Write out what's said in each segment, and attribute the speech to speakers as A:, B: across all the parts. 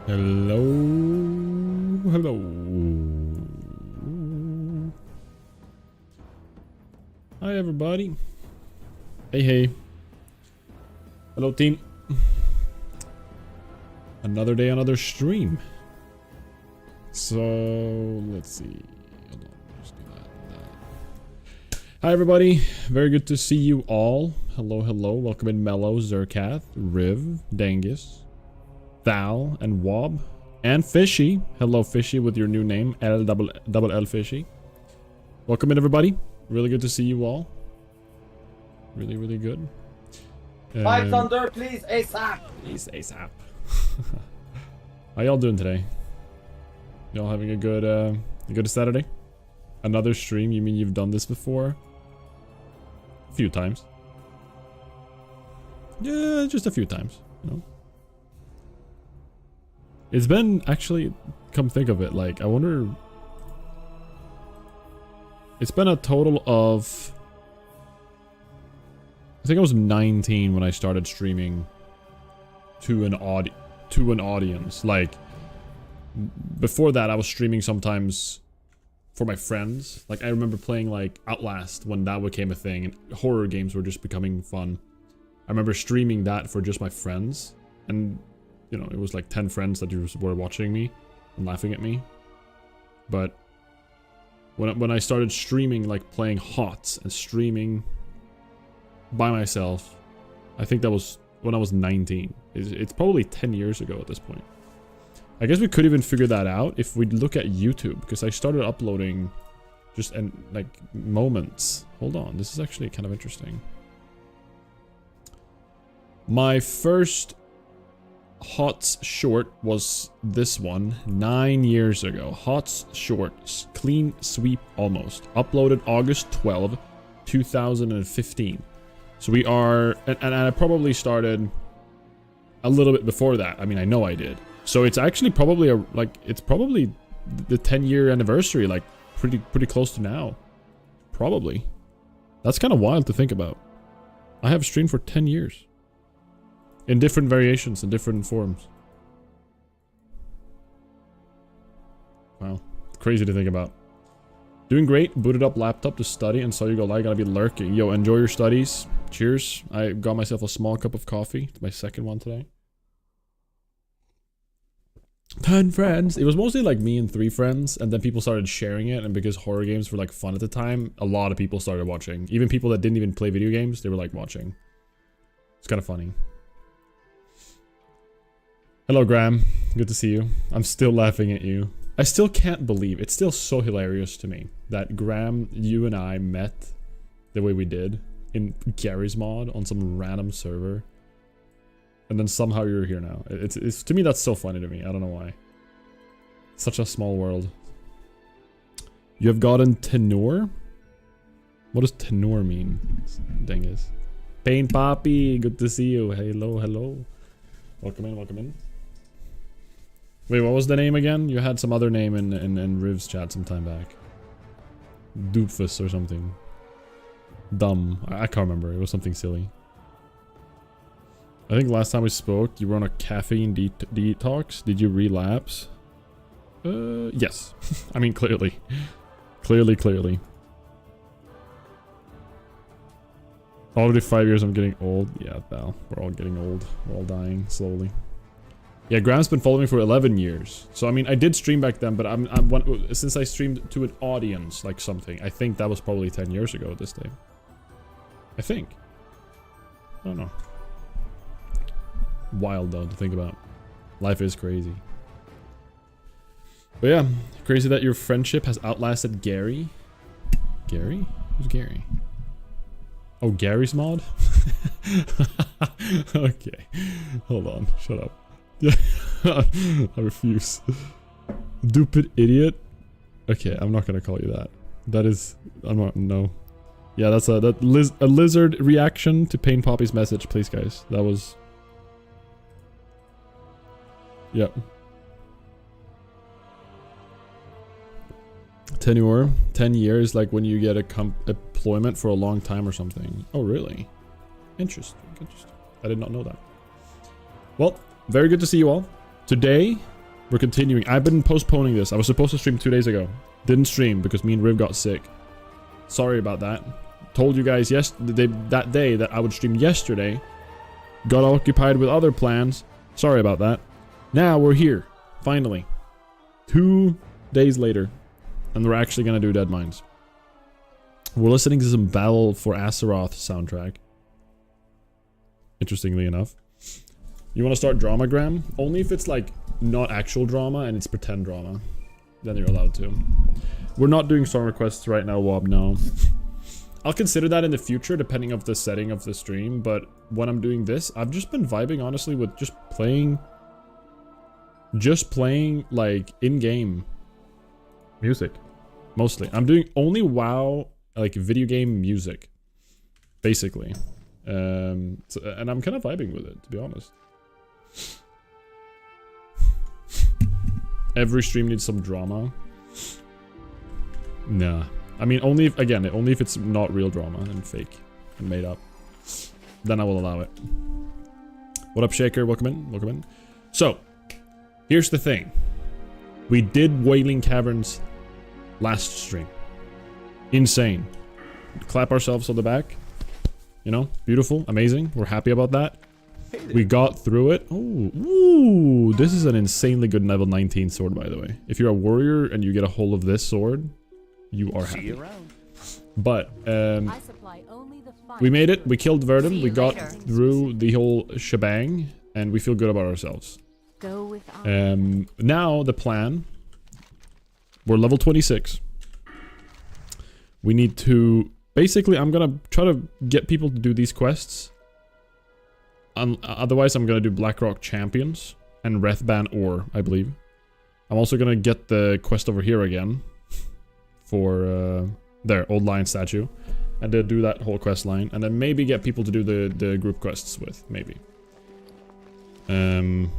A: Hello. Hello. Hi, everybody. Hey, hey. Hello, team. Another day, another stream. So, let's see. Hold on. Just do that. Hi, everybody. Very good to see you all. Hello, hello. Welcome in Mellow, Zerkath, Riv, Dangus, Thal, and Wob, and Fishy. Hello, Fishy, with your new name, L Fishy. Welcome in, everybody. Really good to see you all. Really, really good.
B: Five Thunder, please, ASAP.
A: Please, ASAP. How y'all doing today? Y'all having a good Saturday? Another stream? You mean you've done this before? A few times. Yeah, just a few times, you know. It's been, actually, come think of it, like, I wonder... It's been a total of... I think I was 19 when I started streaming to an audience. Like, before that, I was streaming sometimes for my friends. Like, I remember playing, like, Outlast when that became a thing, and horror games were just becoming fun. I remember streaming that for just my friends, and... You know, it was like 10 friends that were watching me and laughing at me. But when I started streaming, like playing HOTS and streaming by myself, I think that was when I was 19. It's probably 10 years ago at this point. I guess we could even figure that out if we look at YouTube, because I started uploading just like moments. Hold on, this is actually kind of interesting. My first HOTS short was this one 9 years ago. HOTS short, clean sweep almost. Uploaded August 12, 2015. So we are, and I probably started a little bit before that. I mean, I know I did. So it's actually probably it's probably the 10-year anniversary, like pretty close to now. Probably. That's kind of wild to think about. I have streamed for 10 years. In different variations, in different forms. Wow. Crazy to think about. Doing great. Booted up laptop to study and saw you go live. Gotta be lurking. Yo, enjoy your studies. Cheers. I got myself a small cup of coffee. It's my second one today. 10 friends. It was mostly like me and 3 friends. And then people started sharing it. And because horror games were like fun at the time, a lot of people started watching. Even people that didn't even play video games, they were like watching. It's kind of funny. Hello, Graham. Good to see you. I'm still laughing at you. I still can't believe, it's still so hilarious to me that Graham, you and I met the way we did in Gary's mod on some random server. And then somehow you're here now. It's to me, that's so funny to me. I don't know why. Such a small world. You have gotten tenor? What does tenor mean? Dingus. Pain Poppy, good to see you. Hello, hello. Welcome in, welcome in. Wait, what was the name again? You had some other name in Riv's chat some time back. Doofus or something. Dumb. I can't remember. It was something silly. I think last time we spoke, you were on a caffeine detox. Did you relapse? Yes. I mean, clearly. Clearly. Already 5 years, I'm getting old. Yeah, pal. We're all getting old. We're all dying slowly. Yeah, Graham's been following me for 11 years. So, I mean, I did stream back then, but since I streamed to an audience, like something, I think that was probably 10 years ago at this day. I think. I don't know. Wild, though, to think about. Life is crazy. But yeah, crazy that your friendship has outlasted Gary. Gary? Who's Gary? Oh, Gary's mod? Okay. Hold on. Shut up. I refuse. Stupid idiot. Okay, I'm not gonna call you that. That is... I'm not... No. Yeah, that's a lizard reaction to Pain Poppy's message, please, guys. That was... Yep. Tenure. 10 years, like when you get a employment for a long time or something. Oh, really? Interesting. I did not know that. Well, very good to see you all. Today, We're continuing. I've been postponing this. I was supposed to stream 2 days ago. Didn't stream because me and Riv got sick. Sorry about that. Told you guys that day that I would stream yesterday. Got occupied with other plans. Sorry about that. Now we're here. Finally. 2 days later. And we're actually gonna do Deadmines. We're listening to some Battle for Azeroth soundtrack. Interestingly enough. You wanna start drama, Graham? Only if it's like not actual drama and it's pretend drama. Then you're allowed to. We're not doing song requests right now, Wob, no. I'll consider that in the future, depending of the setting of the stream, but when I'm doing this, I've just been vibing, honestly, with just playing, like, in-game music, mostly. I'm doing only WoW, like, video game music, basically. And I'm kind of vibing with it, to be honest. Every stream needs some drama. Nah. I mean, only if, again, only if it's not real drama and fake and made up. Then I will allow it. What up, Shaker? Welcome in. Welcome in. So, here's the thing. We did Wailing Caverns last stream. Insane. Clap ourselves on the back. You know, beautiful, amazing. We're happy about that. We got through it. Oh, ooh, this is an insanely good level 19 sword, by the way. If you're a warrior and you get a hold of this sword, you are happy. But we made it. We killed Verdun. We got through the whole shebang, and we feel good about ourselves. Now the plan. We're level 26. We need to basically. I'm gonna try to get people to do these quests. Otherwise, I'm gonna do Blackrock Champions and Wrathban Ore, I believe. I'm also gonna get the quest over here again. For their Old Lion statue, and to do that whole quest line, and then maybe get people to do the group quests with, maybe. The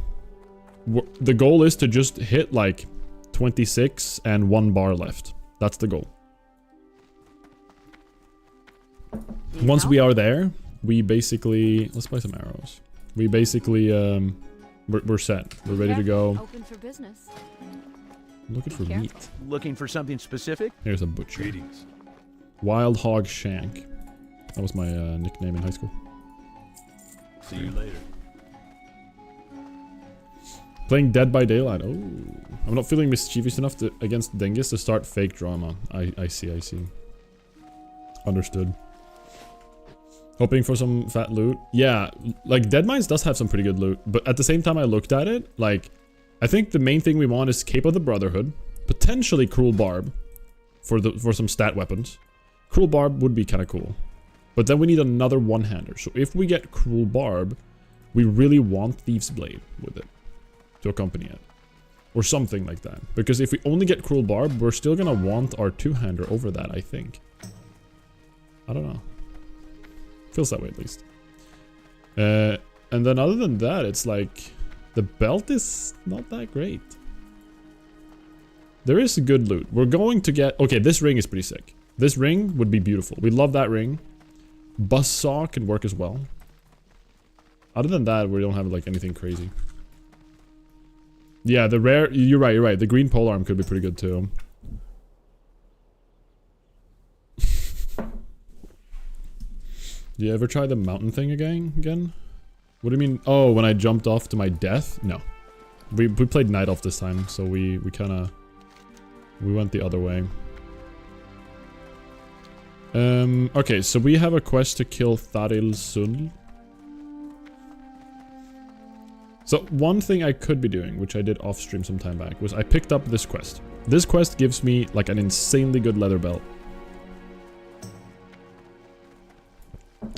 A: goal is to just hit like 26 and 1 bar left. That's the goal. Once we are there, we basically let's buy some arrows. We basically we're set. We're ready to go.
C: Open for business.
A: Looking for meat.
D: Looking for something specific?
A: Here's a butcher. Greetings. Wild Hog Shank. That was my nickname in high school.
D: See you later.
A: Playing Dead by Daylight. Oh, I'm not feeling mischievous enough against Dengus to start fake drama. I see. Understood. Hoping for some fat loot. Yeah, like Deadmines does have some pretty good loot, but at the same time I looked at it, like, I think the main thing we want is Cape of the Brotherhood, potentially Cruel Barb, for some stat weapons. Cruel Barb would be kind of cool, but then we need another one-hander. So if we get Cruel Barb, we really want Thieves Blade with it to accompany it, or something like that. Because if we only get Cruel Barb, we're still gonna want our two-hander over that, I think. I don't know. Feels that way at least. And then other than that, it's like. The belt is not that great. There is good loot. We're going to get... Okay, this ring is pretty sick. This ring would be beautiful. We love that ring. Buzzsaw can work as well. Other than that, we don't have like anything crazy. Yeah, the rare... You're right. The green polearm could be pretty good too. Do you ever try the mountain thing again? What do you mean? Oh, when I jumped off to my death? No. We played Night Elf this time, so we went the other way. Okay, so we have a quest to kill Tharil Sul. So one thing I could be doing, which I did off stream some time back, was I picked up this quest. This quest gives me like an insanely good leather belt.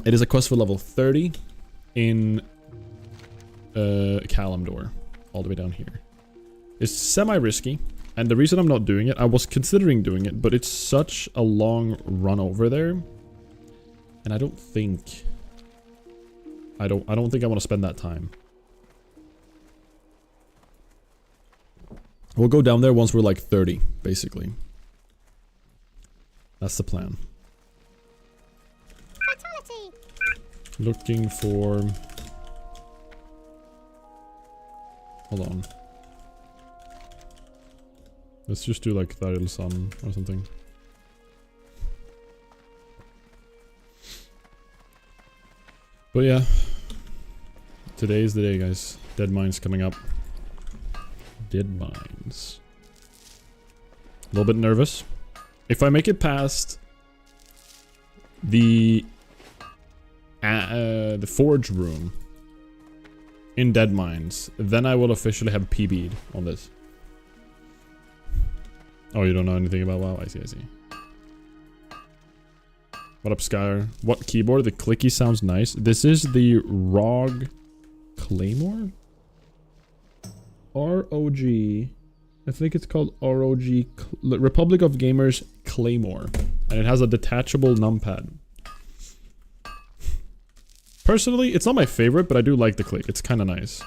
A: It is a quest for level 30 in Kalimdor, all the way down here. It's semi-risky, and the reason I'm not doing it, I was considering doing it, but it's such a long run over there, and I don't think I want to spend that time. We'll go down there once we're like 30, basically. That's the plan. Looking for... Hold on. Let's just do like Tharil Sun or something. But yeah, today is the day, guys. Deadmines coming up. Deadmines. A little bit nervous. If I make it past the forge room in Deadmines, then I will officially have PB'd on this. Oh, you don't know anything about WoW? I see, I see. What up, Skyr? What keyboard? The clicky sounds nice. This is the ROG Claymore? ROG. I think it's called ROG Republic of Gamers Claymore. And it has a detachable numpad. Personally, it's not my favorite, but I do like the click. It's kind of nice.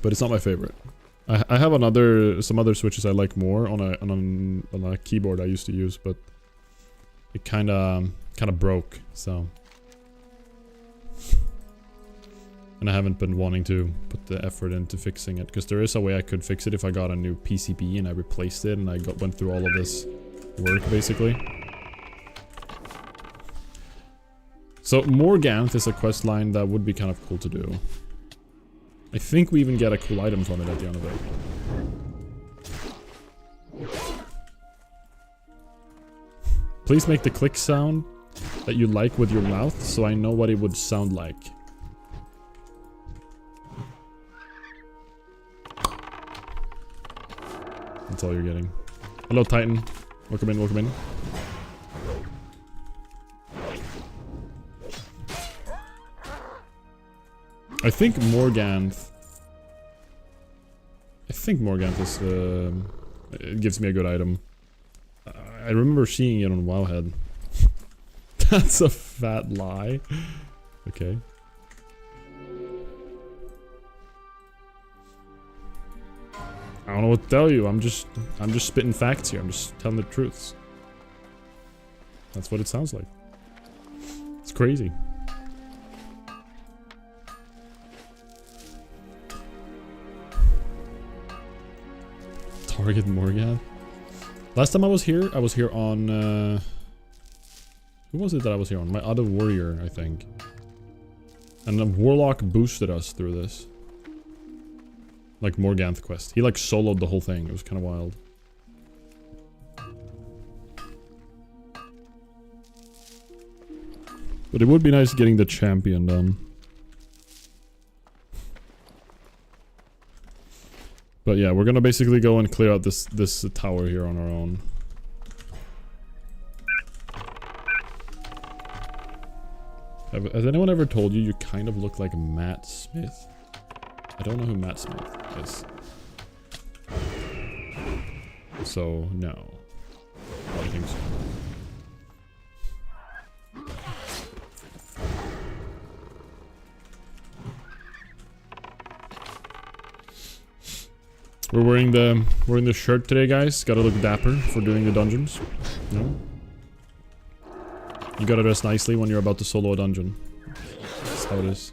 A: But it's not my favorite. I have some other switches I like more on a keyboard I used to use, but it kind of broke, so. And I haven't been wanting to put the effort into fixing it, because there is a way I could fix it if I got a new PCB and I replaced it and I went through all of this work, basically. So Morganth is a quest line that would be kind of cool to do. I think we even get a cool item from it at the end of it. Please make the click sound that you like with your mouth, so I know what it would sound like. That's all you're getting. Hello, Titan. Welcome in, welcome in. I think Morganth is, it gives me a good item. I remember seeing it on Wowhead. That's a fat lie. Okay. I don't know what to tell you. I'm just spitting facts here. I'm just telling the truths. That's what it sounds like. It's crazy. Target Morgan. Last time I was here on who was it that I was here on? My other warrior, I think. And the Warlock boosted us through this. Like Morganth quest. He like soloed the whole thing. It was kind of wild. But it would be nice getting the champion done. But yeah, we're gonna basically go and clear out this tower here on our own. Has anyone ever told you you kind of look like Matt Smith? I don't know who Matt Smith is. So, no. I don't think so. We're wearing the shirt today, guys. Gotta look dapper for doing the dungeons. No? You gotta dress nicely when you're about to solo a dungeon. That's how it is.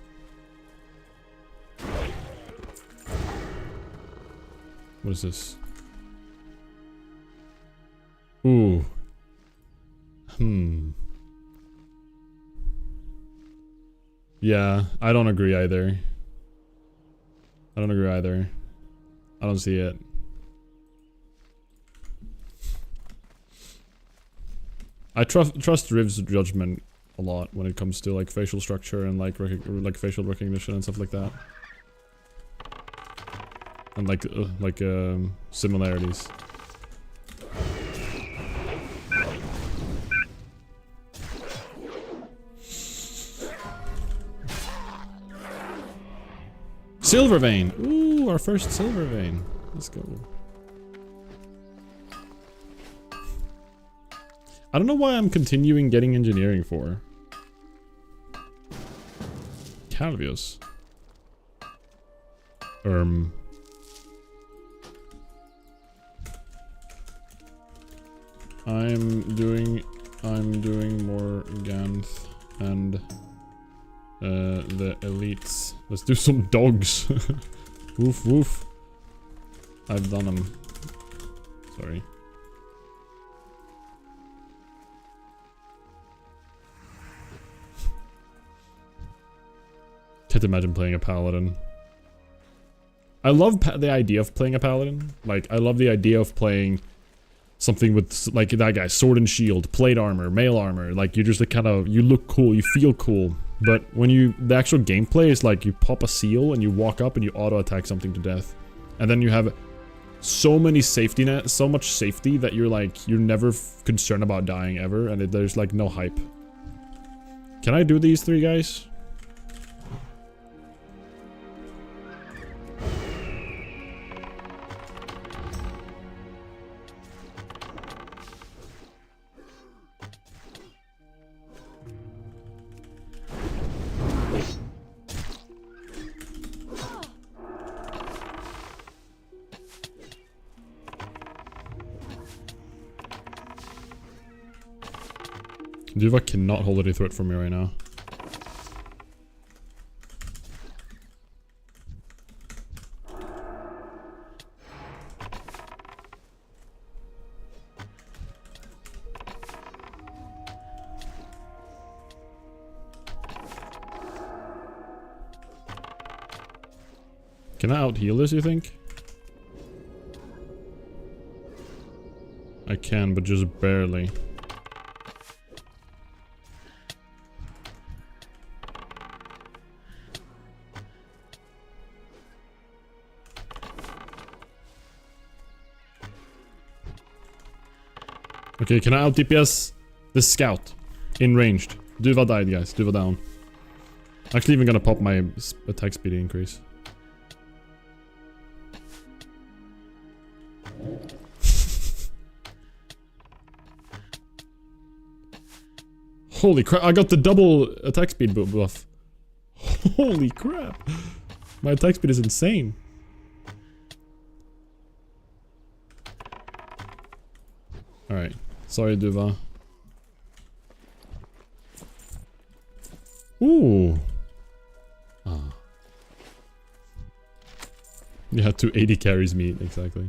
A: What is this? Ooh. Yeah, I don't agree either. I don't see it. I trust Riv's judgment a lot when it comes to like facial structure and like facial recognition and stuff like that. And like similarities. Silver vein. Ooh, our first silver vein. Let's go. I don't know why I'm continuing getting engineering for. Calvius. I'm doing more Ganth and the elites. Let's do some dogs. Woof woof. I've done them. Sorry. Can't imagine playing a paladin. I love the idea of playing a paladin. Like, I love the idea of playing something with, like, that guy, sword and shield, plate armor, mail armor. Like, you're just a kind of, you look cool, you feel cool. But when you, the actual gameplay is like, you pop a seal and you walk up and you auto-attack something to death. And then you have so many safety net, so much safety that you're like, you're never concerned about dying ever. And there's like no hype. Can I do these 3 guys? Duva cannot hold any threat from me right now. Can I out-heal this, you think? I can, but just barely. Okay, can I out DPS this scout? In ranged. Duva died, guys. Duva down. Actually even gonna pop my attack speed increase. Holy crap, I got the double attack speed buff. Holy crap. My attack speed is insane. Alright. Sorry, Duva. Ooh. Ah. Yeah, 280 carries meat, exactly.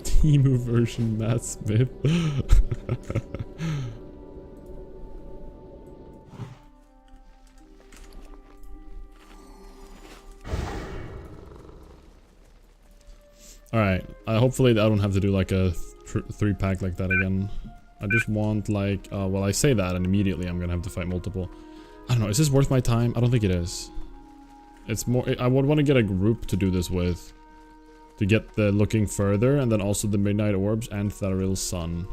A: Temu version Matt Smith. Alright, hopefully I don't have to do like a 3-pack like that again. I just want like, well I say that and immediately I'm gonna have to fight multiple. I don't know, is this worth my time? I don't think it is. It's more, I would want to get a group to do this with. To get the looking further and then also the midnight orbs and Thariel's sun.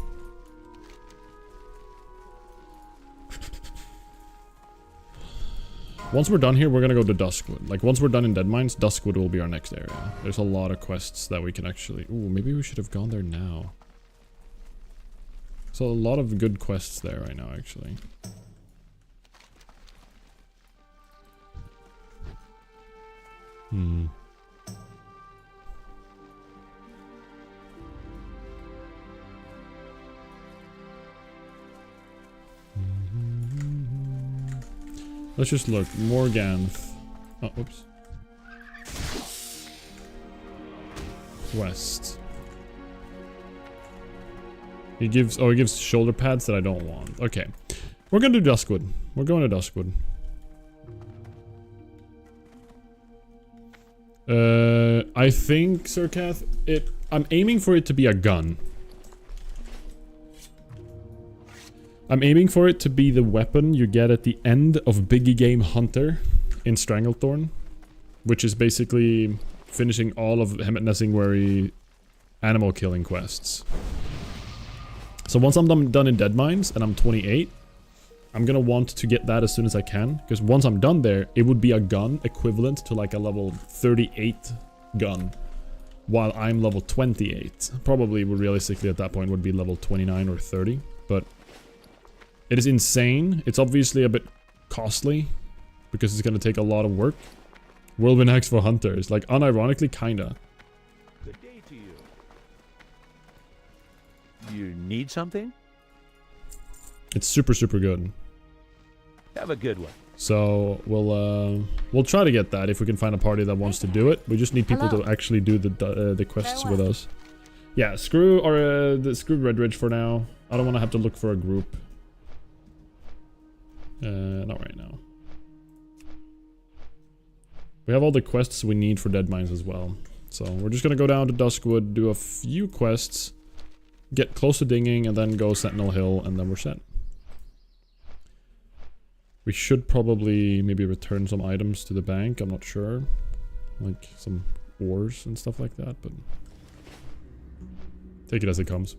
A: Once we're done here, we're gonna go to Duskwood. Like, once we're done in Deadmines, Duskwood will be our next area. There's a lot of quests that we can actually... Ooh, maybe we should have gone there now. So a lot of good quests there right now, actually. Hmm. Let's just look. Morganth. Oh, oops. West. He gives... Oh, he gives shoulder pads that I don't want. Okay. We're gonna do Duskwood. We're going to Duskwood. I think, Sir Kath, I'm aiming for it to be a gun. I'm aiming for it to be the weapon you get at the end of Biggie Game Hunter in Stranglethorn, which is basically finishing all of Hemet Nessingwary animal killing quests. So once I'm done in Deadmines and I'm 28, I'm gonna want to get that as soon as I can, because once I'm done there, it would be a gun equivalent to like a level 38 gun, while I'm level 28. Probably would realistically at that point would be level 29 or 30, but it is insane. It's obviously a bit costly because it's gonna take a lot of work. Whirlwind Axe for hunters, like unironically, kinda.
D: Good day to you. You need something?
A: It's super, super good.
D: Have a good one.
A: So we'll try to get that if we can find a party that wants to do it. We just need people to actually do the quests with us. Yeah, screw Red Ridge for now. I don't want to have to look for a group. Not right now. We have all the quests we need for Deadmines as well. So we're just gonna go down to Duskwood, do a few quests, get close to dinging, and then go Sentinel Hill, and then we're set. We should probably maybe return some items to the bank, I'm not sure. Like some ores and stuff like that, but take it as it comes.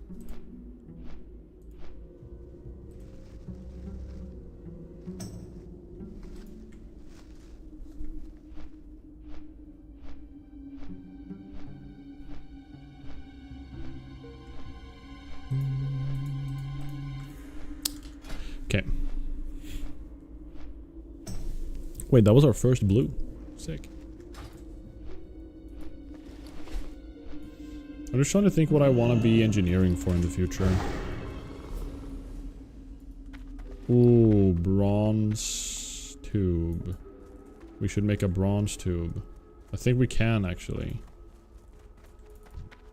A: Okay. Wait, that was our first blue. Sick. I'm just trying to think what I want to be engineering for in the future. Ooh, bronze tube. We should make a bronze tube. I think we can, actually.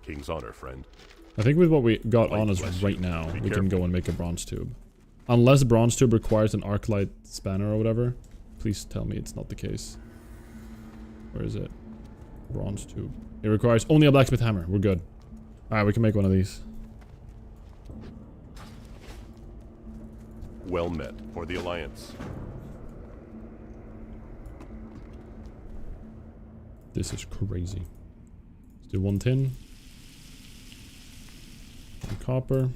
C: King's honor, friend.
A: I think with what we got on us right now, we can go and make a bronze tube. Unless bronze tube requires an arc light spanner or whatever. Please tell me it's not the case. Where is it? Bronze tube. It requires only a blacksmith hammer. We're good. Alright, we can make one of these.
C: Well met for the Alliance.
A: This is crazy. Let's do 1 tin. 1 copper.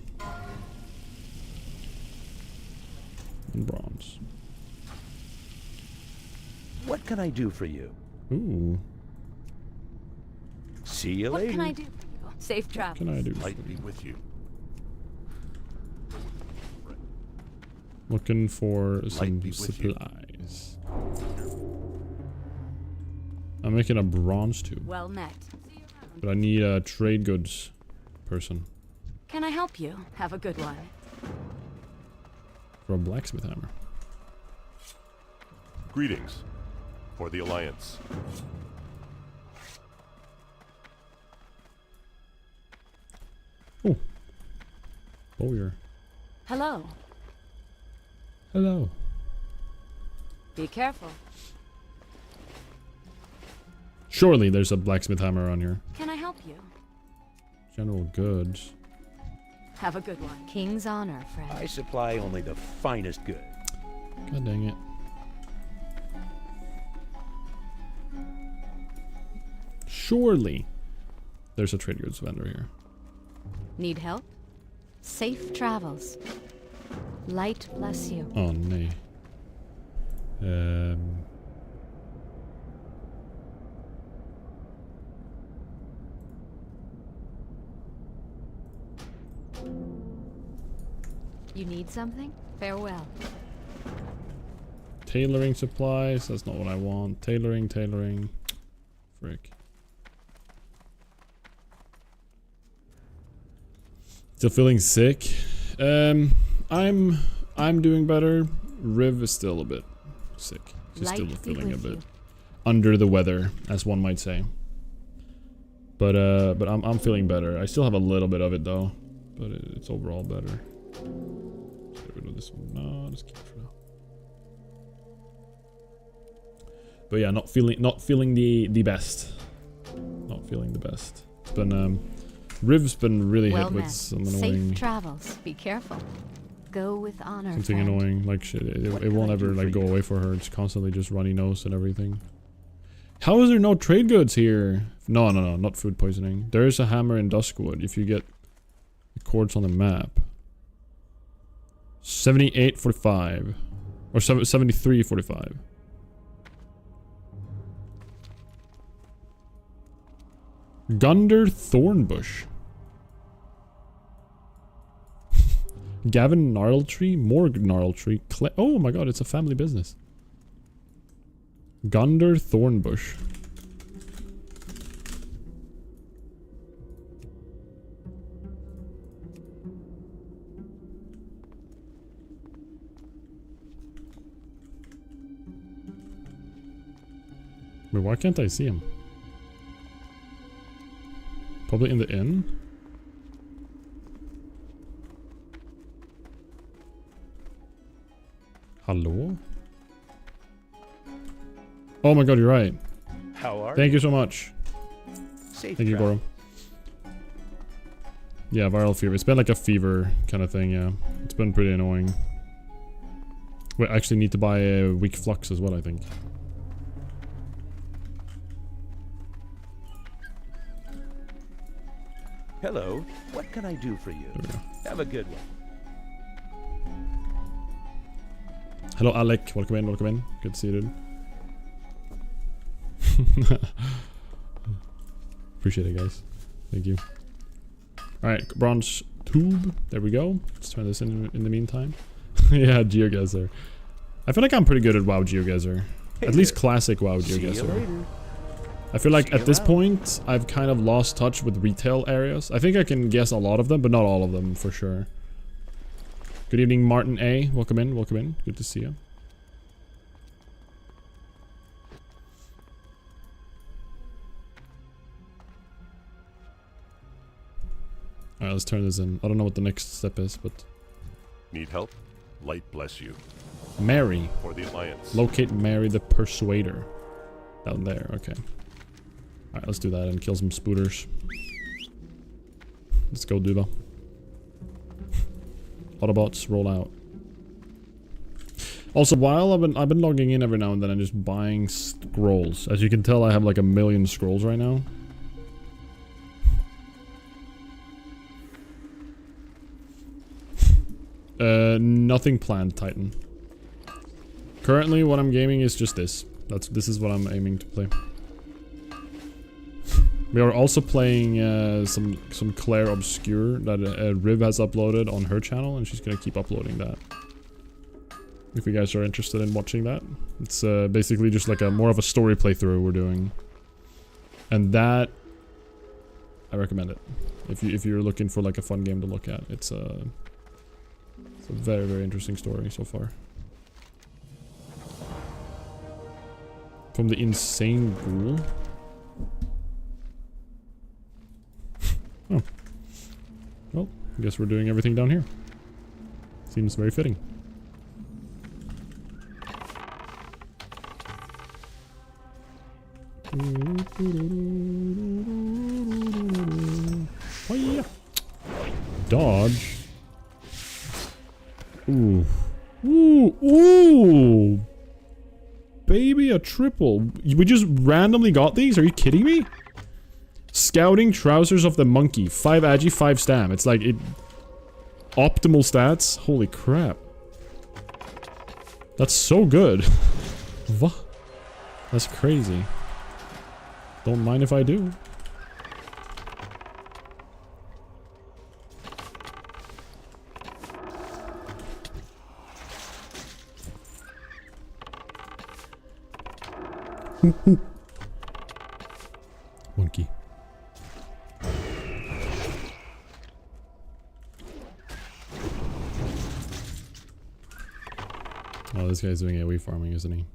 A: And bronze.
D: What can I do for you?
A: Ooh.
D: See you
E: What
D: later.
E: can I do for you? Safe
A: What
E: travels.
A: can I do?
C: Light be with you.
A: Looking for some
C: be with you.
A: supplies. I'm making a bronze tube.
E: Well met.
A: But I need a trade goods person
E: Can I help you? Have a good one.
A: for a blacksmith hammer.
C: Greetings for the Alliance.
A: Oh. Bowyer.
E: Hello.
A: Hello.
E: Be careful.
A: Surely there's a blacksmith hammer on here.
E: Can I help you?
A: General goods.
E: Have a good one. King's honor, friend.
D: I supply only the finest goods.
A: God dang it. Surely there's a trade goods vendor here.
E: Need help? Safe travels. Light bless you.
A: Oh, nay.
E: You need something? Farewell.
A: Tailoring supplies. That's not what I want. Tailoring. Frick. Still feeling sick. I'm doing better. Riv is still a bit sick. She's still
E: Light be
A: feeling a
E: with
A: bit
E: you.
A: under the weather, as one might say. But I'm feeling better. I still have a little bit of it though, but it's overall better. Let's get rid of this one. No, just keep it for now. But yeah, not feeling the best. Not feeling the best. It's been Riv's been really
E: Well
A: hit with
E: met.
A: some annoying,
E: Safe travels. Be careful. Go with honor,
A: something
E: friend.
A: annoying. Like shit, it won't ever like go away for her. It's constantly just runny nose and everything. How is there no trade goods here? No, not food poisoning. There is a hammer in Duskwood. If you get the chords on the map. 78.45 or 73.45. Gunder Thornbush. Gavin Gnarltree? More Gnarltree. Oh my god, it's a family business. Gunder Thornbush. Wait, why can't I see him? Probably in the inn? Hello? Oh my god, you're right.
D: How are
A: Thank you so much.
D: Safe
A: Thank you,
D: travel.
A: Goro. Yeah, viral fever. It's been like a fever kind of thing, yeah. It's been pretty annoying. We actually need to buy a weak flux as well, I think.
D: Hello. What can I do for you?
A: There we go.
D: Have a good one.
A: Hello, Alec. Welcome in, welcome in. Good to see you, dude. Appreciate it, guys. Thank you. Alright, bronze tube. There we go. Let's turn this in the meantime. Yeah, GeoGuessr. I feel like I'm pretty good at WoW GeoGuessr.
D: Hey
A: At least
D: there.
A: classic WoW
D: See you
A: GeoGuessr.
D: later.
A: I feel like
D: See you
A: at this
D: around.
A: point, I've kind of lost touch with retail areas. I think I can guess a lot of them, but not all of them for sure. Good evening, Martin A. Welcome in, welcome in. Good to see you. Alright, let's turn this in. I don't know what the next step is, but...
C: Need help? Light bless you.
A: Mary.
C: For the Alliance.
A: Locate Mary the Persuader. Down there, okay. Alright, let's do that and kill some spooters. Let's go, Duba. Autobots, roll out. Also, while I've been logging in every now and then and just buying scrolls. As you can tell, I have like 1,000,000 scrolls right now. Nothing planned, Titan. Currently, what I'm gaming is just this. This is what I'm aiming to play. We are also playing some Claire Obscure that Riv has uploaded on her channel, and she's gonna keep uploading that. If you guys are interested in watching that, it's basically just like more of a story playthrough we're doing, and that I recommend it. If you're looking for like a fun game to look at, it's a very interesting story so far. From the Insane Ghoul. Oh. Well, I guess we're doing everything down here. Seems very fitting. Oh yeah. Dodge. Ooh. Ooh. Ooh. Baby, a triple. We just randomly got these? Are you kidding me? Scouting Trousers of the Monkey. 5 agi, 5 stam. It's like it... Optimal stats? Holy crap. That's so good. What? That's crazy. Don't mind if I do. Monkey. Oh, this guy's doing AoE farming, isn't he?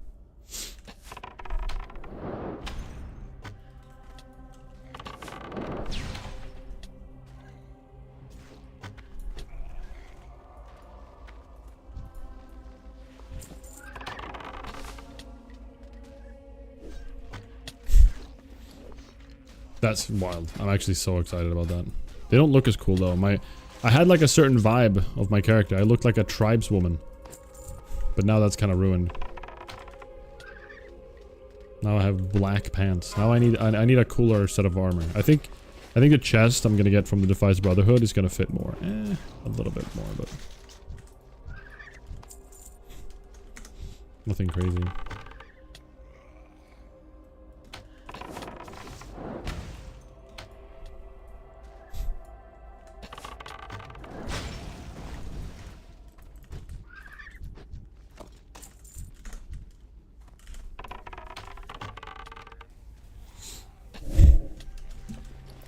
A: That's wild. I'm actually so excited about that. They don't look as cool though. I had like a certain vibe of my character. I looked like a tribeswoman. But now that's kind of ruined. Now I have black pants. Now I need a cooler set of armor. I think the chest I'm gonna get from the Defies Brotherhood is gonna fit more. A little bit more, but nothing crazy.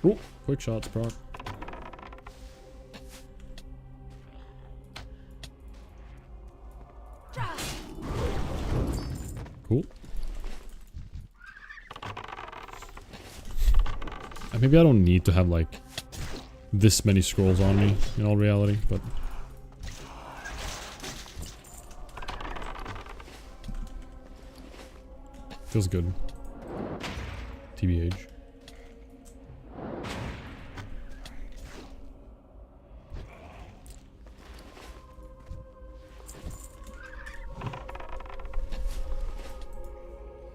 A: Oh, quick shots, proc. Cool. maybe I don't need to have like this many scrolls on me in all reality, but feels good. TBH.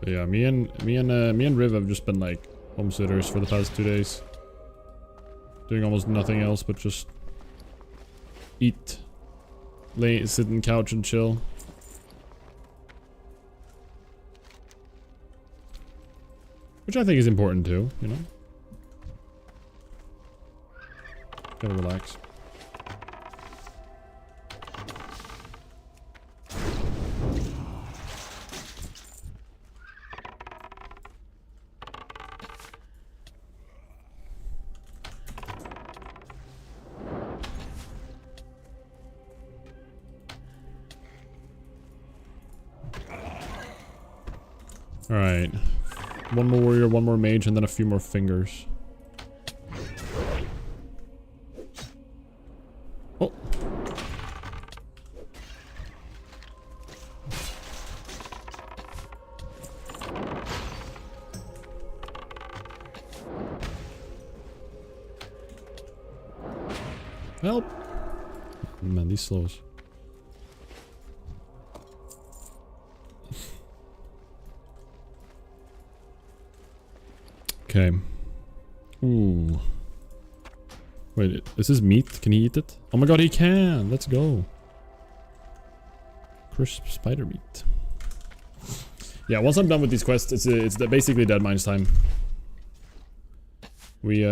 A: But yeah, me and Riv have just been like home sitters for the past 2 days. Doing almost nothing else but just eat, sit on the couch and chill. Which I think is important too, you know? Gotta relax. Alright. One more warrior, one more mage, and then a few more fingers. Oh. Help! Man, these slows. Okay. Ooh. Wait, is this meat? Can he eat it? Oh my god, he can! Let's go. Crisp spider meat. Yeah, once I'm done with these quests, it's basically Deadmines time. We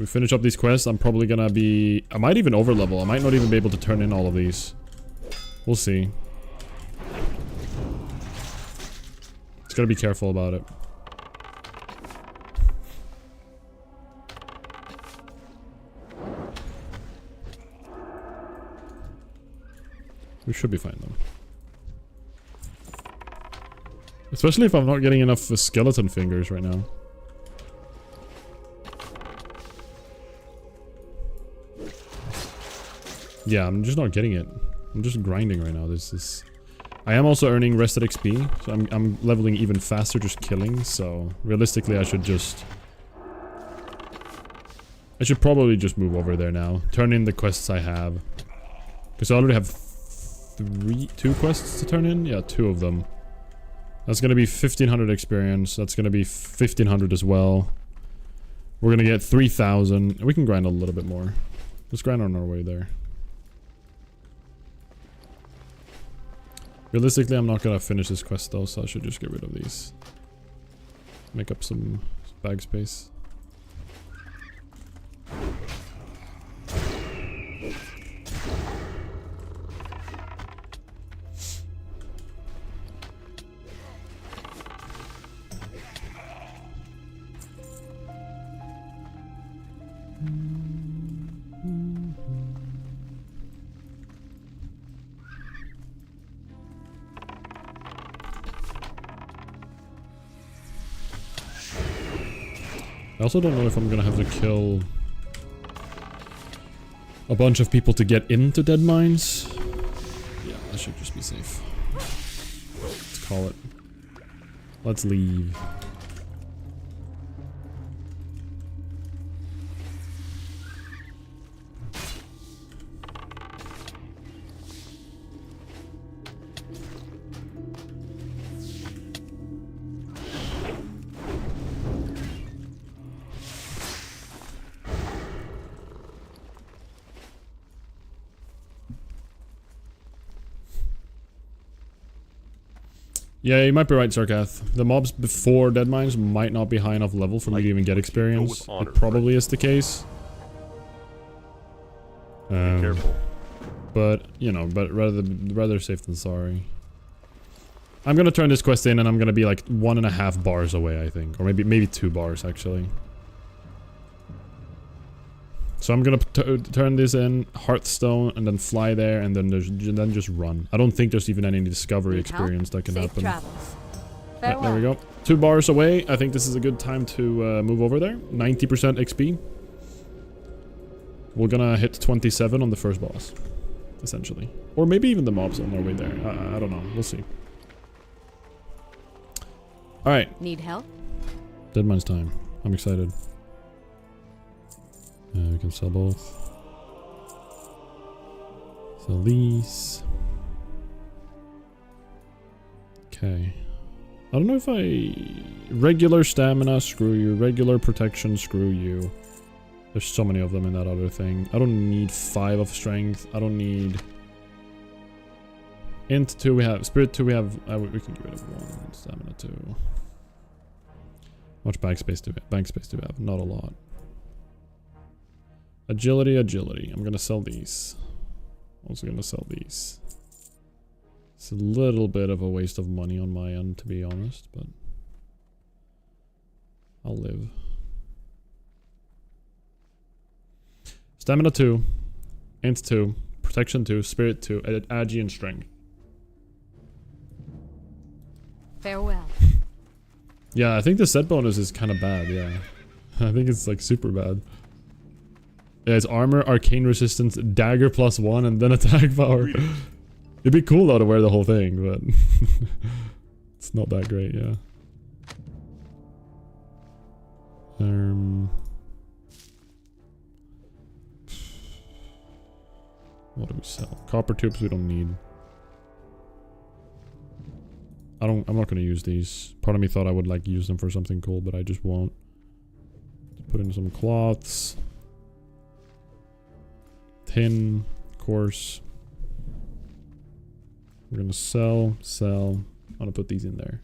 A: finish up these quests. I'm probably gonna be... I might even overlevel. I might not even be able to turn in all of these. We'll see. Just gotta be careful about it. We should be fine though. Especially if I'm not getting enough skeleton fingers right now. Yeah, I'm just not getting it. I'm just grinding right now. This is... I am also earning rested XP, so I'm leveling even faster just killing, so realistically I should just... I should probably just move over there now. Turn in the quests I have. Because I already have two quests to turn in? Yeah, 2 of them. That's gonna be 1500 experience. That's gonna be 1500 as well. We're gonna get 3000. We can grind a little bit more. Let's grind on our way there. Realistically, I'm not gonna finish this quest though, so I should just get rid of these. Make up some bag space. I also don't know if I'm gonna have to kill a bunch of people to get into Deadmines. Yeah, I should just be safe. Let's call it. Let's leave. Yeah, you might be right, Sarkath. The mobs before Deadmines might not be high enough level for me to even get experience. It probably is the case.
C: Be careful.
A: But, you know, but rather safe than sorry. I'm gonna turn this quest in and I'm gonna be like 1.5 bars away, I think. Or maybe 2 bars, actually. So I'm gonna turn this in, Hearthstone, and then fly there, and then just run. I don't think there's even any discovery experience that can happen.
E: Travels. Farewell.
A: There we go. 2 bars away. I think this is a good time to move over there. 90% XP. We're gonna hit 27 on the first boss, essentially. Or maybe even the mobs on our way there. I don't know. We'll see. Alright.
E: Need help?
A: Deadmines time. I'm excited. We can sell both. Sell these. Okay. I don't know if regular stamina, screw you. Regular protection, screw you. There's so many of them in that other thing. I don't need 5 of strength. I don't need... Int 2 we have. Spirit 2 we have. We can get rid of 1. Stamina 2. How much bank space do we have? Not a lot. Agility, agility. I'm gonna sell these. Also gonna sell these. It's a little bit of a waste of money on my end, to be honest, but I'll live. Stamina 2, Int 2, Protection 2, Spirit 2, Agi and Strength.
E: Farewell.
A: Yeah, I think the set bonus is kind of bad, yeah. I think it's like super bad. Yeah, it's armor, arcane resistance, dagger +1, and then attack power. It'd be cool though to wear the whole thing, but it's not that great, yeah. What do we sell? Copper tubes we don't need. I'm not gonna use these. Part of me thought I would like use them for something cool, but I just won't. Put in some cloths. Tin, of course. We're gonna sell. I'm gonna put these in there.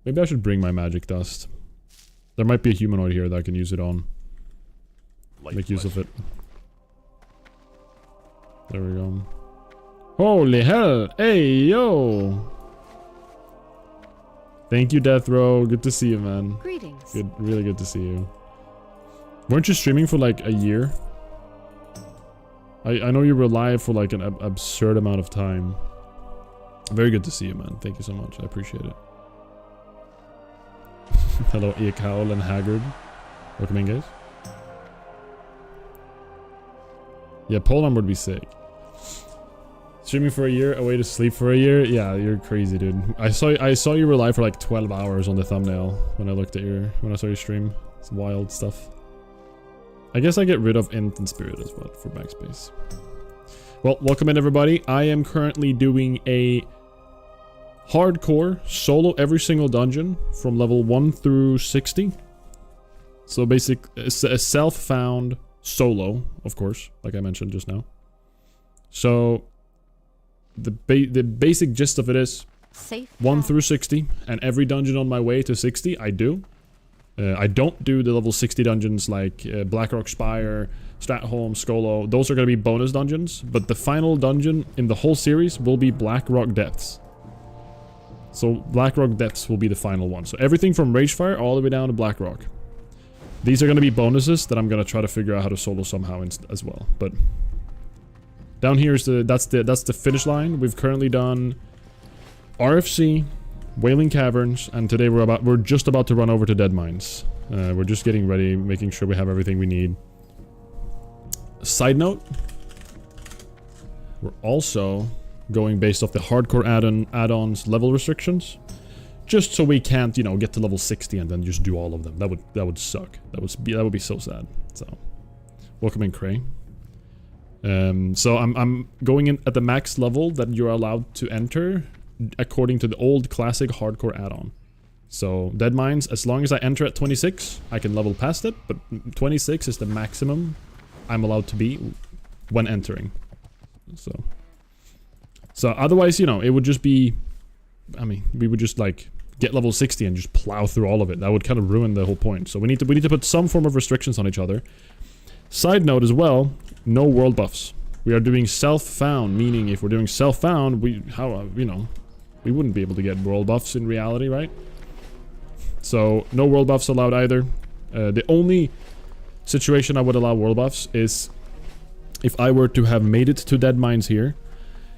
A: Maybe I should bring my magic dust. There might be a humanoid here that I can use it on. Make use of it. There we go. Holy hell! Hey, yo! Thank you, Death Row. Good to see you, man.
E: Greetings.
A: Good, really good to see you. Weren't you streaming for like a year? I know you were live for like an absurd amount of time. Very good to see you, man. Thank you so much. I appreciate it. Hello, Eekhowl and Haggard. Welcome in, guys. Yeah, polearm would be sick. Streaming for a year, away to sleep for a year. Yeah, you're crazy, dude. I saw you were live for like 12 hours on the thumbnail when I saw your stream. It's wild stuff. I guess I get rid of Int and Spirit as well for backspace. Well, welcome in everybody. I am currently doing a hardcore solo every single dungeon from level 1 through 60. So basic, a self-found solo, of course, like I mentioned just now. So the basic gist of it is
E: Safe
A: 1 through 60, and every dungeon on my way to 60 I do. I don't do the level 60 dungeons like Blackrock Spire, Stratholm, Skolo. Those are going to be bonus dungeons, but the final dungeon in the whole series will be Blackrock Depths. So Blackrock Depths will be the final one. So everything from Ragefire all the way down to Blackrock. These are going to be bonuses that I'm going to try to figure out how to solo somehow as well. But down here is that's the finish line. We've currently done RFC, Wailing Caverns, and today we're just about to run over to Deadmines. We're just getting ready, making sure we have everything we need. Side note, we're also going based off the hardcore add-ons level restrictions, just so we can't, you know, get to level 60 and then just do all of them. That would suck. That would be so sad. So, welcome in, Cray. So I'm going in at the max level that you're allowed to enter according to the old classic hardcore add-on. So Deadmines, as long as I enter at 26, I can level past it, but 26 is the maximum I'm allowed to be when entering. So otherwise, you know, it would just be, I mean, we would just like get level 60 and just plow through all of it. That would kind of ruin the whole point. So we need to put some form of restrictions on each other. Side note as well, no world buffs. We are doing self-found, meaning if we're doing self-found, we wouldn't be able to get world buffs in reality, right? So no world buffs allowed either. The only situation I would allow world buffs is if I were to have made it to Deadmines here,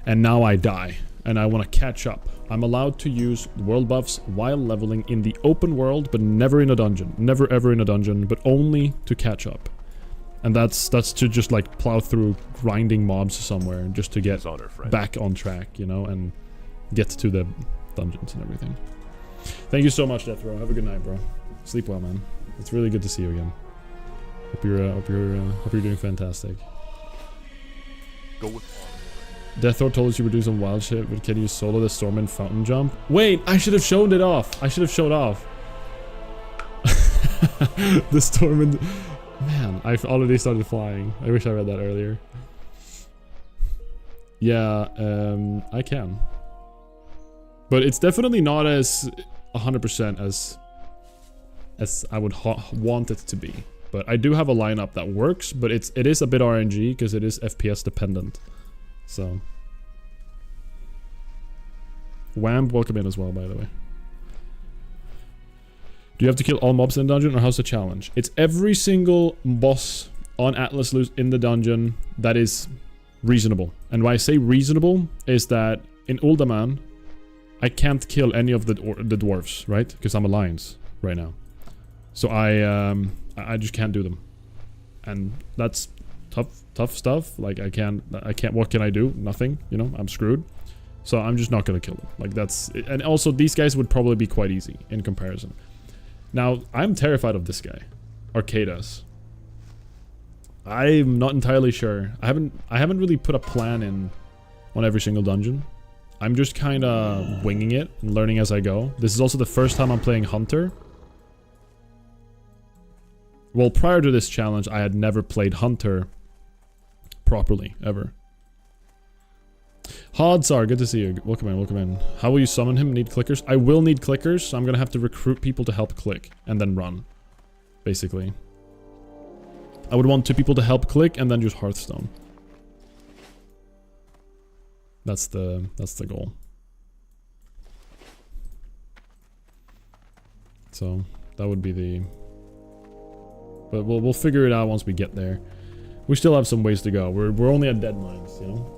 A: and now I die. and I want to catch up. I'm allowed to use world buffs while leveling in the open world, but never in a dungeon. Never ever in a dungeon, but only to catch up. And that's to just like plow through grinding mobs somewhere just to get back on track, you know, and get to the dungeons and everything. Thank you so much, Death Row. Have a good night, bro. Sleep well, man. It's really good to see you again. Hope you're doing fantastic.
C: Go with
A: Death Row told us you were doing some wild shit, but can you solo the Stormwind fountain jump? Wait, I should have shown it off. I should have showed off. The Stormwind. Man, I've already started flying. I wish I read that earlier. Yeah, I can. But it's definitely not as 100% as I would want it to be. But I do have a lineup that works, but it is a bit RNG because it is FPS dependent. So. Wham, welcome in as well, by the way. Do you have to kill all mobs in the dungeon, or how's the challenge? It's every single boss on Atlas Loose in the dungeon that is reasonable. And why I say reasonable is that in Uldaman, I can't kill any of the dwarves, right? Because I'm Alliance right now. So I just can't do them. And that's tough stuff. Like I can't, what can I do? Nothing, you know, I'm screwed. So I'm just not gonna kill them. Like that's, and also these guys would probably be quite easy in comparison. Now, I'm terrified of this guy, Arcadas. I'm not entirely sure. I haven't really put a plan in on every single dungeon. I'm just kind of winging it and learning as I go. This is also the first time I'm playing Hunter. Well, prior to this challenge, I had never played Hunter properly, ever. Hodsar, good to see you. Welcome in, welcome in. How will you summon him? Need clickers? I will need clickers, so I'm gonna have to recruit people to help click and then run. Basically. I would want 2 people to help click and then just Hearthstone. That's the goal. So, that would be the... But we'll figure it out once we get there. We still have some ways to go. We're only at Deadmines, you know?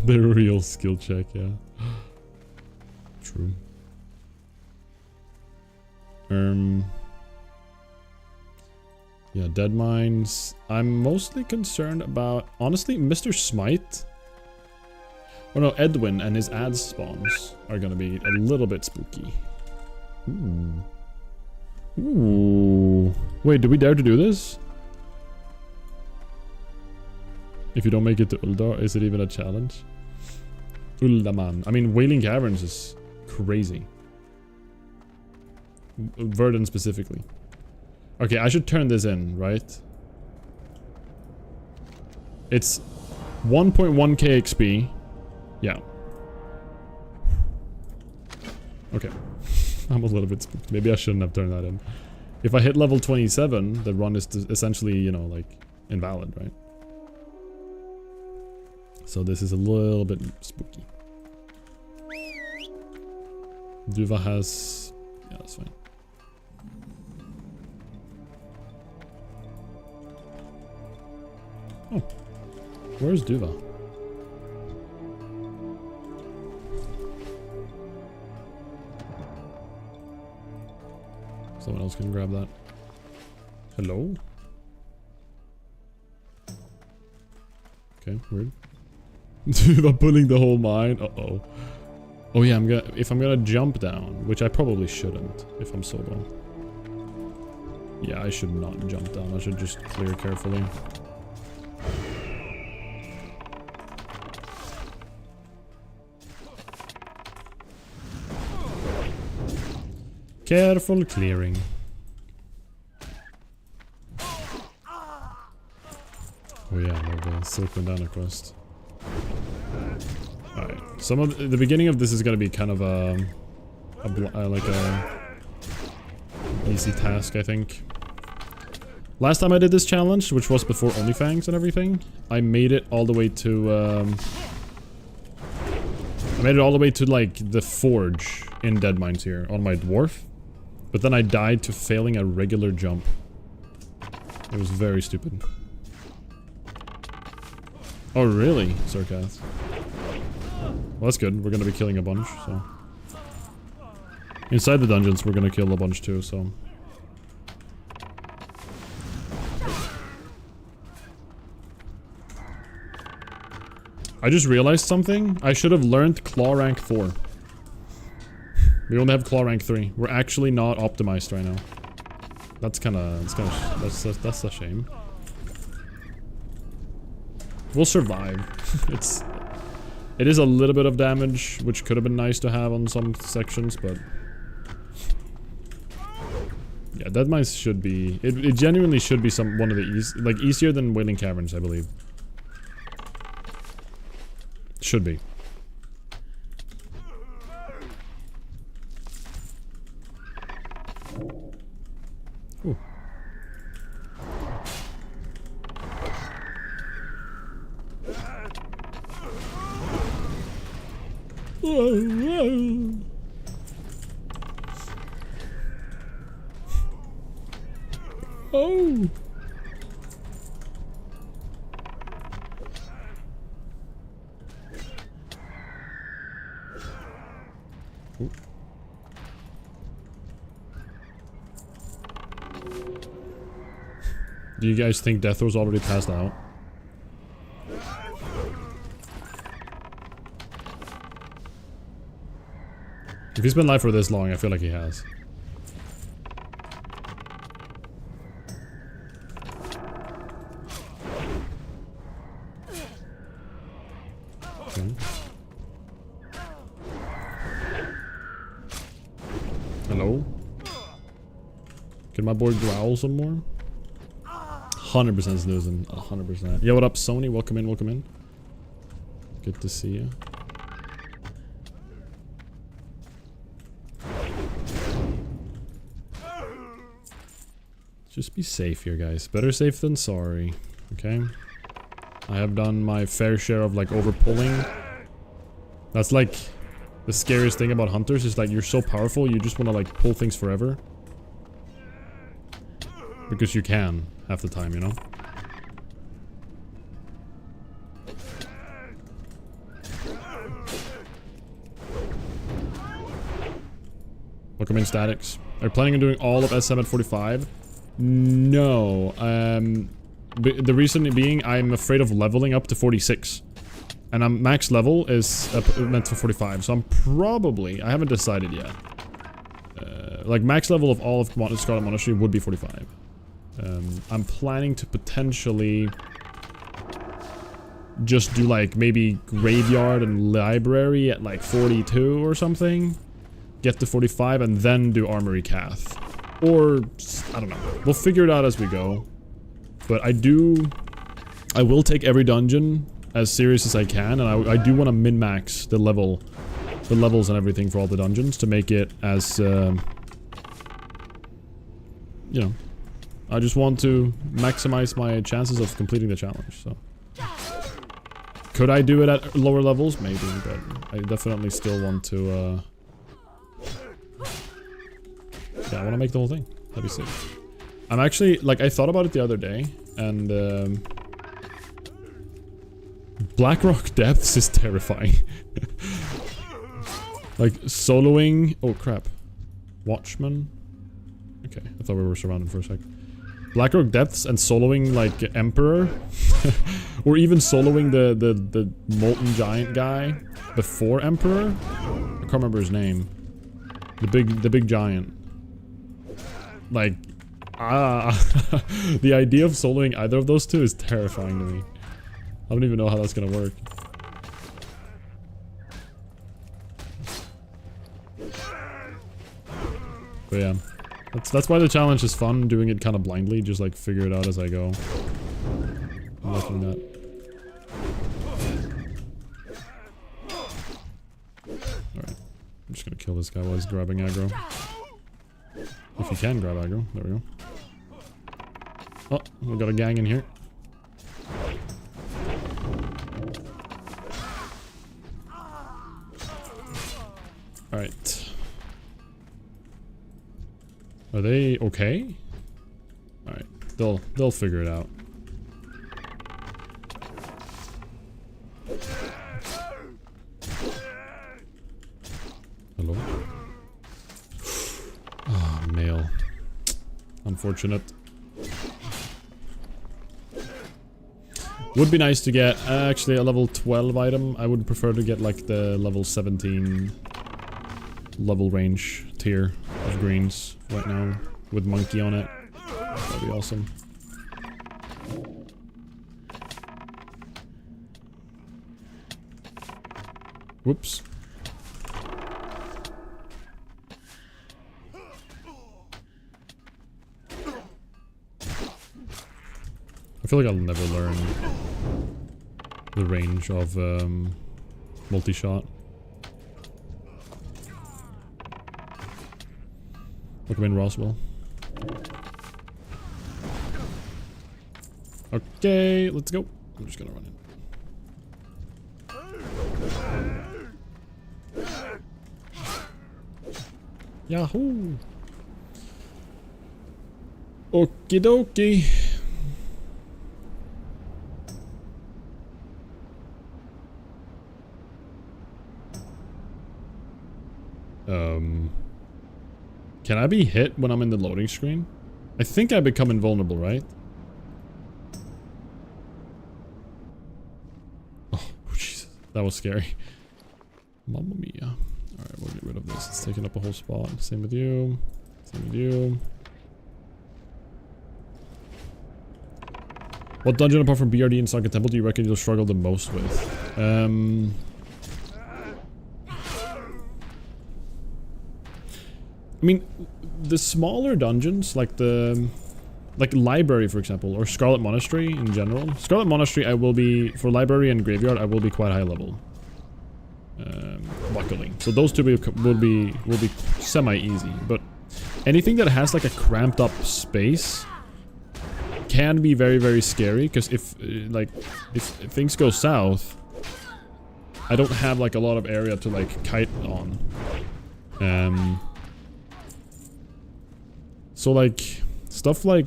A: The real skill check, yeah. True. Yeah, Deadmines. I'm mostly concerned about, honestly, Mr. Smite. Oh no, Edwin and his ad spawns are gonna be a little bit spooky. Ooh. Ooh. Wait, do we dare to do this? If you don't make it to Uldar, is it even a challenge? Uldaman. I mean, Wailing Caverns is crazy. Verdun specifically. Okay, I should turn this in, right? It's 1.1k XP. Yeah. Okay. I'm a little bit spooked. Maybe I shouldn't have turned that in. If I hit level 27, the run is essentially, you know, like, invalid, right? So this is a little bit spooky. Duva has... Yeah, that's fine. Oh. Where's Duva? Someone else can grab that. Hello? Okay, weird. Duva pulling the whole mine. Uh-oh. Oh yeah, if I'm gonna jump down, which I probably shouldn't if I'm solo. Yeah, I should not jump down. I should just clear carefully. Careful clearing. Oh yeah, the Silk Bandana quest. Alright, some of the beginning of this is gonna be kind of like a easy task, I think. Last time I did this challenge, which was before OnlyFans and everything, I made it all the way to like the forge in Deadmines here on my dwarf, but then I died to failing a regular jump. It was very stupid. Oh, really? Sarkath. Well, that's good. We're gonna be killing a bunch, so... Inside the dungeons, we're gonna kill a bunch too, so... I just realized something. I should have learned Claw rank 4. We only have Claw rank 3. We're actually not optimized right now. That's a shame. We'll survive. It is a little bit of damage, which could have been nice to have on some sections, but... Yeah, Deadmines should be... It genuinely should be one of the easier than Wailing Caverns, I believe. Should be. Ooh. Oh. Do you guys think Deathro's already passed out? If he's been live for this long, I feel like he has. Okay. Hello? Can my boy growl some more? 100% snoozing. 100%. Yo, what up, Sony? Welcome in, welcome in. Good to see you. Just be safe here, guys. Better safe than sorry. Okay? I have done my fair share of, like, overpulling. That's, like, the scariest thing about hunters is, like, you're so powerful, you just want to, like, pull things forever. Because you can, half the time, you know? Welcome in, Statics. Are you planning on doing all of SM at 45? No. The reason being, I'm afraid of leveling up to 46. And max level is meant for 45, so I'm probably... I haven't decided yet. Like, max level of all of Scarlet Monastery would be 45. I'm planning to potentially just do like maybe Graveyard and Library at like 42 or something. Get to 45 and then do Armory Cath. Or, I don't know. We'll figure it out as we go. But I will take every dungeon as serious as I can, and I do want to min-max the levels and everything for all the dungeons to make it as, you know, I just want to maximize my chances of completing the challenge, so. Could I do it at lower levels? Maybe, but I definitely still want to, yeah, I want to make the whole thing. That'd be sick. I'm actually, like, I thought about it the other day, and, Blackrock Depths is terrifying. Like, soloing... Oh, crap. Watchman? Okay, I thought we were surrounded for a sec. Blackrock Depths and soloing, like, Emperor? Or even soloing the Molten Giant guy before Emperor? I can't remember his name. The big giant. Like... the idea of soloing either of those two is terrifying to me. I don't even know how that's gonna work. But yeah, that's why the challenge is fun, doing it kind of blindly, just like figure it out as I go. I'm liking that. Alright, I'm just gonna kill this guy while he's grabbing aggro. If he can grab aggro, there we go. Oh, we got a gang in here. Alright. Are they okay? Alright. alright. They'll figure it out. Hello? Ah, oh, male. Unfortunate. Would be nice to get actually a level 12 item. I would prefer to get like the level 17 level range tier of greens right now with monkey on it. That'd be awesome. Whoops. I feel like I'll never learn the range of multi-shot. Welcome in, Roswell. Okay, let's go. I'm just gonna run in. Yahoo! Okie dokie. Can I be hit when I'm in the loading screen? I think I become invulnerable, right? Oh, Jesus. That was scary. Mamma mia. Alright, we'll get rid of this. It's taking up a whole spot. Same with you. Same with you. What dungeon apart from BRD and Sunken Temple do you reckon you'll struggle the most with? I mean, the smaller dungeons, like the... Like Library, for example, or Scarlet Monastery in general. Scarlet Monastery, I will be... For Library and Graveyard, I will be quite high level. Luckily. So those two will be semi-easy. But anything that has like a cramped up space can be very, very scary. Because if things go south, I don't have like a lot of area to like kite on. So like, stuff like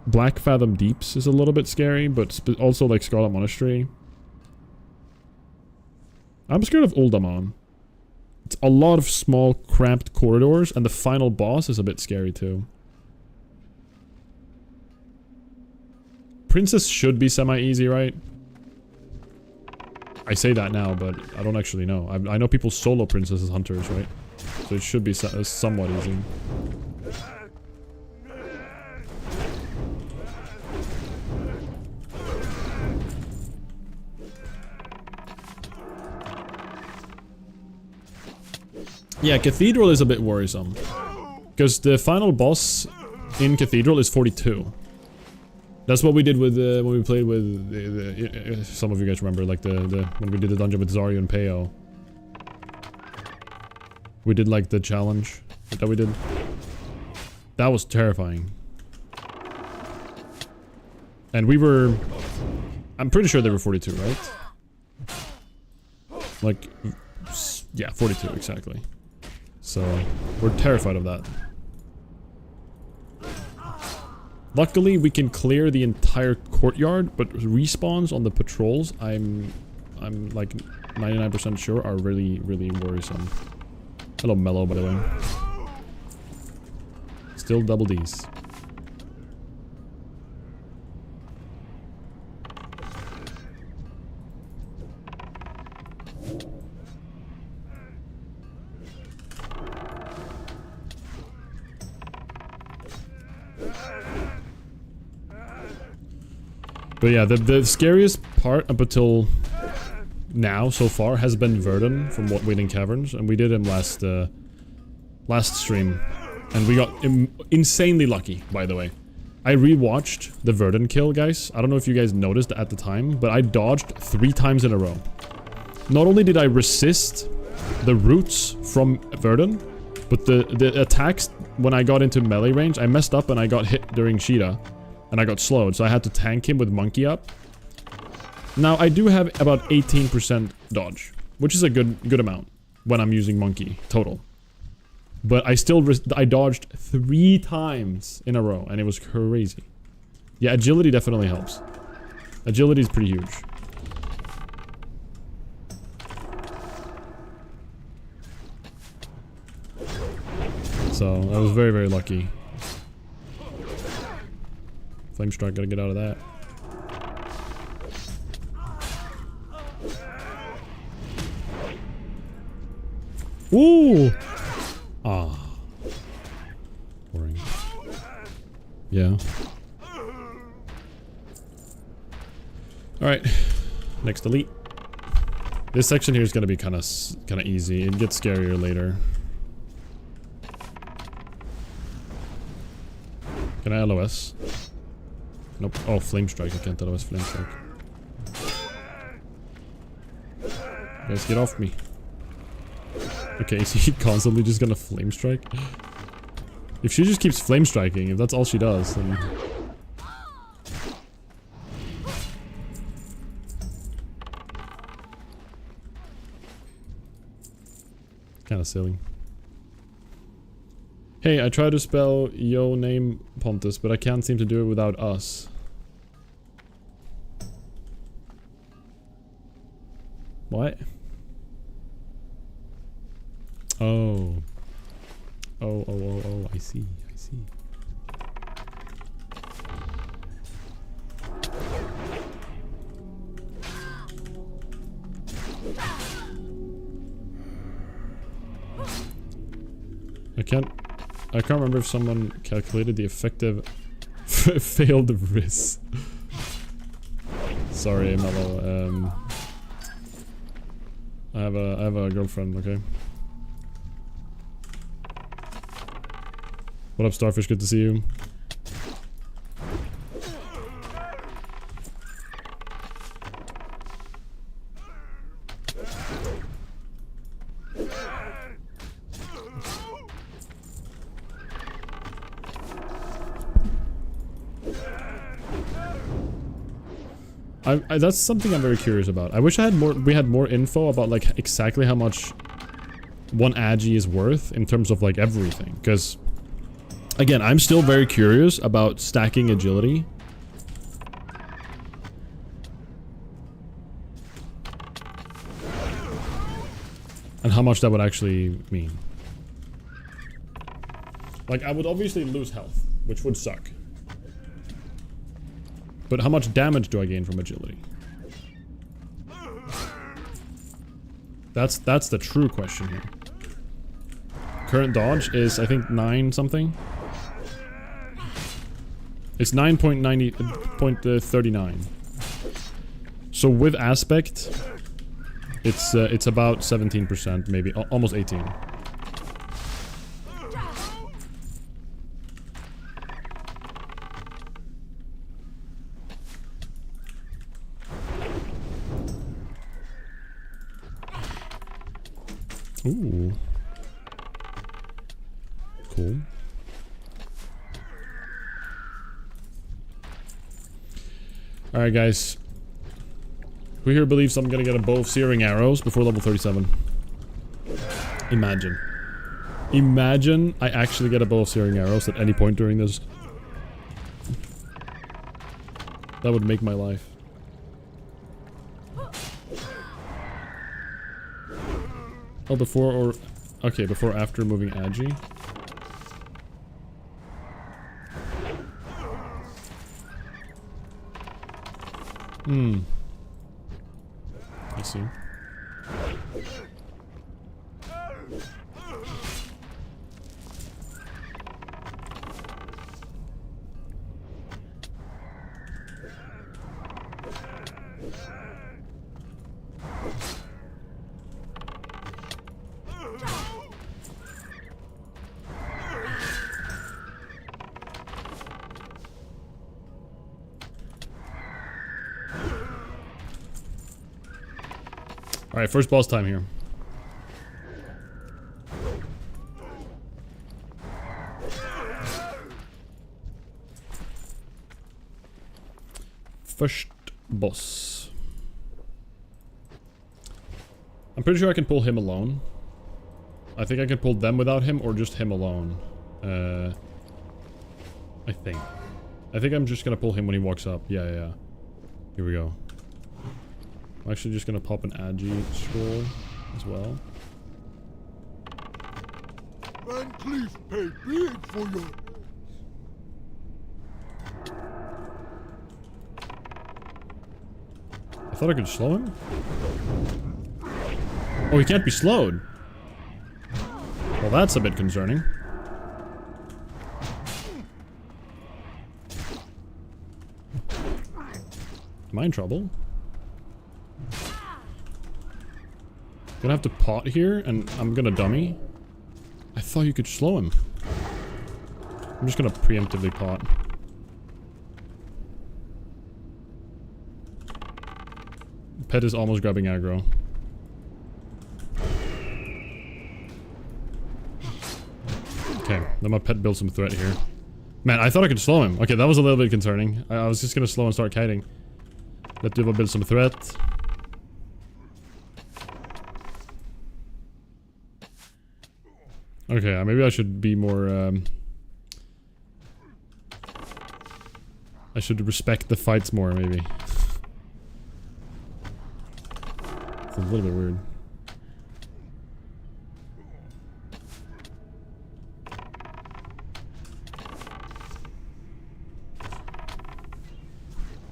A: Black Fathom Deeps is a little bit scary, but also like Scarlet Monastery. I'm scared of Uldamon. It's a lot of small, cramped corridors, and the final boss is a bit scary too. Princess should be semi-easy, right? I say that now, but I don't actually know. I know people solo Princess as hunters, right? So it should be somewhat easy. Yeah, Cathedral is a bit worrisome. Because the final boss in Cathedral is 42. That's what we did with when we played with some of you guys remember, like when we did the dungeon with Zarya and Peo. We did like the challenge that we did. That was terrifying. And we were... I'm pretty sure they were 42, right? Like... Yeah, 42, exactly. So, we're terrified of that. Luckily, we can clear the entire courtyard, but respawns on the patrols, I'm like 99% sure are really, really worrisome. Hello, Mellow, by the way. Still double Ds. But yeah, the scariest part up until now, so far, has been Verdun from Waiting Caverns, and we did him last stream, and we got insanely lucky, by the way. I rewatched the Verdun kill, guys. I don't know if you guys noticed at the time, but I dodged 3 times in a row. Not only did I resist the roots from Verdun, but the attacks, when I got into melee range, I messed up and I got hit during Sheeta. And I got slowed, so I had to tank him with Monkey up. Now, I do have about 18% dodge, which is a good amount when I'm using Monkey, total. But I dodged 3 times in a row, and it was crazy. Yeah, agility definitely helps. Agility is pretty huge. So, I was very, very lucky. Flame strike, gotta get out of that. Ooh! Ah. Boring. Yeah. Alright. Next elite. This section here is gonna be kind of easy. It gets scarier later. Can I LOS? Nope. Oh, flame strike. I can't LOS flame strike. Guys, get off me. Okay, is he constantly just gonna flame strike? If she just keeps flame striking, if that's all she does, then... Kinda silly. Hey, I tried to spell yo name Pontus, but I can't seem to do it without us. What? Oh. Oh, I see, I see. I can't remember if someone calculated the effective failed risk. Sorry, Mello. I have a girlfriend, okay? What up, Starfish? Good to see you. That's something I'm very curious about. I wish we had more info about like exactly how much one agi is worth in terms of like everything. Because again, I'm still very curious about stacking agility. And how much that would actually mean. Like, I would obviously lose health, which would suck. But how much damage do I gain from agility? That's the true question here. Current dodge is, I think, 9 something. It's 9.39. So with aspect, it's about 17%, maybe almost 18. Ooh. Cool. Alright, guys. Who here believes I'm gonna get a bow of searing arrows before level 37? Imagine. Imagine I actually get a bow of searing arrows at any point during this. That would make my life. Oh, before or... Okay, before or after moving agi. Hmm. I see. Alright, first boss time here. First boss. I'm pretty sure I can pull him alone. I think I can pull them without him or just him alone. I think I'm just gonna pull him when he walks up. Yeah. Here we go. I'm actually just gonna pop an Agi scroll as well.
C: Van Cleef paid big for you.
A: I thought I could slow him. Oh, he can't be slowed. Well, that's a bit concerning. Am I in trouble? Gonna have to pot here, and I'm gonna dummy. I thought you could slow him. I'm just gonna preemptively pot. Pet is almost grabbing aggro. Okay, then my pet builds some threat here. Man, I thought I could slow him. Okay, that was a little bit concerning. I was just gonna slow and start kiting. Let Duva build some threat. Okay, maybe I should be more, I should respect the fights more, maybe. It's a little bit weird.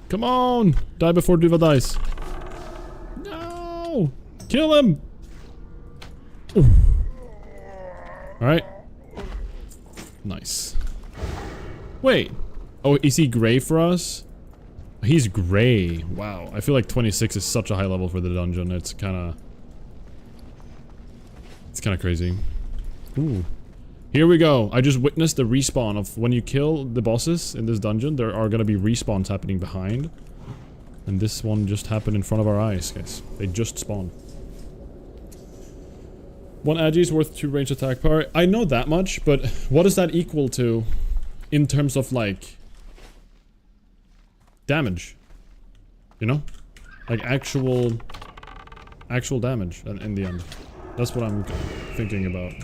A: Come on! Die before Duva dies. No! Kill him! Ooh. Alright. Nice. Wait. Oh, is he gray for us? He's gray. Wow. I feel like 26 is such a high level for the dungeon. It's kinda crazy. Ooh. Here we go. I just witnessed the respawn of when you kill the bosses in this dungeon, there are gonna be respawns happening behind. And this one just happened in front of our eyes, guys. They just spawned. 1 Agi is worth 2 range attack power. I know that much, but what does that equal to in terms of, like, damage? You know? Like, actual damage in the end. That's what I'm thinking about.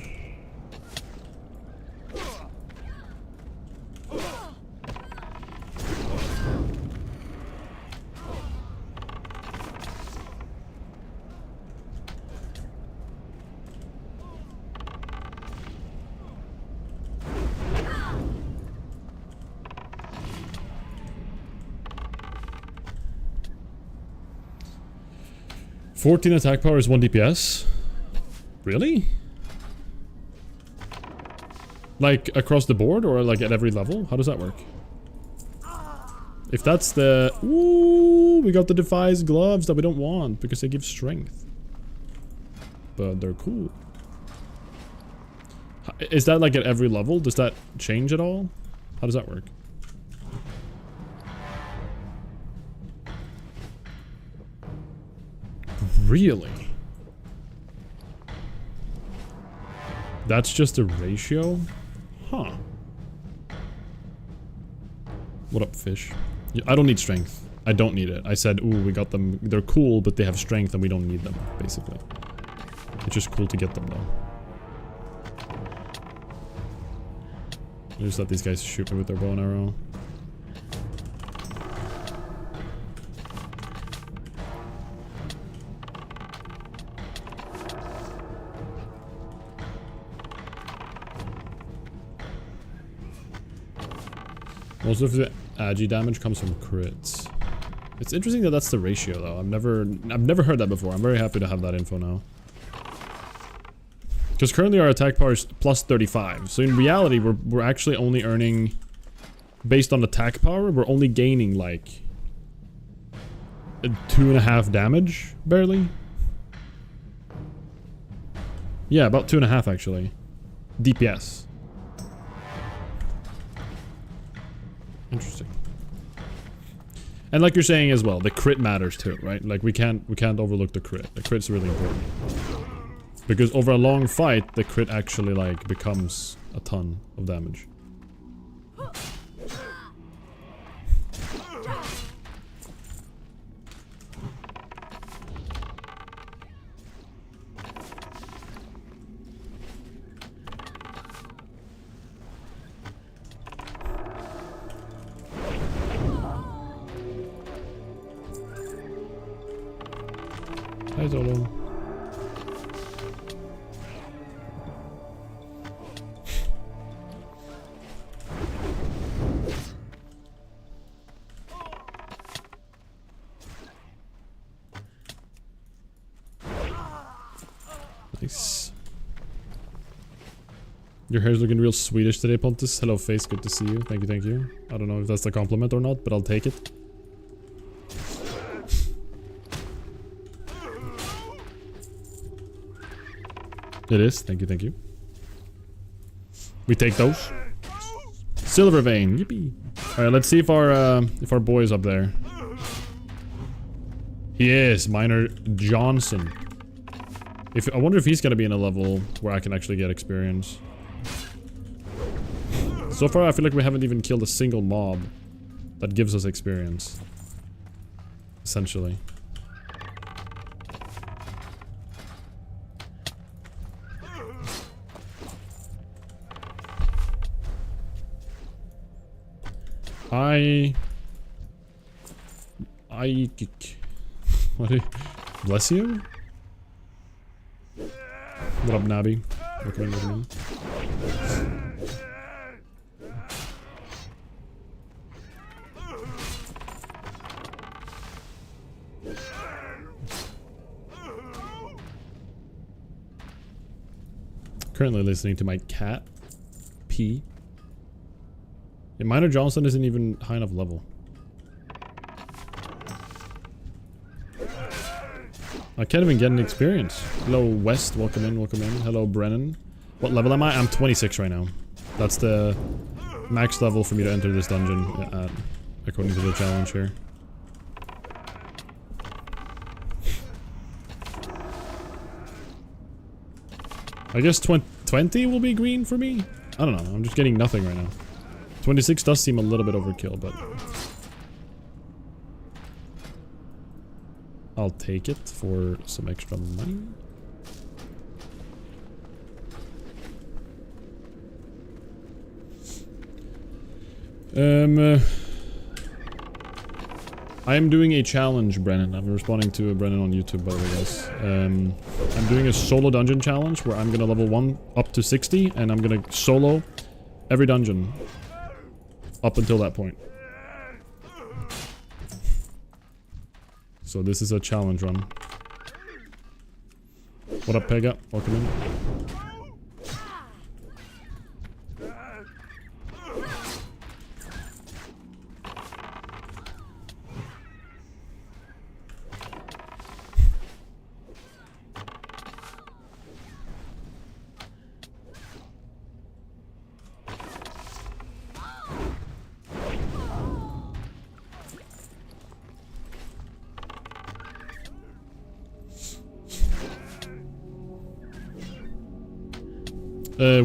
A: $14 attack power is 1 DPS? Really? Like, across the board, or like at every level? How does that work? If that's the... Ooh, we got the Defies gloves that we don't want, because they give strength. But they're cool. Is that like at every level? Does that change at all? How does that work? Really? That's just a ratio? Huh. What up, fish? I don't need strength. I don't need it. I said, ooh, we got them. They're cool, but they have strength and we don't need them, basically. It's just cool to get them, though. I'll just let these guys shoot me with their bow and arrow. Most of the Agi damage comes from crits. It's interesting that that's the ratio, though. I've never heard that before. I'm very happy to have that info now. Because currently our attack power is plus 35. So in reality, we're actually only earning, based on attack power, we're only gaining like 2.5 damage, barely. Yeah, about 2.5 actually. DPS. Interesting. And like you're saying as well, the crit matters too, right? Like we can't overlook the crit. The crit's really important. Because over a long fight, the crit actually like becomes a ton of damage. Hi, Solo. Nice. Your hair's looking real Swedish today, Pontus. Hello, face. Good to see you. Thank you, thank you. I don't know if that's a compliment or not, but I'll take it. It is. Thank you, thank you. We take those. Silver vein. Yippee. Alright, let's see if our boy is up there. He is. Miner Johnson. I wonder if he's gonna be in a level where I can actually get experience. So far, I feel like we haven't even killed a single mob that gives us experience. Essentially. What? Bless you? What up, Nabi? Welcome in, welcome in. Currently listening to my cat pee. Yeah, Miner Johnson isn't even high enough level. I can't even get an experience. Hello, West. Welcome in, welcome in. Hello, Brennan. What level am I? I'm 26 right now. That's the max level for me to enter this dungeon, according to the challenge here. I guess 20 will be green for me? I don't know. I'm just getting nothing right now. 26 does seem a little bit overkill, but I'll take it for some extra money. I am doing a challenge, Brennan. I'm responding to Brennan on YouTube, by the way, guys. I'm doing a solo dungeon challenge where I'm gonna level 1 up to 60, and I'm gonna solo every dungeon up until that point. So this is a challenge run. What up, Pega? Welcome in.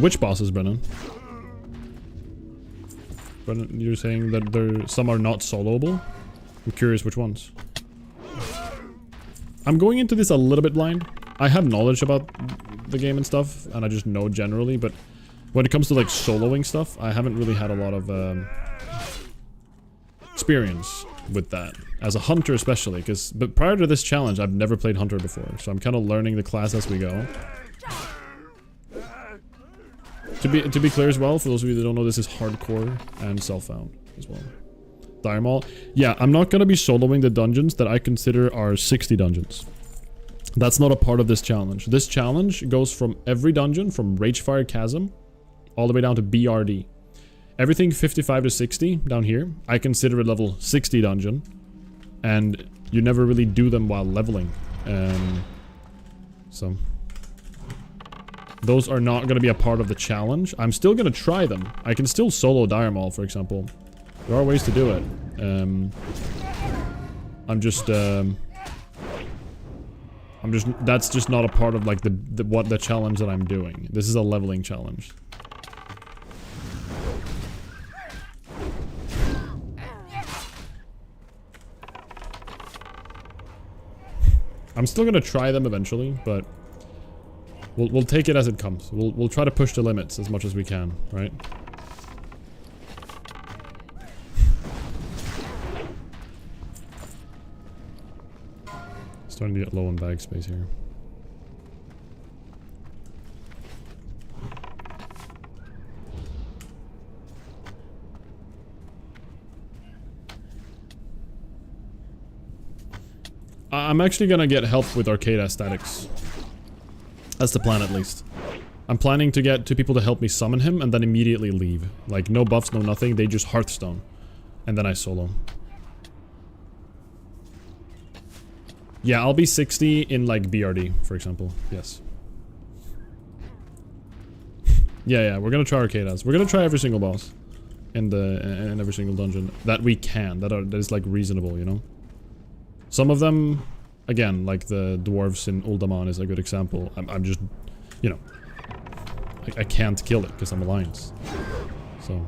A: Which bosses, Brennan? Brennan, you're saying that some are not soloable? I'm curious which ones. I'm going into this a little bit blind. I have knowledge about the game and stuff, and I just know generally, but when it comes to like soloing stuff, I haven't really had a lot of experience with that. As a hunter especially, but prior to this challenge, I've never played hunter before, so I'm kind of learning the class as we go. To be clear as well, for those of you that don't know, this is hardcore and self-found as well. Diamol. Yeah, I'm not gonna be soloing the dungeons that I consider are 60 dungeons. That's not a part of this challenge. This challenge goes from every dungeon, from Ragefire Chasm, all the way down to BRD. Everything 55 to 60 down here, I consider a level 60 dungeon. And you never really do them while leveling. So those are not going to be a part of the challenge. I'm still going to try them. I can still solo Diamol, for example. There are ways to do it. That's just not a part of like the challenge that I'm doing. This is a leveling challenge. I'm still gonna try them eventually, but we'll take it as it comes. We'll try to push the limits as much as we can, right? Starting to get low on bag space here. I'm actually gonna get help with arcade aesthetics. That's the plan, at least. I'm planning to get 2 people to help me summon him and then immediately leave. Like, no buffs, no nothing, they just Hearthstone. And then I solo. Yeah, I'll be 60 in, like, BRD, for example. Yes. Yeah, we're gonna try arcade as. We're gonna try every single boss. In every single dungeon. That we can. That is, like, reasonable, you know? Some of them, again, like the dwarves in Uldaman is a good example. I'm just, you know, I can't kill it because I'm Alliance. So.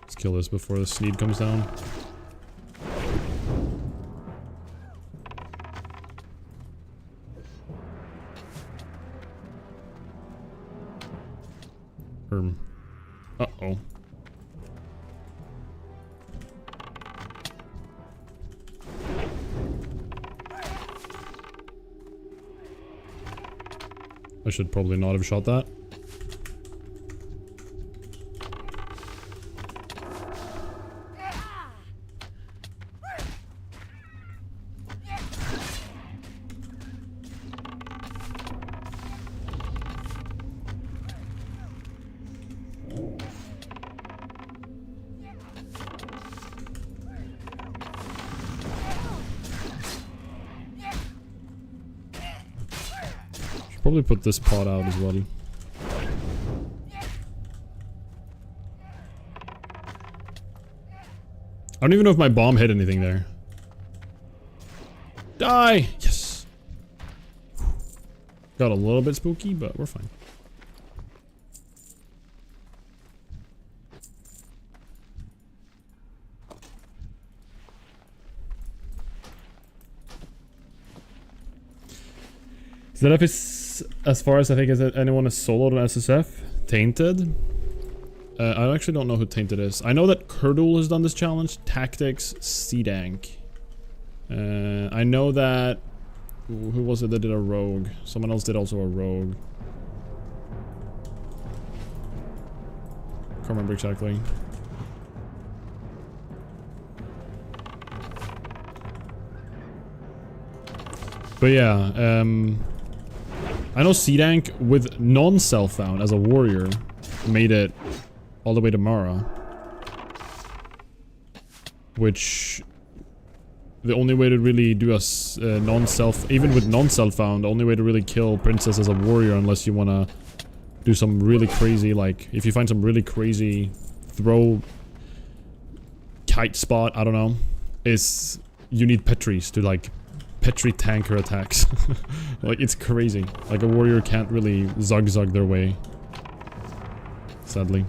A: Let's kill this before the Sneed comes down. Uh-oh. I should probably not have shot that. Probably put this pot out as well. I don't even know if my bomb hit anything there. Die! Yes! Got a little bit spooky, but we're fine. ZF is, as far as I think, is that anyone has soloed on SSF? Tainted? I actually don't know who Tainted is. I know that Kurdul has done this challenge. Tactics, Seedank. I know that... Who was it that did a rogue? Someone else did also a rogue. Can't remember exactly. But yeah, I know Seedank with non-self-found as a warrior made it all the way to Mara. Which... The only way to really do a non-self... Even with non-self-found, the only way to really kill Princess as a warrior, unless you wanna do some really crazy, like... If you find some really crazy throw... Kite spot, I don't know. Is... You need Petries to, like... Petri tank her attacks. Like, it's crazy. Like, a warrior can't really zug-zug their way. Sadly.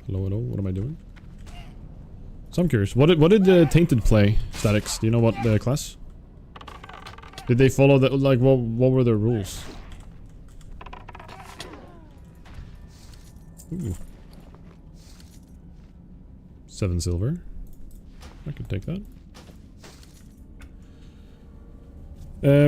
A: Hello, hello, what am I doing? So I'm curious, what did Tainted play, Statics? Do you know what class? Did they follow the, like, what were their rules? Ooh. 7 silver. I could take that.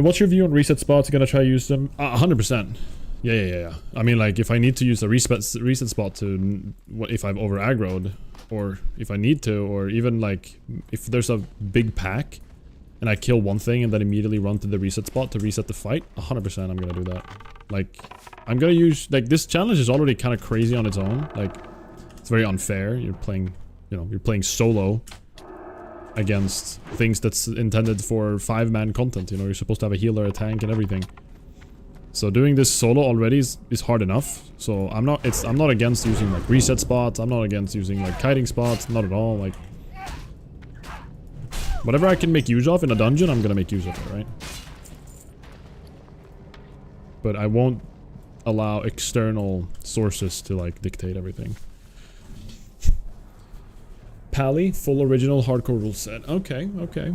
A: What's your view on reset spots? Gonna try to use them? 100%. Yeah. I mean, like, if I need to use a reset spot to... If I've over-aggroed, or if I need to, or even, like, if there's a big pack, and I kill one thing and then immediately run to the reset spot to reset the fight, 100% I'm gonna do that. Like, I'm gonna use... Like, this challenge is already kind of crazy on its own. Like, it's very unfair. You're playing... You know, you're playing solo against things that's intended for 5-man content. You know, you're supposed to have a healer, a tank, and everything. So doing this solo already is hard enough. So I'm not against using like reset spots. I'm not against using like kiting spots. Not at all. Like whatever I can make use of in a dungeon, I'm gonna make use of it, right? But I won't allow external sources to like dictate everything. Pally, full original hardcore rule set. Okay, okay.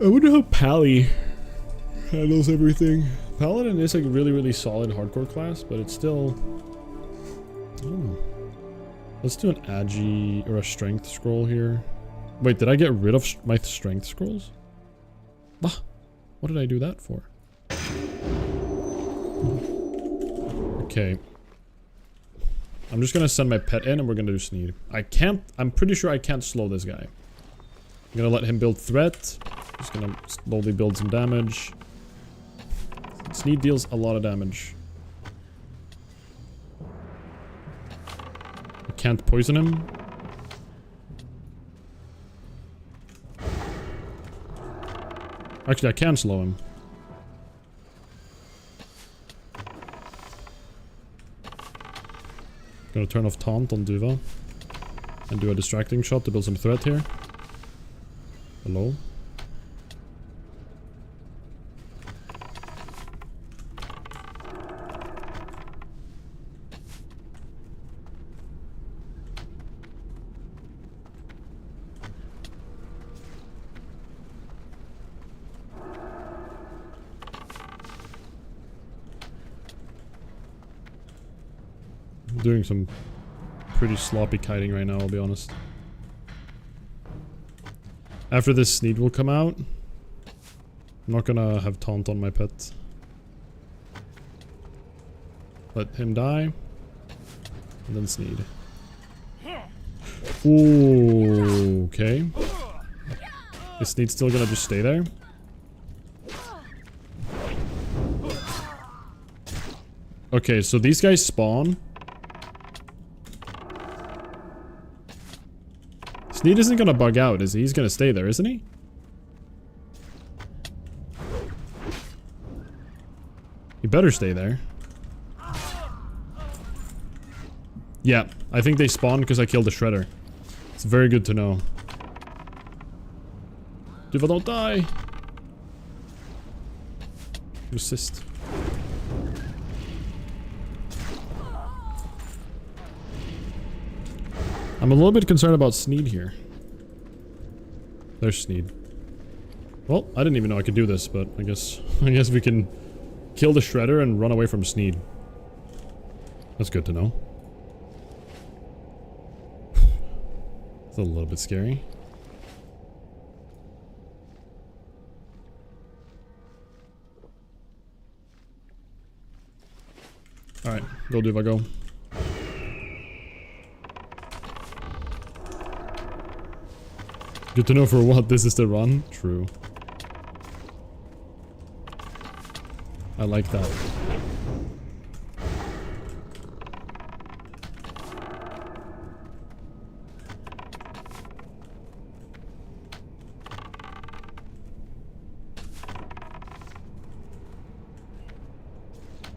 A: I wonder how Pally handles everything. Paladin is a really solid hardcore class, but it's still... I don't know. Let's do an agi or a strength scroll here. Wait, did I get rid of my strength scrolls? Ah, what did I do that for? Okay. I'm just gonna send my pet in and we're gonna do Sneed. I'm pretty sure I can't slow this guy. I'm gonna let him build threat. Just gonna slowly build some damage. Sneed deals a lot of damage. I can't poison him. Actually, I can slow him. Gonna turn off Taunt on Duva. And do a distracting shot to build some threat here. Hello? Doing some pretty sloppy kiting right now, I'll be honest. After this Sneed will come out, I'm not gonna have Taunt on my pet. Let him die. And then Sneed. Ooh, okay. Is Sneed still gonna just stay there? Okay, so these guys spawn. Sneed isn't gonna bug out, is he? He's gonna stay there, isn't he? He better stay there. Yeah, I think they spawned because I killed the Shredder. It's very good to know. Duva, don't die! Resist. I'm a little bit concerned about Sneed here. There's Sneed. Well, I didn't even know I could do this, but I guess we can kill the Shredder and run away from Sneed. That's good to know. It's a little bit scary. Alright, go Duva, go. Good to know for what this is the run. True. I like that.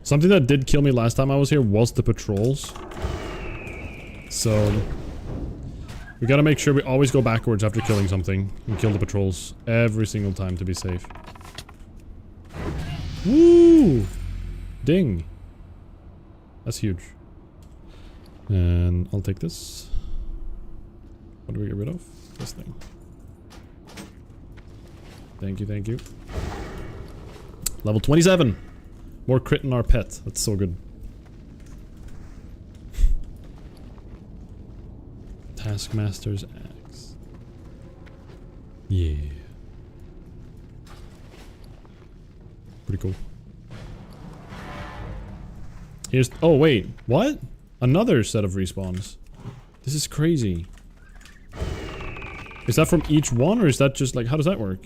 A: Something that did kill me last time I was here was the patrols. So we gotta make sure we always go backwards after killing something and kill the patrols every single time to be safe. Woo! Ding! That's huge. And I'll take this. What do we get rid of? This thing. Thank you, thank you. Level 27! More crit in our pet. That's so good. Taskmaster's axe. Yeah. Pretty cool. Here's... Oh, wait. What? Another set of respawns. This is crazy. Is that from each one, or is that just like... How does that work?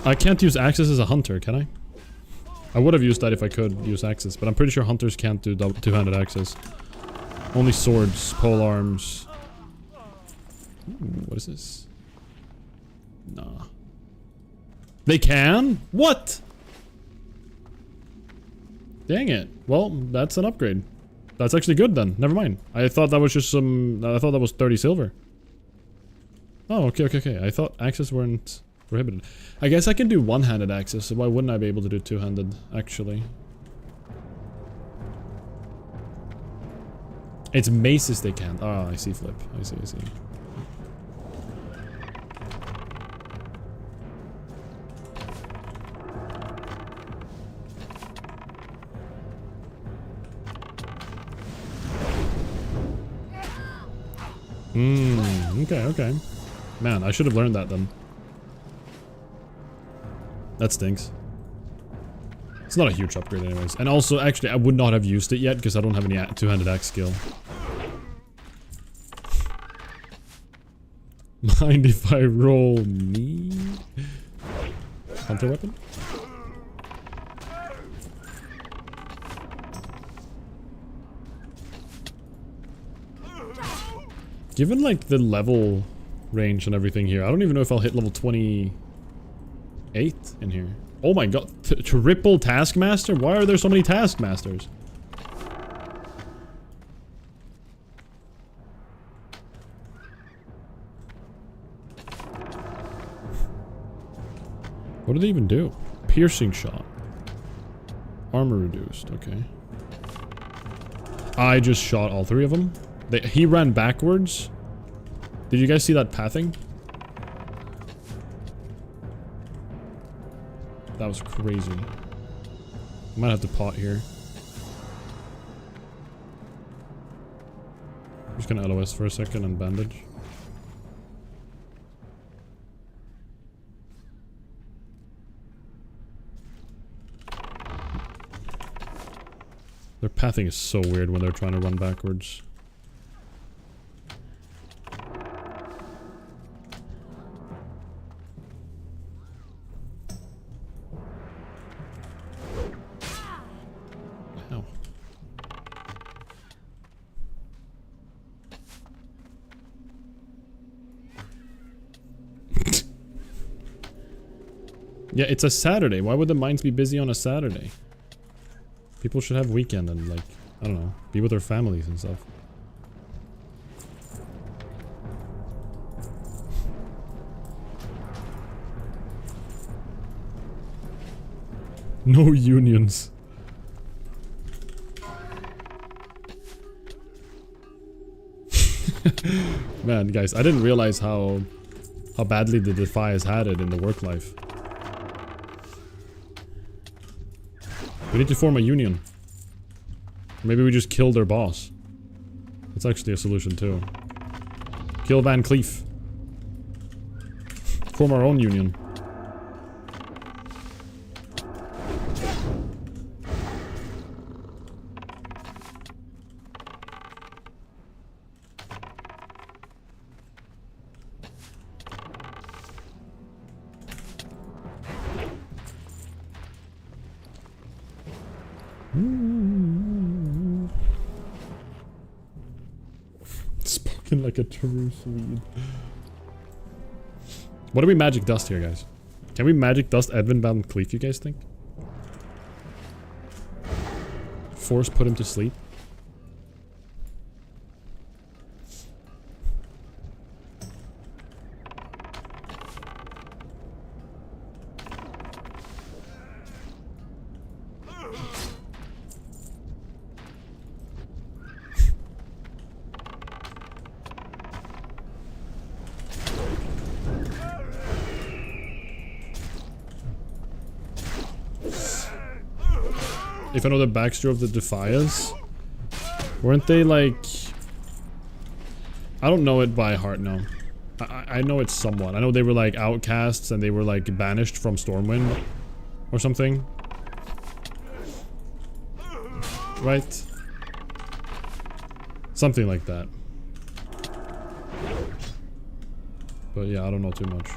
A: I can't use axes as a hunter, can I? I would have used that if I could use axes, but I'm pretty sure hunters can't do two-handed axes. Only swords, pole arms. Ooh, what is this? Nah. They can? What? Dang it. Well, that's an upgrade. That's actually good then. Never mind. I thought that was just some... I thought that was 30 silver. Oh, okay. I thought axes weren't prohibited. I guess I can do one-handed axes, so why wouldn't I be able to do two-handed, actually? It's maces they can't. Ah, I see, Flip. I see. Okay. Man, I should have learned that then. That stinks. It's not a huge upgrade anyways. And also, actually, I would not have used it yet because I don't have any two-handed axe skill. Mind if I roll me? Hunter weapon? Given like the level range and everything here, I don't even know if I'll hit level 28 in here. Oh my god, triple Taskmaster? Why are there so many Taskmasters? What do they even do? Piercing shot. Armor reduced, okay. I just shot all three of them. He ran backwards. Did you guys see that pathing? That was crazy. I might have to pot here. I'm just gonna LOS for a second and bandage. Their pathing is so weird when they're trying to run backwards. Yeah, it's a Saturday. Why would the mines be busy on a Saturday? People should have weekend and like, I don't know, be with their families and stuff. No unions. Man, guys, I didn't realize how badly the Defias had it in the work life. We need to form a union. Maybe we just kill their boss. That's actually a solution too. Kill Van Cleef. Form our own union. Spoken like a true Swede. What do we magic dust here, guys? Can we magic dust Edvin Van Cleef, you guys think? Force put him to sleep? If I know the backstory of the Defias, weren't they like... I don't know it by heart, no. I know it somewhat. I know they were like outcasts and they were like banished from Stormwind or something. Right? Something like that. But yeah, I don't know too much.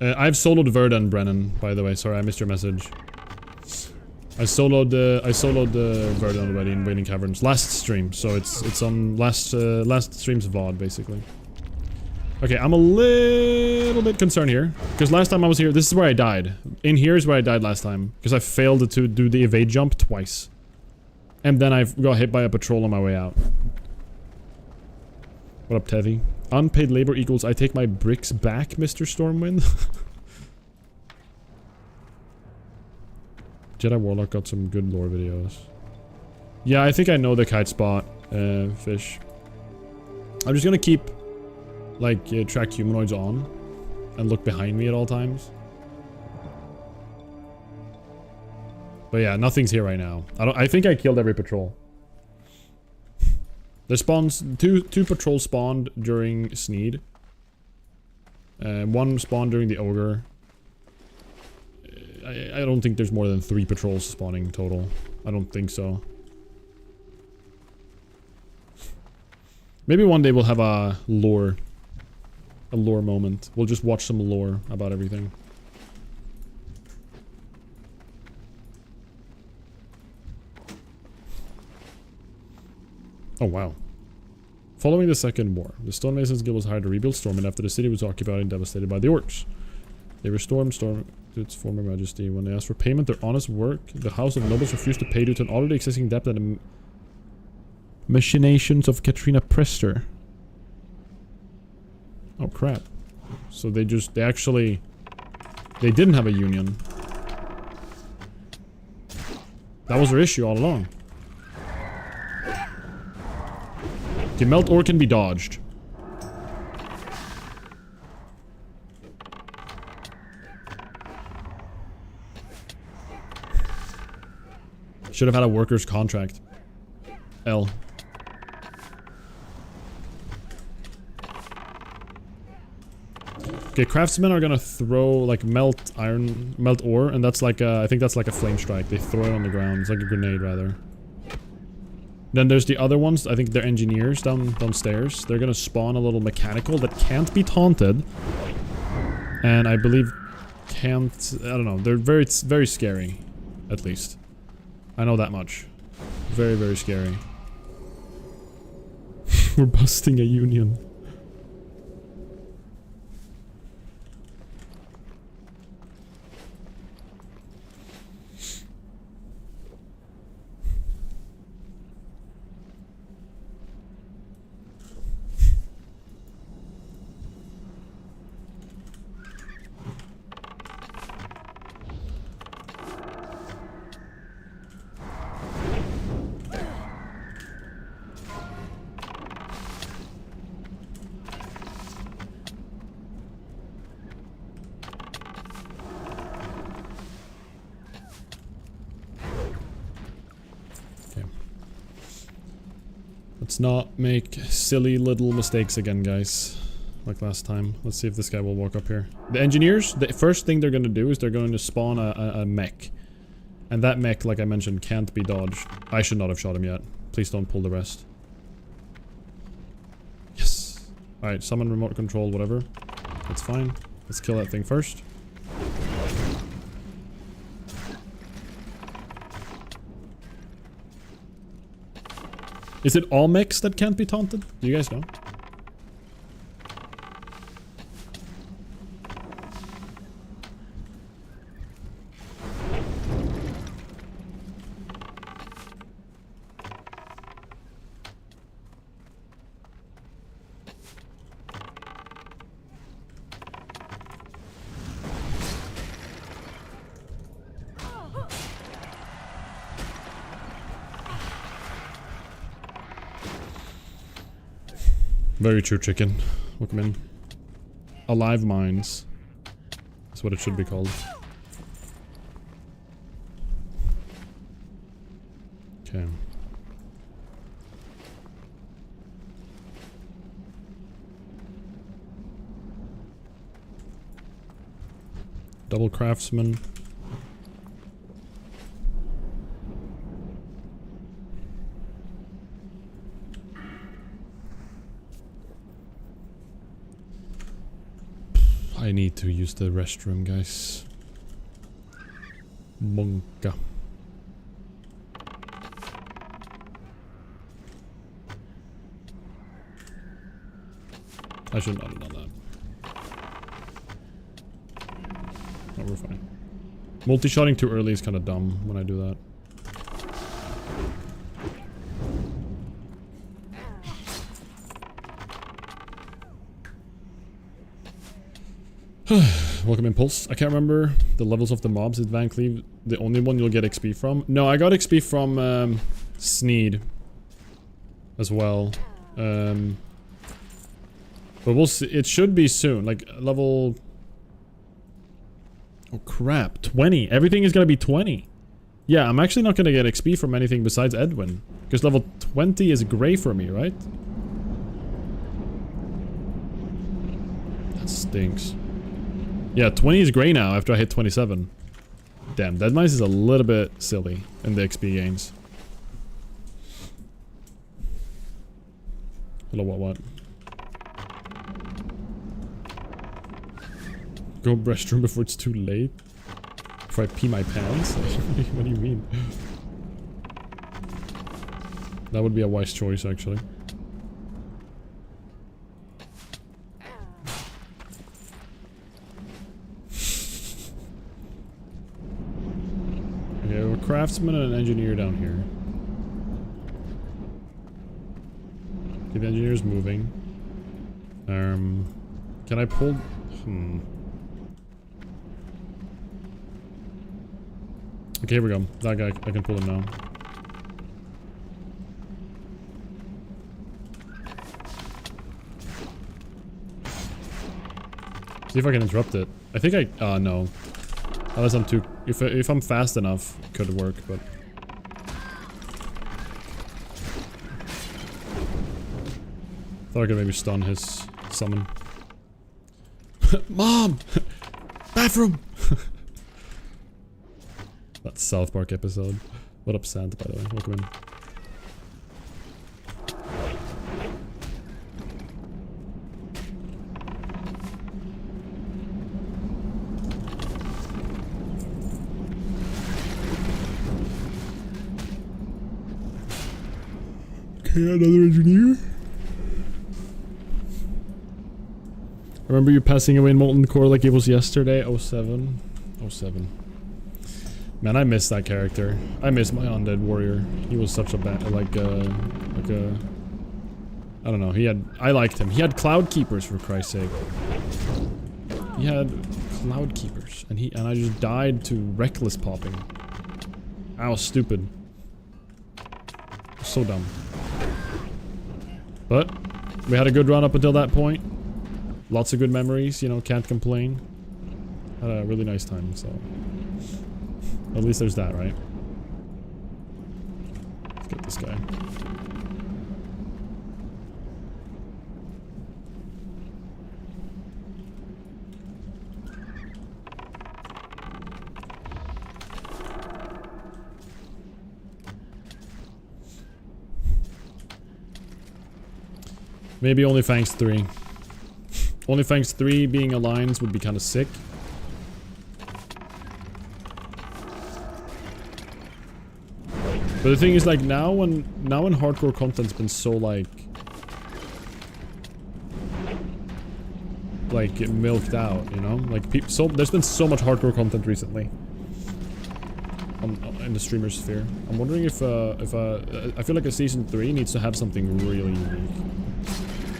A: I've soloed Verdun, Brennan, by the way. Sorry, I missed your message. I soloed Verdun already in Waiting Caverns last stream, so it's on last stream's VOD basically. Okay, I'm a little bit concerned here because last time I was here, this is where I died. In here is where I died last time because I failed to do the evade jump twice, and then I got hit by a patrol on my way out. What up, Tevi? Unpaid labor equals I take my bricks back, Mr. Stormwind. Jedi Warlock got some good lore videos. Yeah, I think I know the kite spot, Fish. I'm just gonna keep, like, track humanoids on and look behind me at all times. But yeah, nothing's here right now. I think I killed every patrol. There spawns two patrols spawned during Sneed. One spawned during the Ogre. I don't think there's more than 3 patrols spawning total. I don't think so. Maybe one day we'll have a lore moment. We'll just watch some lore about everything. Oh wow. Following the Second War, the Stonemasons Guild was hired to rebuild Stormwind after the city was occupied and devastated by the orcs. They restored Storm to its former majesty. When they asked for payment, their honest work, the House of Nobles refused to pay due to an already existing debt and the machinations of Katrina Prester. Oh crap. So they didn't have a union. That was their issue all along. Okay, melt ore can be dodged. Should have had a worker's contract. L. Okay, craftsmen are gonna throw, like, melt ore, and that's like I think that's like a flame strike. They throw it on the ground. It's like a grenade, rather. Then there's the other ones. I think they're engineers downstairs. They're gonna spawn a little mechanical that can't be taunted. And I believe can't... I don't know. They're very scary. At least. I know that much. Very, very scary. We're busting a union. Let's not make silly little mistakes again, guys. Like last time. Let's see if this guy will walk up here. The engineers, the first thing they're going to do is they're going to spawn a mech. And that mech, like I mentioned, can't be dodged. I should not have shot him yet. Please don't pull the rest. Yes. Alright, summon remote control, whatever. That's fine. Let's kill that thing first. Is it all mechs that can't be taunted? Do you guys know? Very true, chicken. Welcome in. Alive mines. That's what it should be called. Okay. Double craftsman. need to use the restroom, guys. Monka. I should not have done that. Oh, we're fine. Multi-shotting too early is kind of dumb when I do that. Welcome Impulse. I can't remember the levels of the mobs. Is Van Cleave the only one you'll get XP from? No, I got XP from Sneed as well. But we'll see. It should be soon. Like level... Oh crap. 20. Everything is gonna be 20. Yeah, I'm actually not gonna get XP from anything besides Edwin. Because level 20 is gray for me, right? That stinks. Yeah, 20 is gray now after I hit 27. Damn, Deadmines is a little bit silly in the XP gains. Hello, what? Go restroom before it's too late? Before I pee my pants? What do you mean? That would be a wise choice, actually. Okay, we have a craftsman and an engineer down here. Okay, the engineer's moving. Can I pull... Okay, here we go. That guy, I can pull him now. See if I can interrupt it. I think I... no. Unless I'm too... If I'm fast enough, it could work, but... Thought I could maybe stun his summon. Mom! Bathroom! That South Park episode. What up, Santa, by the way? Welcome in. Okay, another engineer. Remember you passing away in Molten Core like it was yesterday? 07. 07. Man, I miss that character. I miss my undead warrior. He was such a bad, I don't know. I liked him. He had cloud keepers, for Christ's sake. He had cloud keepers, and I just died to reckless popping. I was stupid. So dumb. But we had a good run up until that point. Lots of good memories, you know, can't complain. Had a really nice time, so... At least there's that, right? Let's get this guy. Maybe OnlyFangs 3. OnlyFangs 3 being Alliance would be kind of sick. But the thing is, like, now when hardcore content's been so like milked out, you know, like there's been so much hardcore content recently in the streamer sphere. I'm wondering if I feel like a season 3 needs to have something really unique.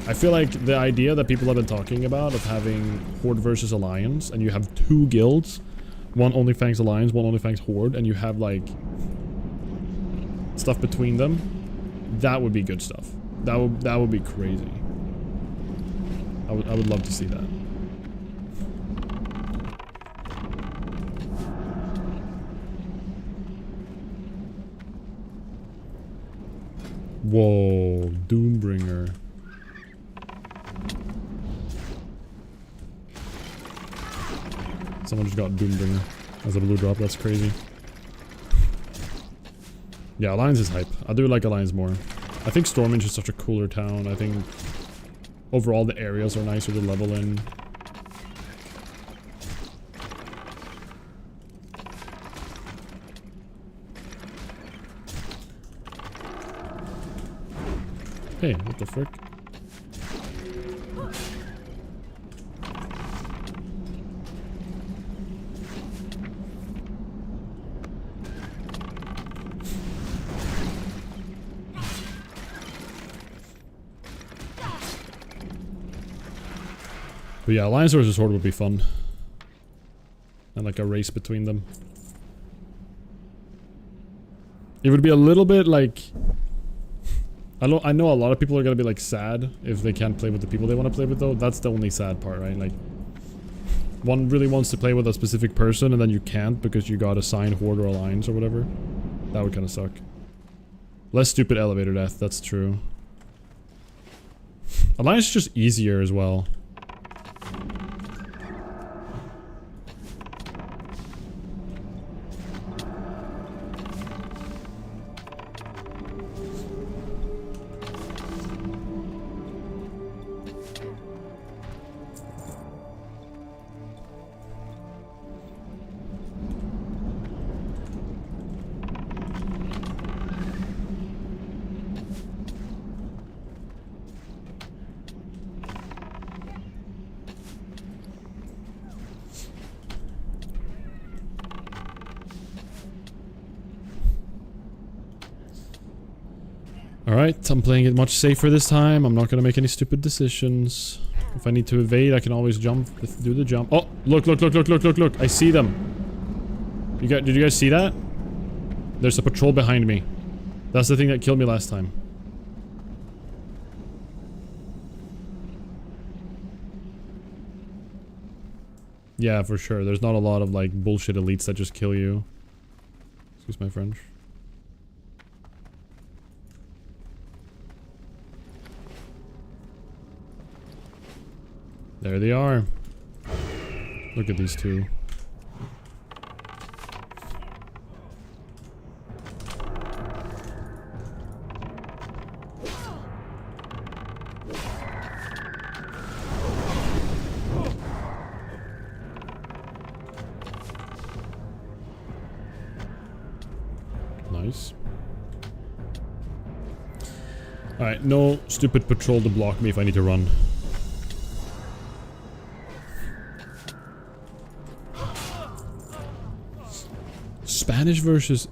A: I feel like the idea that people have been talking about of having Horde versus Alliance, and you have 2 guilds, one OnlyFangs Alliance, one OnlyFangs Horde, and you have like stuff between them, that would be good stuff. That would be crazy. I would love to see that. Whoa, Doombringer. Someone just got Doombringer as a blue drop. That's crazy. Yeah, Alliance is hype. I do like Alliance more. I think Stormage is such a cooler town. I think overall the areas are nicer to level in. Hey, what the frick? But yeah, Alliance versus Horde would be fun. And like a race between them. It would be a little bit like... I know a lot of people are gonna be like sad if they can't play with the people they want to play with though. That's the only sad part, right? Like... One really wants to play with a specific person and then you can't because you got assigned Horde or Alliance or whatever. That would kind of suck. Less stupid elevator death, that's true. Alliance is just easier as well. Alright, I'm playing it much safer this time. I'm not gonna make any stupid decisions. If I need to evade, I can always jump, do the jump. Oh, look, look, look, look, look, look, look. I see them. Did you guys see that? There's a patrol behind me. That's the thing that killed me last time. Yeah, for sure. There's not a lot of like bullshit elites that just kill you. Excuse my French. There they are. Look at these two. Nice. Alright, no stupid patrol to block me if I need to run. Spanish versus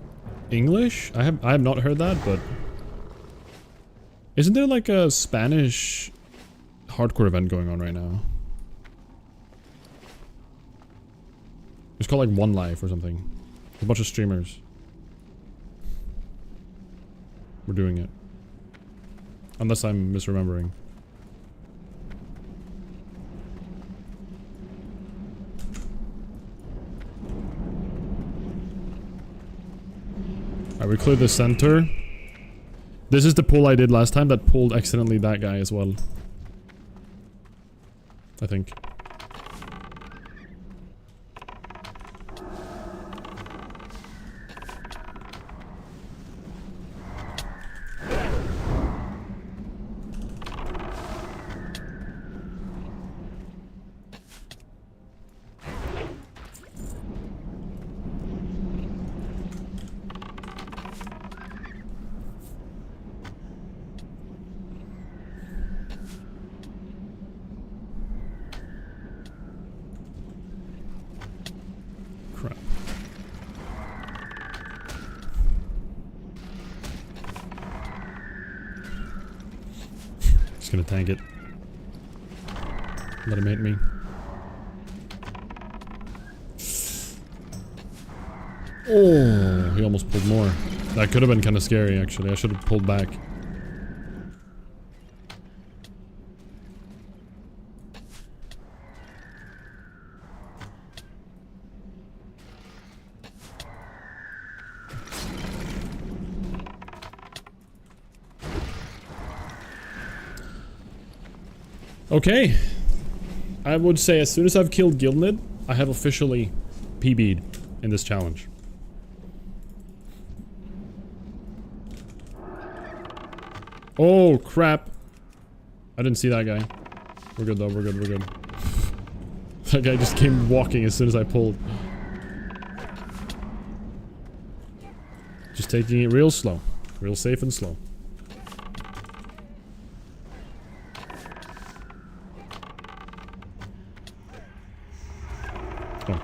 A: English? I have not heard that, but isn't there like a Spanish hardcore event going on right now? It's called like One Life or something. A bunch of streamers. We're doing it. Unless I'm misremembering. Alright, we cleared the center. This is the pull I did last time that pulled accidentally that guy as well. I think. Crap. Just gonna tank it. Let him hit me. Oh, he almost pulled more. That could have been kind of scary, actually. I should have pulled back. Okay. I would say as soon as I've killed Guildnid, I have officially PB'd in this challenge. Oh, crap. I didn't see that guy. We're good though, we're good, we're good. That guy just came walking as soon as I pulled. Just taking it real slow. Real safe and slow. Oh.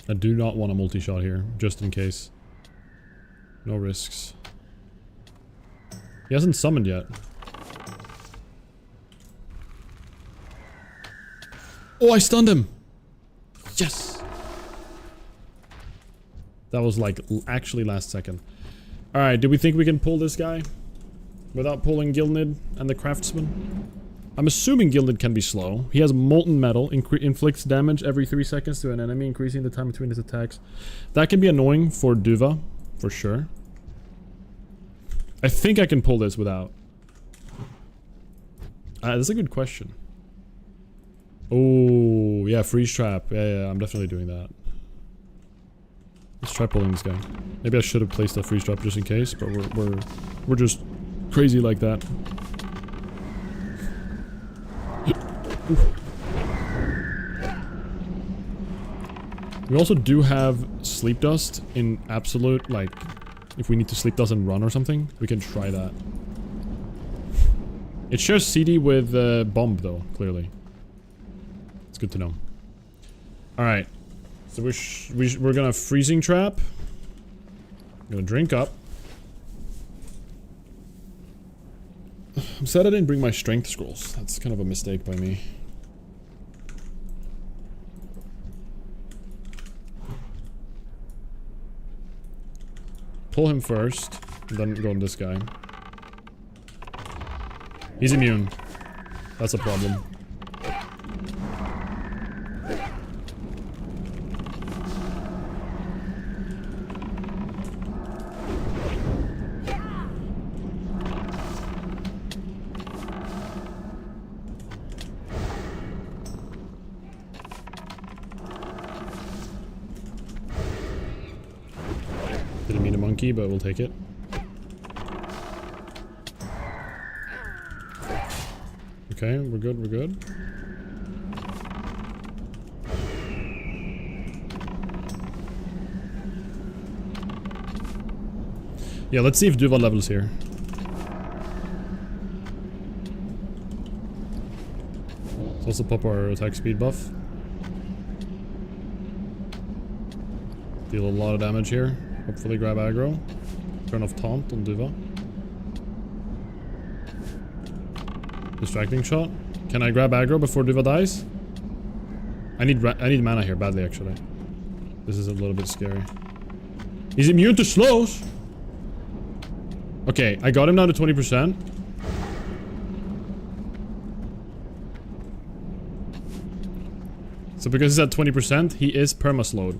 A: I do not want a multi-shot here, just in case. No risks. He hasn't summoned yet. Oh, I stunned him! Yes! That was like actually last second. Alright, do we think we can pull this guy? Without pulling Gilnid and the Craftsman? I'm assuming Gilnid can be slow. He has Molten Metal, inflicts damage every 3 seconds to an enemy, increasing the time between his attacks. That can be annoying for Duva, for sure. I think I can pull this without. That's a good question. Oh, yeah, freeze trap. Yeah, I'm definitely doing that. Let's try pulling this guy. Maybe I should have placed a freeze trap just in case, but we're just crazy like that. We also do have sleep dust in absolute, like, if we need to sleep dust and run or something, we can try that. It shares CD with bomb though, clearly. It's good to know. Alright. So we're gonna freezing trap. I'm gonna drink up. I'm sad I didn't bring my strength scrolls. That's kind of a mistake by me. Pull him first, then go on this guy. He's immune. That's a problem. Didn't mean a monkey, but we'll take it. Okay, we're good, we're good. Yeah, let's see if Duva levels here. Let's also pop our attack speed buff. Deal a lot of damage here. Hopefully grab aggro. Turn off taunt on Duva. Distracting shot. Can I grab aggro before Duva dies? I need mana here badly, actually. This is a little bit scary. He's immune to slows. Okay, I got him down to 20%. So because he's at 20%, he is perma-slowed.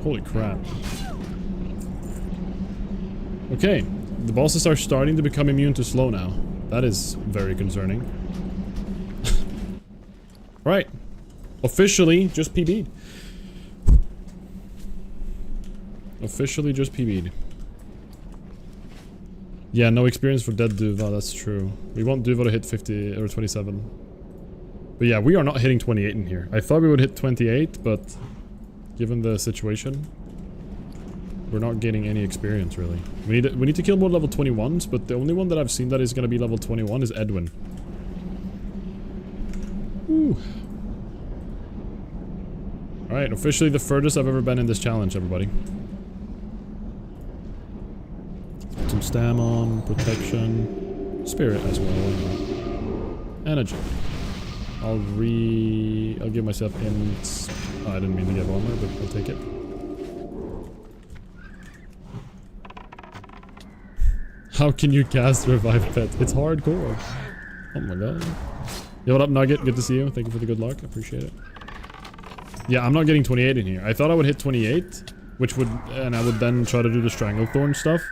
A: Holy crap. Okay, the bosses are starting to become immune to slow now. That is very concerning. Right. Officially just PB'd. Officially just PB'd. Yeah, no experience for dead Duva, that's true. We want Duva to hit 50 or 27. But yeah, we are not hitting 28 in here. I thought we would hit 28, but given the situation, we're not getting any experience really. We need to kill more level 21s, but the only one that I've seen that is gonna be level 21 is Edwin. Woo. Alright, officially the furthest I've ever been in this challenge, everybody. Put some stam on, protection, spirit as well, energy. I'll give myself hints. Oh, I didn't mean to get armor, but I'll take it. How can you cast Revive Pet? It's hardcore. Oh my god. Yo, what up, Nugget? Good to see you. Thank you for the good luck. I appreciate it. Yeah, I'm not getting 28 in here. I thought I would hit 28, which would, and I would then try to do the Stranglethorn stuff.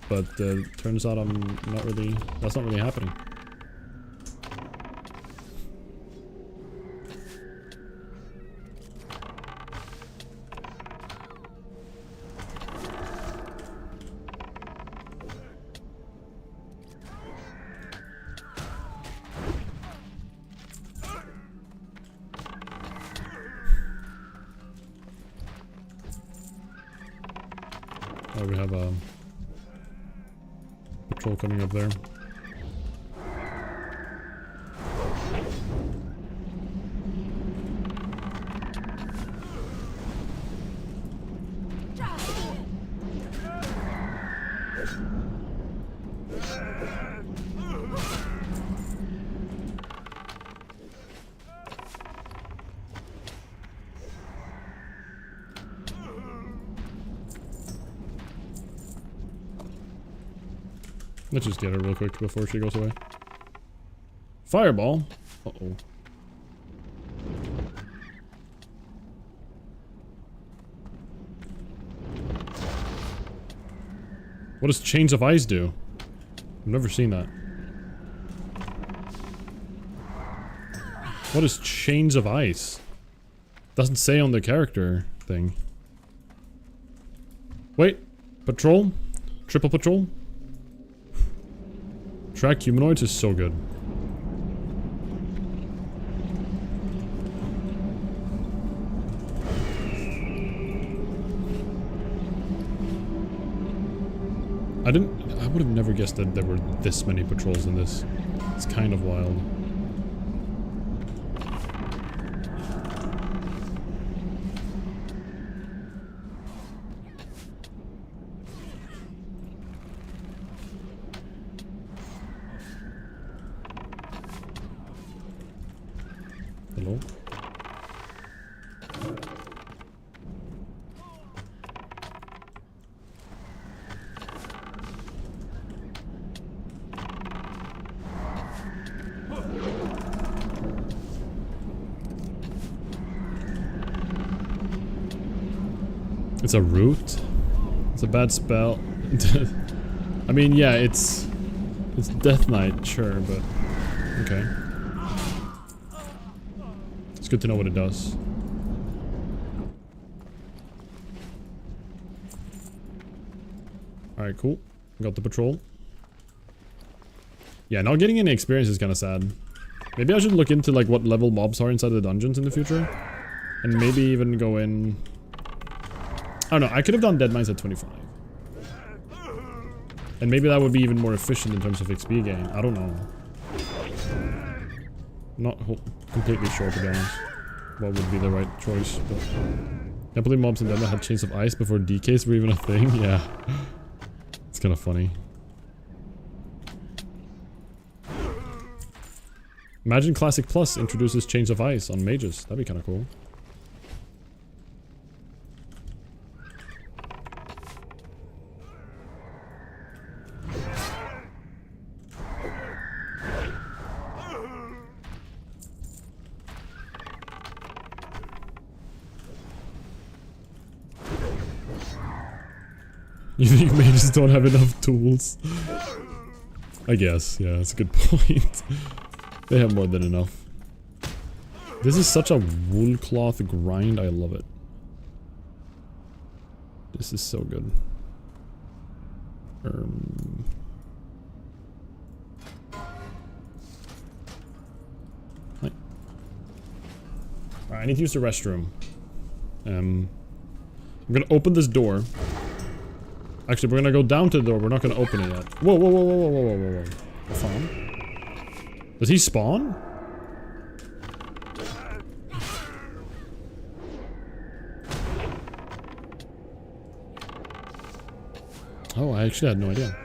A: But turns out that's not really happening. Oh, we have a patrol coming up there. Let's just get her real quick before she goes away. Fireball? Uh-oh. What does Chains of Ice do? I've never seen that. What is Chains of Ice? Doesn't say on the character thing. Wait. Patrol? Triple patrol? Track humanoids is so good. I would have never guessed that there were this many patrols in this. It's kind of wild. Hello? It's a root? It's a bad spell. I mean, yeah, it's Death Knight, sure, but okay. It's good to know what it does. Alright, cool. Got the patrol. Yeah, not getting any experience is kind of sad. Maybe I should look into like what level mobs are inside the dungeons in the future. And maybe even go in... I don't know, I could have done Deadmines at 25. And maybe that would be even more efficient in terms of XP gain. I don't know. Not completely sure, to be honest, what would be the right choice, but... Can't believe mobs in Deadmines had Chains of Ice before DKs were even a thing, yeah. It's kind of funny. Imagine Classic Plus introduces Chains of Ice on mages. That'd be kind of cool. You think mages don't have enough tools? I guess, yeah, that's a good point. They have more than enough. This is such a wool cloth grind, I love it. This is so good. Hi. Alright, I need to use the restroom. I'm gonna open this door. Actually, we're gonna go down to the door. We're not gonna open it yet. Whoa, whoa, whoa, whoa, whoa, whoa, whoa, whoa. A farm? Does he spawn? Oh, I actually had no idea.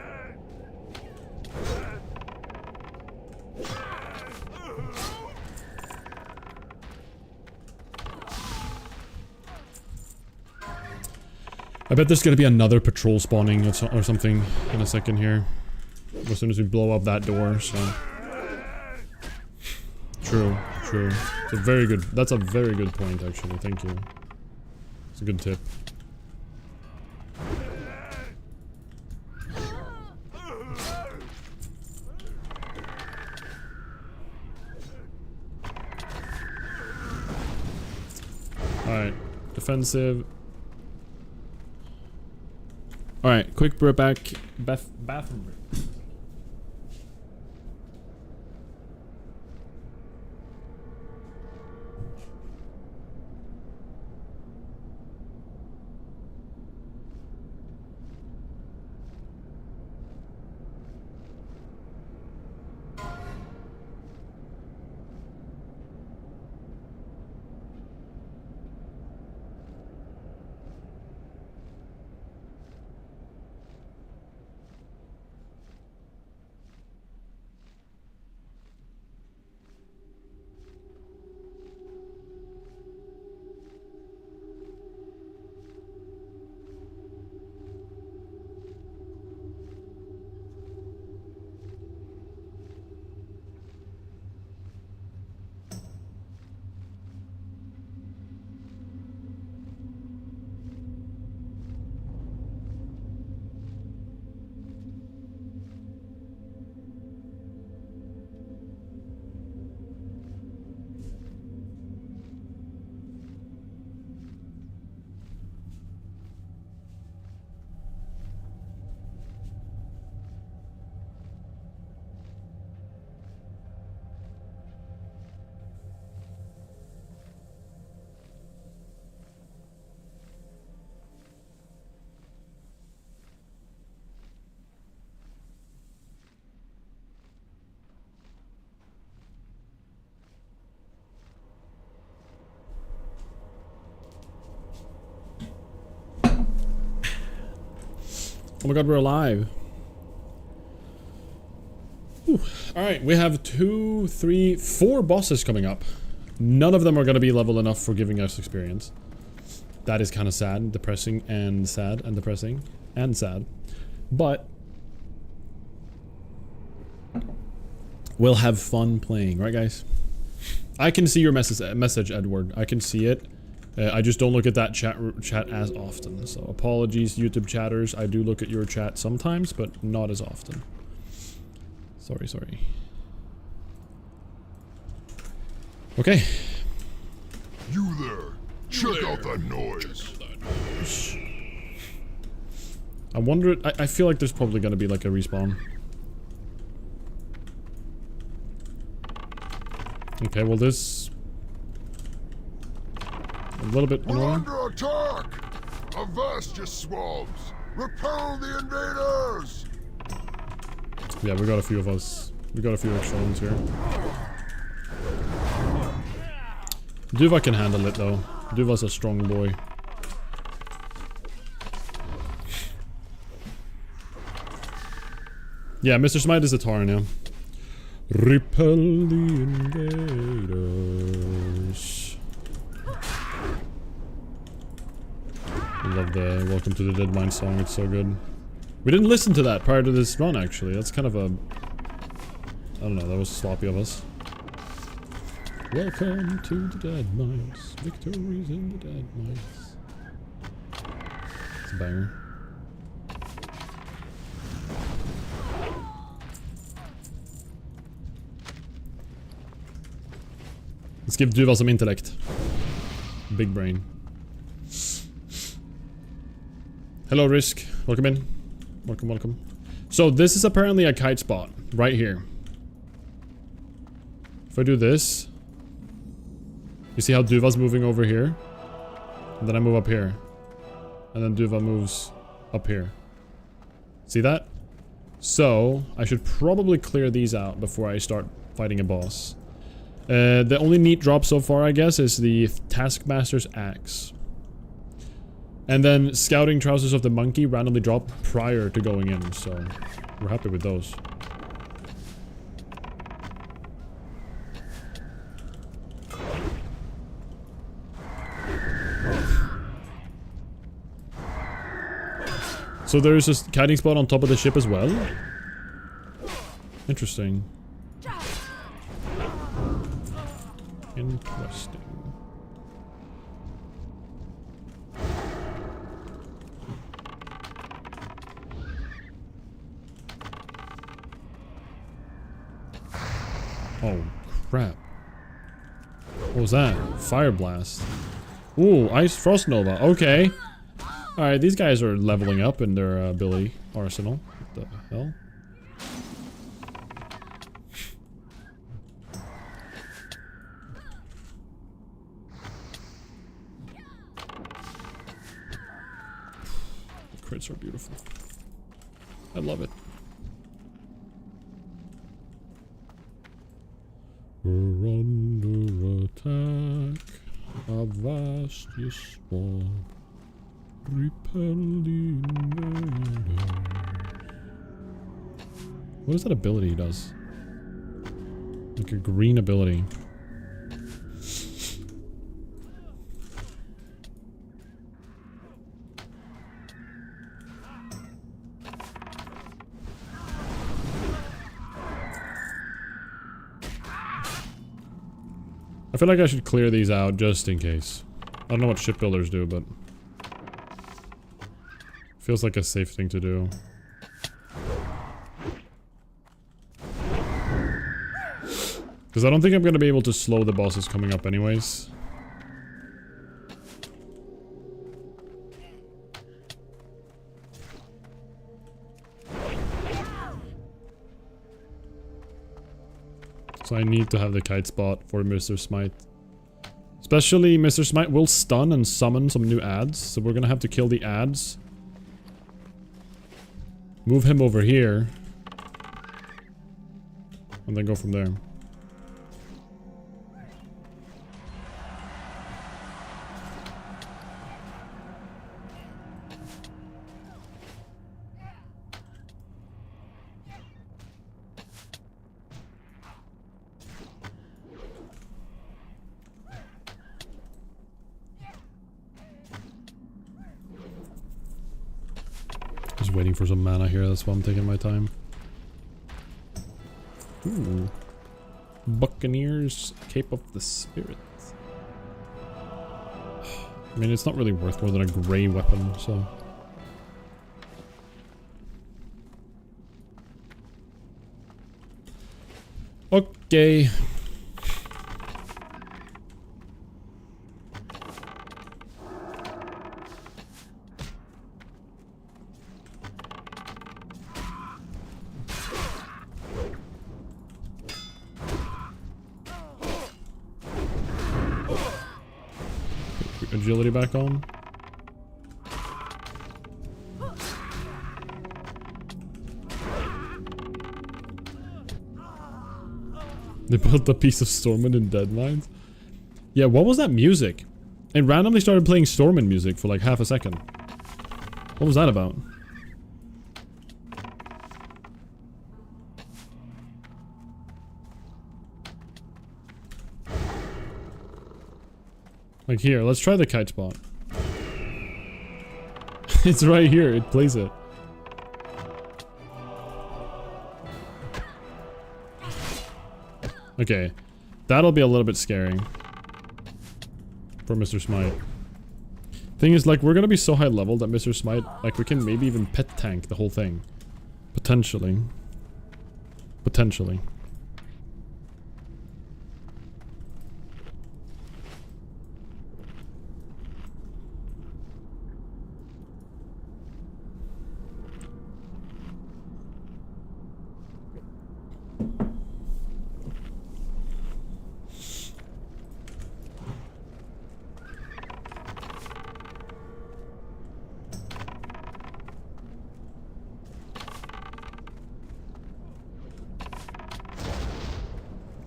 A: I bet there's gonna be another patrol spawning or something in a second here. As soon as we blow up that door, so... True, true. It's a very good... That's a very good point, actually. Thank you. It's a good tip. Alright. Defensive. Alright, quick bathroom break. Oh my god, we're alive. Alright, we have 2, 3, 4 bosses coming up. None of them are going to be level enough for giving us experience. That is kind of sad, depressing, and sad, and depressing, and sad. But we'll have fun playing, right guys? I can see your message, Edward. I can see it. I just don't look at that chat as often. So apologies, YouTube chatters. I do look at your chat sometimes, but not as often. Sorry. Okay.
C: You there. Check out that noise.
A: I wonder, I feel like there's probably gonna be like a respawn. Okay, well this... a little bit
C: We're
A: annoying.
C: under attack! Avast, you swabs! Repel the invaders!
A: Yeah, we got a few of us. We got a few extra ones here. Duva can handle it though. Duva's a strong boy. Yeah, Mr. Smite is a tar now. Repel the invaders. I love the Welcome to the Deadmines song, it's so good. We didn't listen to that prior to this run actually, that's kind of a... I don't know, that was sloppy of us. Welcome to the Deadmines. Victories in the Deadmines. It's a banger. Let's give Duval some intellect. Big brain. Hello, Risk. Welcome in. Welcome. So this is apparently a kite spot. Right here. If I do this... you see how Duva's moving over here? And then I move up here. And then Duva moves up here. See that? So, I should probably clear these out before I start fighting a boss. The only neat drop so far, I guess, is the Taskmaster's Axe. And then Scouting Trousers of the Monkey randomly drop prior to going in, so we're happy with those. So there's a kiting spot on top of the ship as well? Interesting. Interesting. Oh, crap. What was that? Fire Blast. Ooh, Ice Frost Nova. Okay. Alright, these guys are leveling up in their ability arsenal. What the hell? The crits are beautiful. I love it. We're under attack. Avast ye spawn. Repel the invaders. What is that ability he does? Like a green ability. I feel like I should clear these out just in case. I don't know what shipbuilders do, but... feels like a safe thing to do. Because I don't think I'm going to be able to slow the bosses coming up anyways. So I need to have the kite spot for Mr. Smite. Especially Mr. Smite will stun and summon some new ads, so we're gonna have to kill the ads. Move him over here. And then go from there. just waiting for some mana here, that's why I'm taking my time. Ooh. Buccaneers, Cape of the Spirit. I mean, it's not really worth more than a grey weapon, so... Okay. Agility back on. They built a piece of Stormwind in Deadmines. Yeah, what was that music? It randomly started playing Stormwind music for like half a second. What was that about? Like here, let's try the kite spot. It's right here, it plays it. Okay, that'll be a little bit scary for Mr. Smite. Thing is, like, we're gonna be so high level that Mr. Smite, like, we can maybe even pet tank the whole thing. Potentially. Potentially.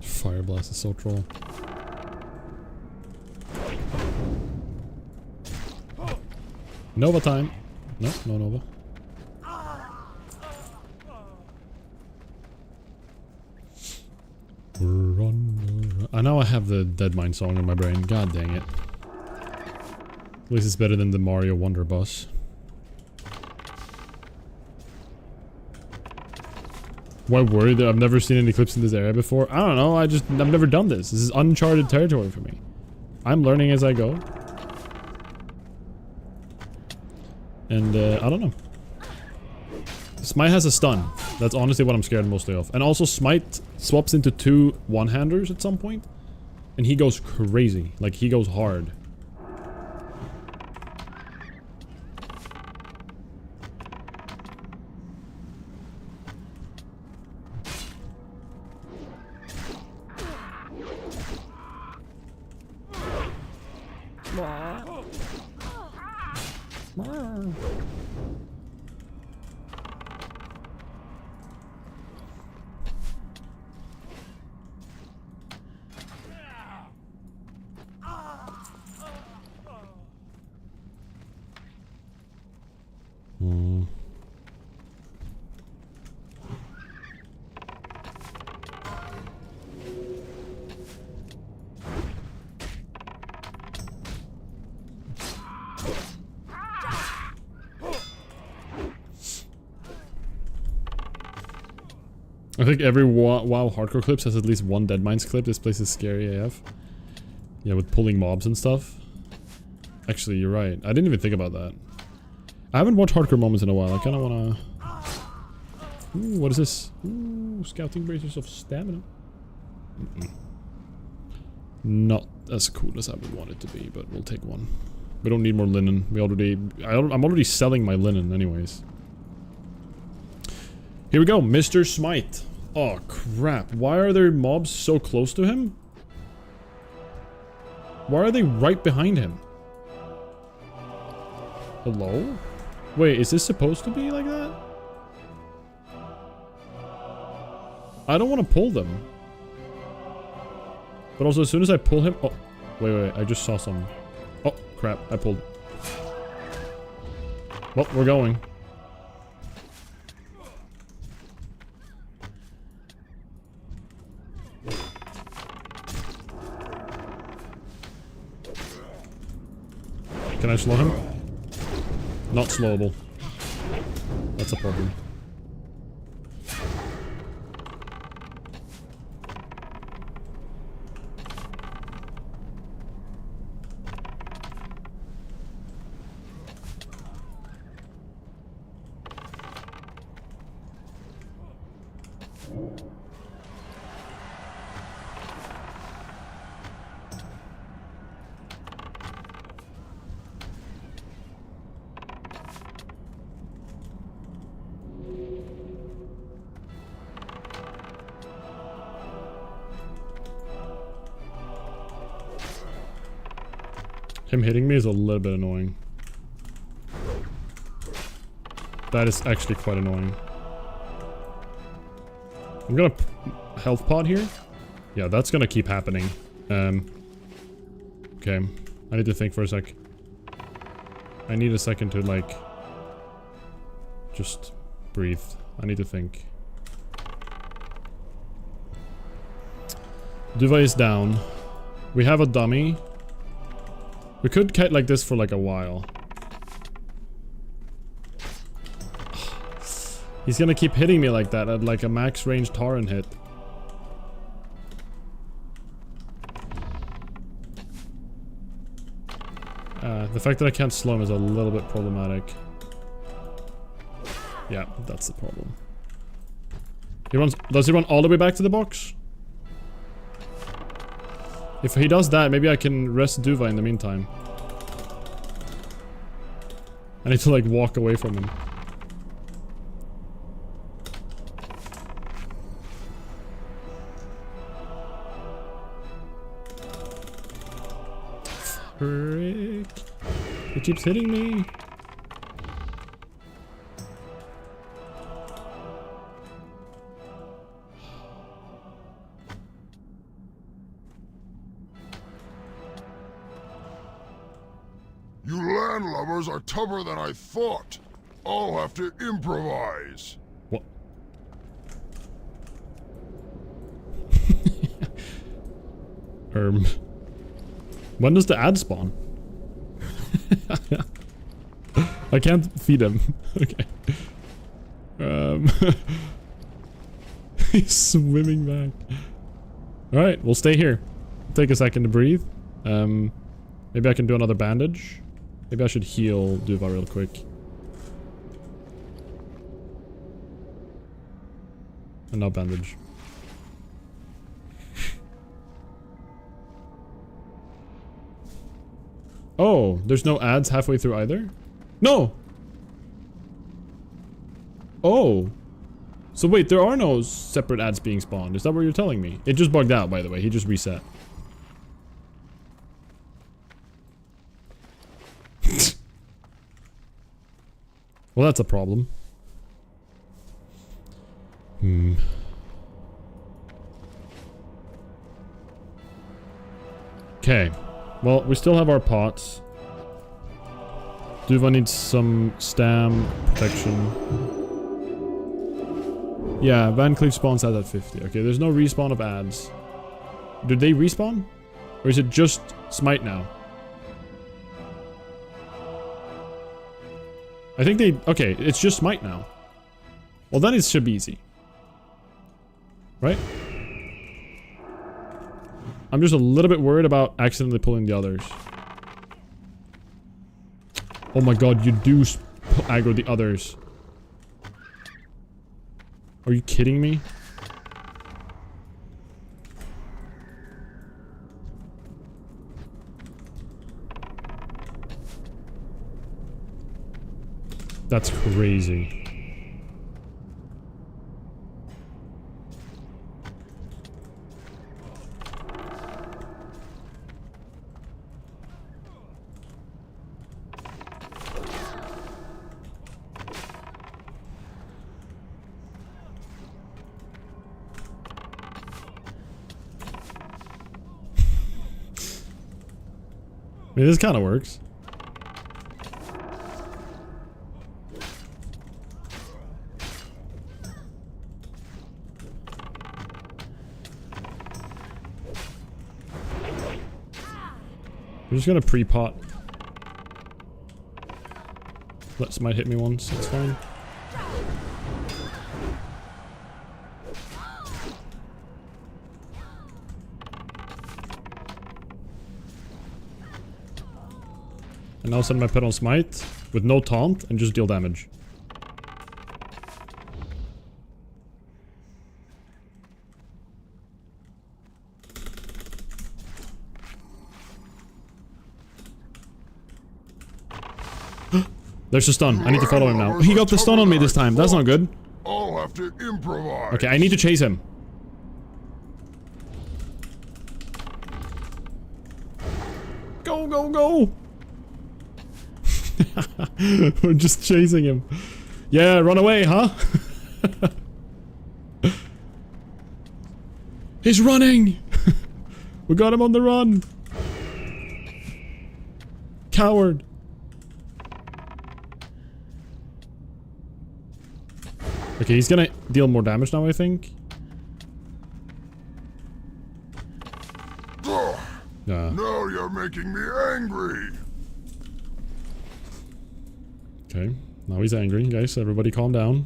A: Fire Blast is so troll. Nova time. No, no Nova. Run. I know I have the Deadmine song in my brain. God dang it. At least it's better than the Mario Wonder Bus. Why worry that I've never seen any clips in this area before? I don't know, I've never done this. This is uncharted territory for me. I'm learning as I go. And, I don't know. Smite has a stun. That's honestly what I'm scared mostly of. And also Smite swaps into 2 one-handers at some point. And he goes crazy. Like, he goes hard. I think every WoW hardcore clips has at least one Deadmines clip. This place is scary AF. Yeah, with pulling mobs and stuff. Actually, you're right. I didn't even think about that. I haven't watched hardcore moments in a while. I kind of want to... Ooh, what is this? Ooh, scouting bracers of stamina. Not as cool as I would want it to be, but we'll take one. We don't need more linen. We already... I'm already selling my linen anyways. Here we go, Mr. Smite. Oh crap, why are there mobs so close to him? Why are they right behind him? Hello? Wait, is this supposed to be like that? I don't want to pull them. But also as soon as I pull him... Oh, wait, I just saw some... Oh, crap, I pulled... Well, we're going. Can I slow him? Not slowable. That's a problem. Him hitting me is a little bit annoying. That is actually quite annoying. I'm gonna health pod here. Yeah, that's gonna keep happening. Okay, I need to think for a sec. I need a second to like just breathe. I need to think. Duva is down. We have a dummy. We could kite like this for like a while. He's gonna keep hitting me like that at like a max range Taran hit. The fact that I can't slow him is a little bit problematic. Yeah, that's the problem. Does he run all the way back to the box? If he does that, maybe I can rest Duva in the meantime. I need to like walk away from him. Frick. He keeps hitting me.
C: You landlubbers are tougher than I thought. I'll have to improvise.
A: What? When does the ad spawn? I can't feed him. Okay. He's swimming back. Alright, we'll stay here. Take a second to breathe. Maybe I can do another bandage. Maybe I should heal Duva real quick. And now bandage. Oh, there's no ads halfway through either? No! Oh. So wait, there are no separate ads being spawned. Is that what you're telling me? It just bugged out, by the way. He just reset. Well, that's a problem. Okay. Well, we still have our pots. Duva needs some stam protection. Yeah, Van Cleef spawns out at 50. Okay, there's no respawn of ads. Did they respawn? Or is it just smite now? I think they... Okay, it's just smite now. Well, then it should be easy. Right? I'm just a little bit worried about accidentally pulling the others. Oh my god, you do aggro the others. Are you kidding me? That's crazy. I mean, this kind of works. I'm just gonna pre-pot. Let smite hit me once, that's fine. And now send my pet on smite with no taunt and just deal damage. There's a stun. I need to follow him now. He got the stun on me this time. That's not good.
C: I'll have to improvise.
A: Okay, I need to chase him. Go, go, go! We're just chasing him. Yeah, run away, huh? He's running! We got him on the run! Coward! Okay, he's gonna deal more damage now, I think.
C: Ugh,
A: Yeah.
C: now you're making me angry.
A: Okay, now he's angry, guys. Everybody calm down.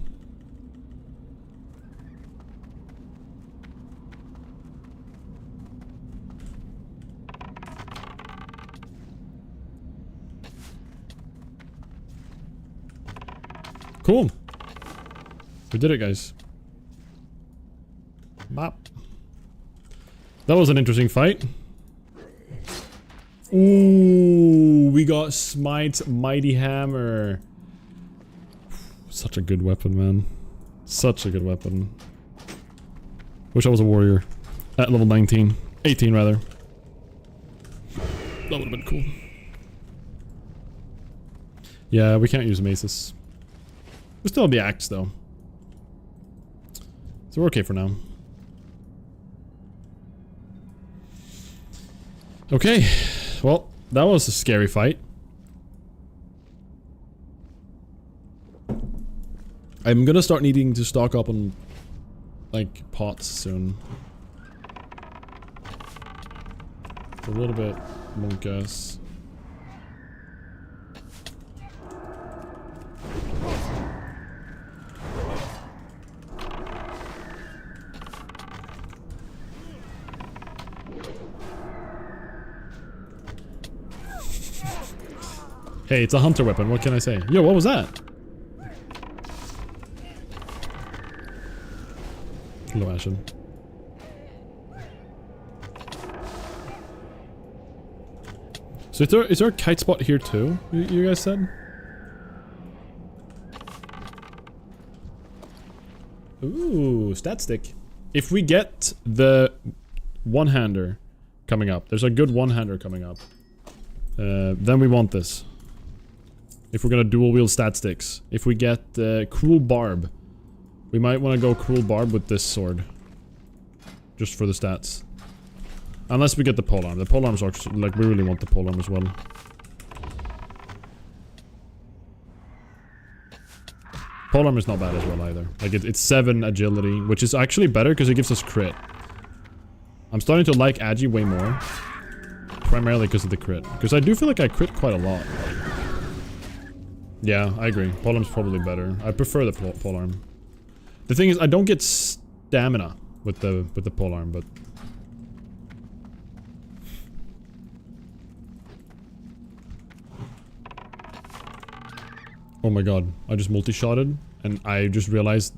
A: Cool. We did it, guys. Bop. That was an interesting fight. Ooh, we got Smite's Mighty Hammer. Such a good weapon, man. Such a good weapon. Wish I was a warrior. At level 19. 18, rather. That would have been cool. Yeah, we can't use maces. We still have the axe, though. So we're okay for now. Okay. Well, that was a scary fight. I'm gonna start needing to stock up on, like, pots soon. A little bit monk-ass. Hey, it's a hunter weapon, what can I say? Yo, what was that? Hello, Ashen. So is there a kite spot here too, you guys said? Ooh, stat stick. If we get the one-hander coming up, there's a good one-hander coming up. Then we want this. If we're gonna dual wield stat sticks. If we get Cruel Barb, we might want to go Cruel Barb with this sword. Just for the stats. Unless we get the polearm. The polearm's actually, like, we really want the polearm as well. Polearm is not bad as well either. Like, it's 7 agility, which is actually better because it gives us crit. I'm starting to like Agi way more. Primarily because of the crit. Because I do feel like I crit quite a lot. Yeah, I agree. Polearm's probably better. I prefer the polearm. The thing is, I don't get stamina with the polearm, but... Oh my god, I just multi-shotted, and I just realized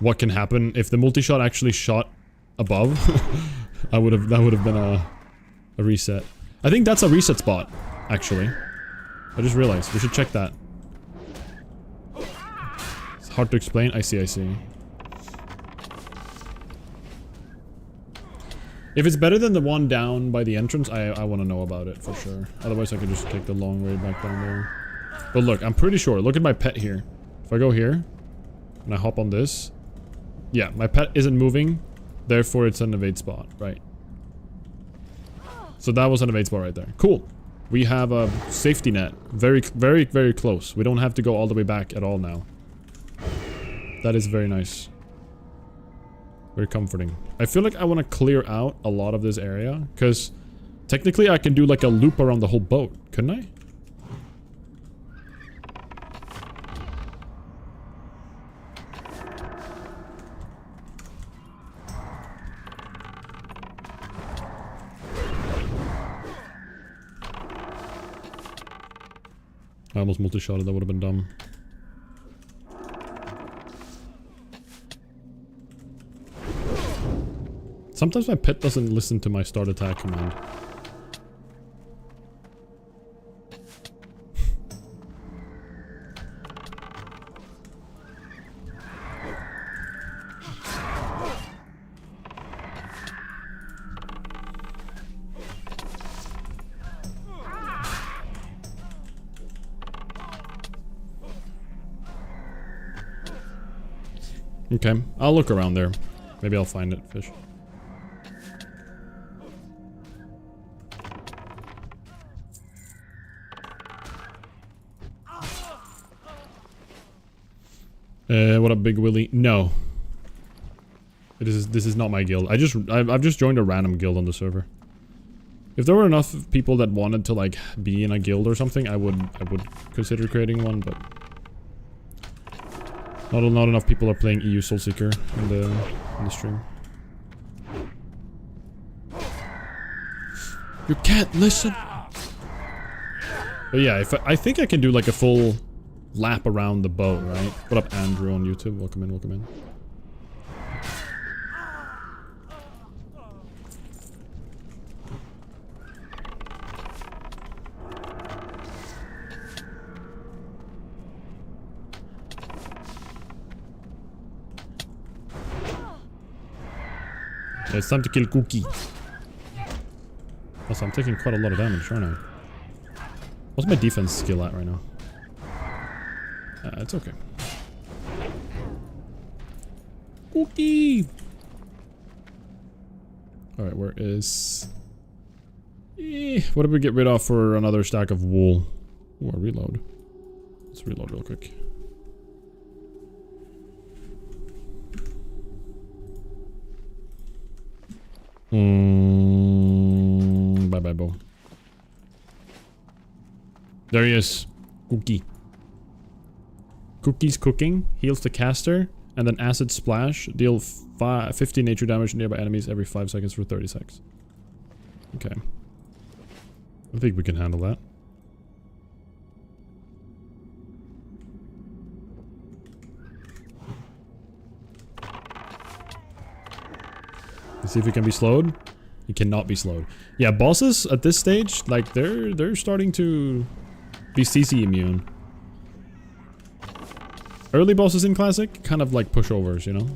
A: what can happen if the multi-shot actually shot above. that would have been a reset. I think that's a reset spot, actually. I just realized. We should check that. It's hard to explain. I see. If it's better than the one down by the entrance, I want to know about it for sure. Otherwise, I could just take the long way back down there. But look, I'm pretty sure. Look at my pet here. If I go here, and I hop on this. Yeah, my pet isn't moving. Therefore, it's an evade spot, right? So that was an evade spot right there. Cool. We have a safety net. Very, very, very close. We don't have to go all the way back at all now. That is very nice. Very comforting. I feel like I want to clear out a lot of this area. Because technically I can do like a loop around the whole boat. Couldn't I? I almost multi-shotted, that would have been dumb. Sometimes my pet doesn't listen to my start attack command. Okay, I'll look around there. Maybe I'll find it, fish. What up, Big Willie? No. This is not my guild. I've just joined a random guild on the server. If there were enough people that wanted to like be in a guild or something, I would consider creating one, but not enough people are playing EU Soulseeker in the stream. You can't listen. But yeah, I think I can do like a full lap around the boat, right? What up, Andrew on YouTube? Welcome in, welcome in. Yeah, it's time to kill Cookie. Also, I'm taking quite a lot of damage, aren't I? What's my defense skill at right now? It's okay. Cookie! Alright, where is... what did we get rid of for another stack of wool? Ooh, a reload. Let's reload real quick. Bye-bye, Bo. There he is. Cookie. Cookie's cooking, heals the caster, and then acid splash, deal 50 nature damage to nearby enemies every 5 seconds for 30 seconds. Okay. I think we can handle that. Let's see if he can be slowed. He cannot be slowed. Yeah, bosses at this stage, like they're starting to be CC immune. Early bosses in Classic, kind of like pushovers, you know?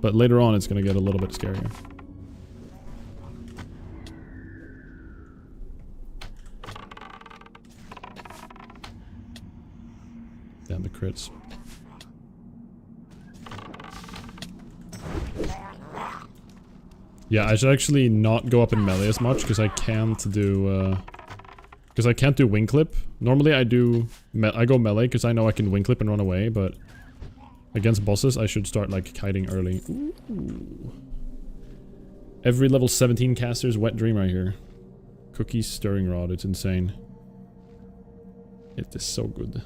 A: But later on, it's gonna get a little bit scarier. Damn, the crits. Yeah, I should actually not go up in melee as much, because I can't do, because I can't do wing clip. Normally I go melee because I know I can wing clip and run away, but against bosses I should start like kiting early. Ooh. Every level 17 caster's wet dream right here. Cookie's stirring rod, it's insane. It is so good.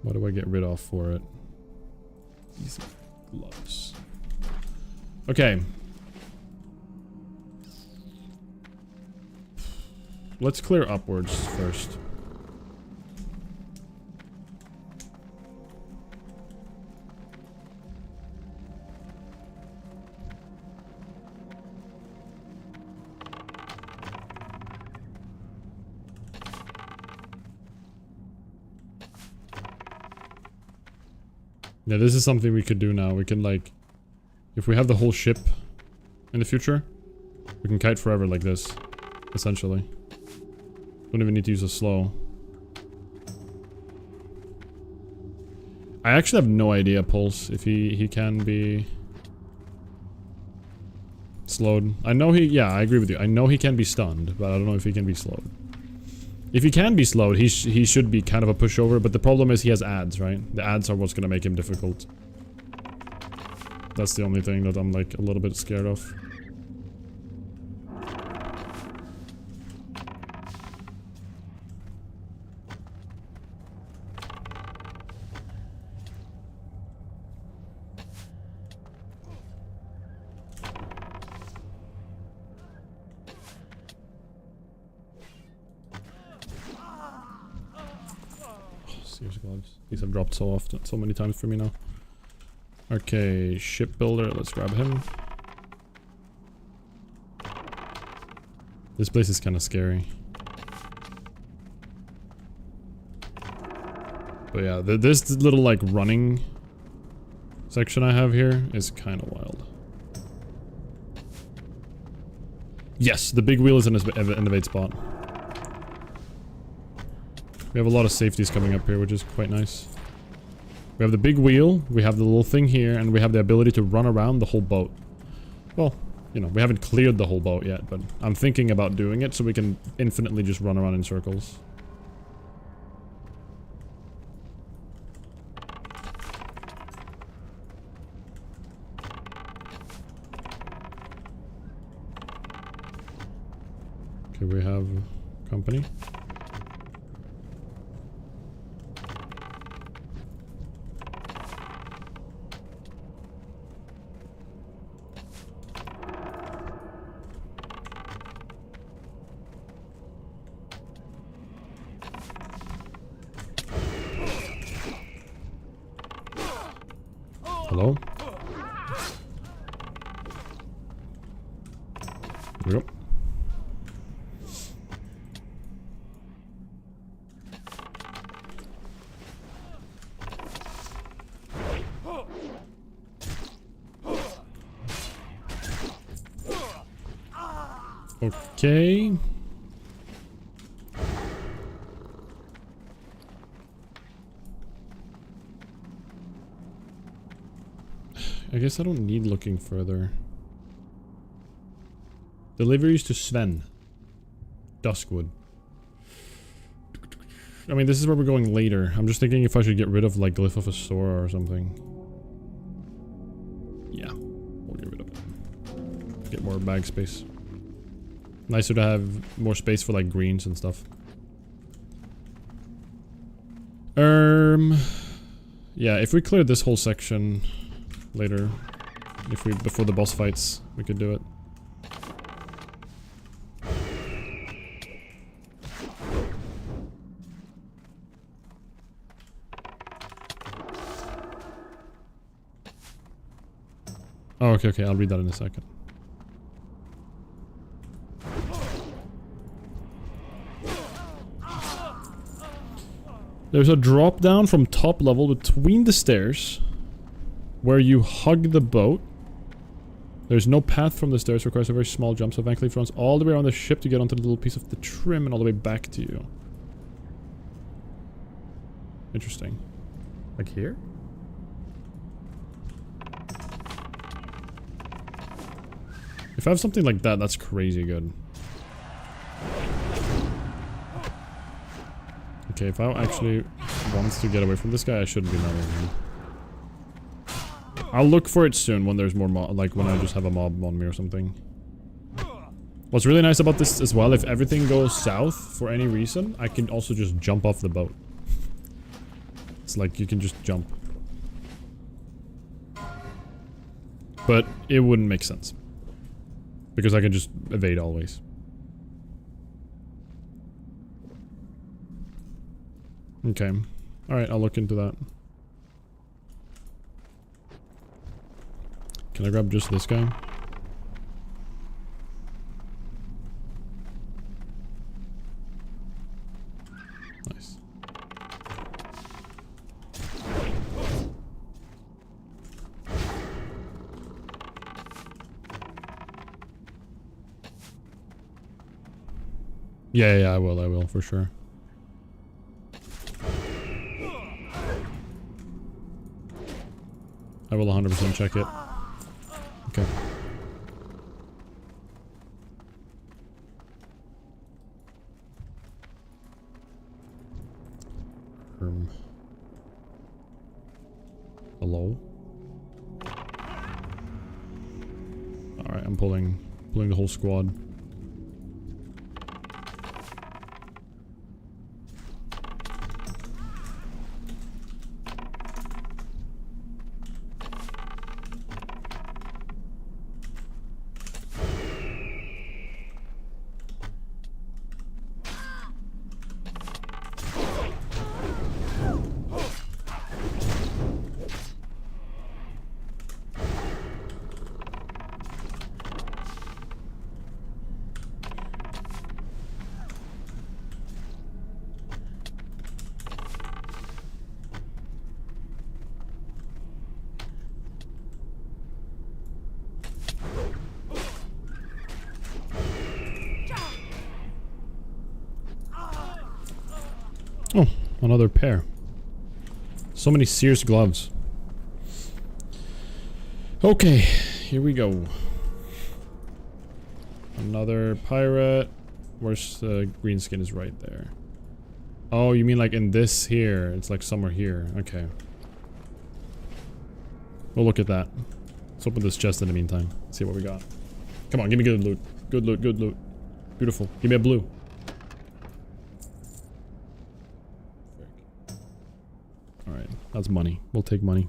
A: What do I get rid of for it? These gloves. Okay. Let's clear upwards first. Yeah, this is something we could do now. We can like, if we have the whole ship in the future, we can kite forever like this, essentially. Don't even need to use a slow. I actually have no idea, Pulse, if he can be slowed. I know yeah, I agree with you. I know he can be stunned, but I don't know if he can be slowed. If he can be slowed, he should be kind of a pushover, but the problem is he has ads, right? The ads are what's gonna make him difficult. That's the only thing that I'm like a little bit scared of. squads. These have dropped so often, so many times for me now. Okay, shipbuilder, let's grab him. This place is kind of scary. But yeah, this little like running section I have here is kind of wild. Yes, the big wheel is in an evade spot. We have a lot of safeties coming up here, which is quite nice. We have the big wheel, we have the little thing here, and we have the ability to run around the whole boat. Well, you know, we haven't cleared the whole boat yet, but I'm thinking about doing it so we can infinitely just run around in circles. Okay, we have company. Hello? Here we go. Okay. I guess I don't need looking further. Deliveries to Sven. Duskwood. I mean, this is where we're going later. I'm just thinking if I should get rid of, like, Glyph of a Sora or something. Yeah, we'll get rid of it. Get more bag space. Nicer to have more space for, like, greens and stuff. Yeah, if we cleared this whole section later, before the boss fights, we could do it. Oh, okay, I'll read that in a second. There's a drop down from top level between the stairs where you hug the boat. There's no path from the stairs, requires a very small jump, so Van Cleef runs all the way around the ship to get onto the little piece of the trim and all the way back to you. Interesting. Like here? If I have something like that, that's crazy good. Okay, if I actually want to get away from this guy, I shouldn't be murdering him. I'll look for it soon when there's more like when I just have a mob on me or something. What's really nice about this as well, if everything goes south for any reason, I can also just jump off the boat. It's like you can just jump. But it wouldn't make sense. Because I can just evade always. Okay. Alright, I'll look into that. Can I grab just this guy? Nice. Yeah, I will, for sure. I will 100% check it. Okay. Hello? Alright, I'm pulling the whole squad. Oh, another pair. So many Sears gloves. Okay, here we go. Another pirate. Where's the green skin is right there. Oh, you mean like in this here? It's like somewhere here. Okay. We'll look at that. Let's open this chest in the meantime. See what we got. Come on, give me good loot. Good loot, good loot. Beautiful. Give me a blue. Alright, that's money. We'll take money.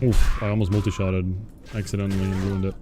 A: Oof, I almost multi-shotted accidentally and ruined it.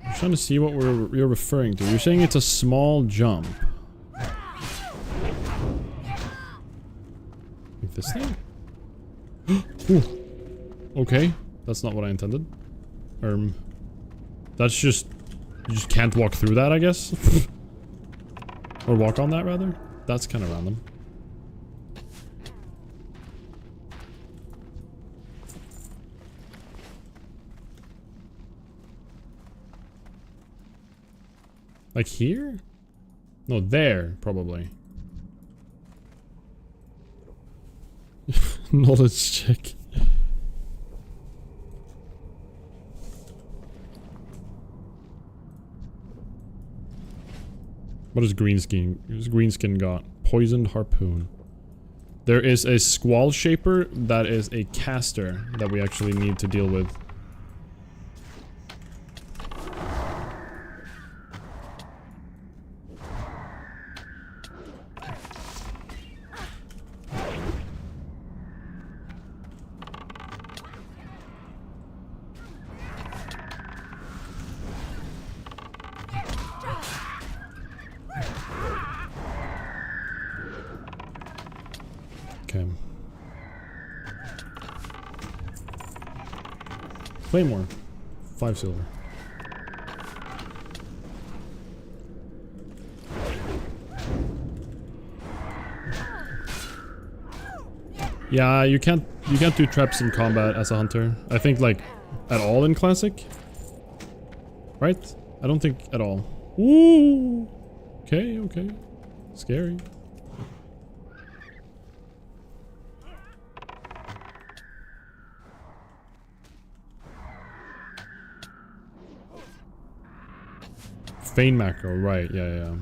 A: I'm trying to see what you're referring to. You're saying it's a small jump. Like this thing? Ooh. Okay, that's not what I intended. That's just... You just can't walk through that, I guess? Or walk on that, rather? That's kind of random. Like here? No, there, probably. Knowledge check. What is greenskin? Greenskin got? Poisoned harpoon. There is a squall shaper that is a caster that we actually need to deal with. Okay. Claymore. 5 silver. Yeah, you can't do traps in combat as a hunter. I think like at all in classic. Right? I don't think at all. Ooh. Okay, okay. Scary. Feign macro, right, yeah.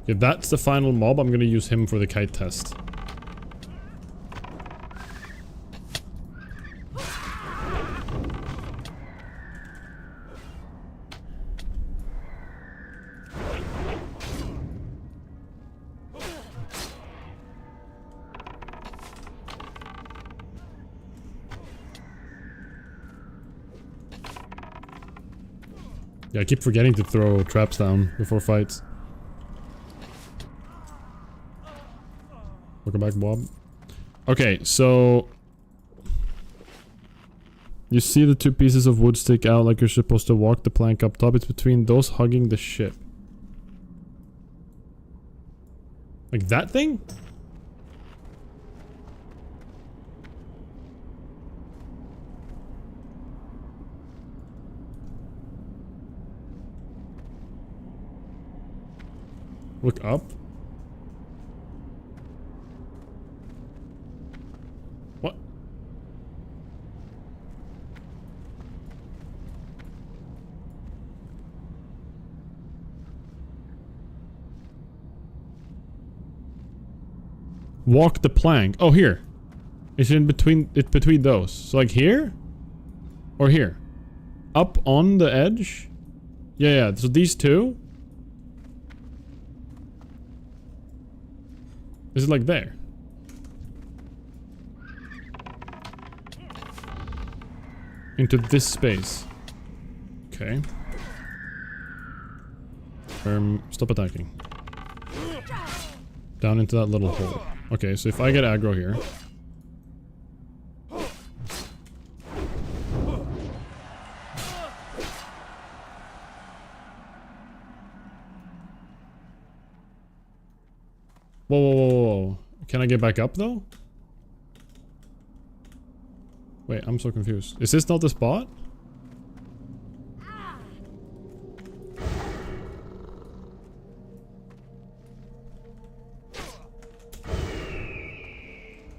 A: If that's the final mob, I'm gonna use him for the kite test. Yeah, I keep forgetting to throw traps down before fights. Welcome back, Bob. Okay, so... You see the 2 pieces of wood stick out like you're supposed to walk the plank up top. It's between those hugging the ship. Like that thing? Look up. What? Walk the plank. Oh, here. It's in between. It's between those. So like here, or here, up on the edge. Yeah, yeah. So these two. Is it like there? Into this space. Okay. Stop attacking. Down into that little hole. Okay, so if I get aggro here. Whoa, whoa, whoa, whoa. Can I get back up though? Wait, I'm so confused. Is this not the spot?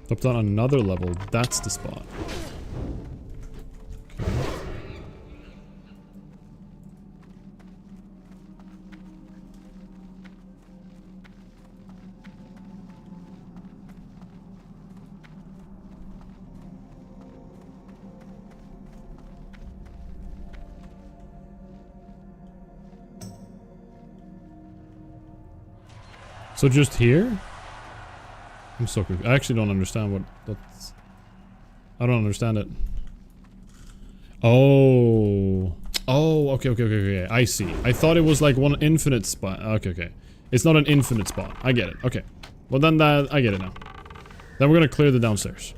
A: Up on another level, that's the spot. Okay. So just here? I'm so confused. I actually don't understand what that's... I don't understand it. Oh. Oh, okay. I see. I thought it was like one infinite spot. Okay. It's not an infinite spot. I get it. Okay. Well then that... I get it now. Then we're gonna clear the downstairs.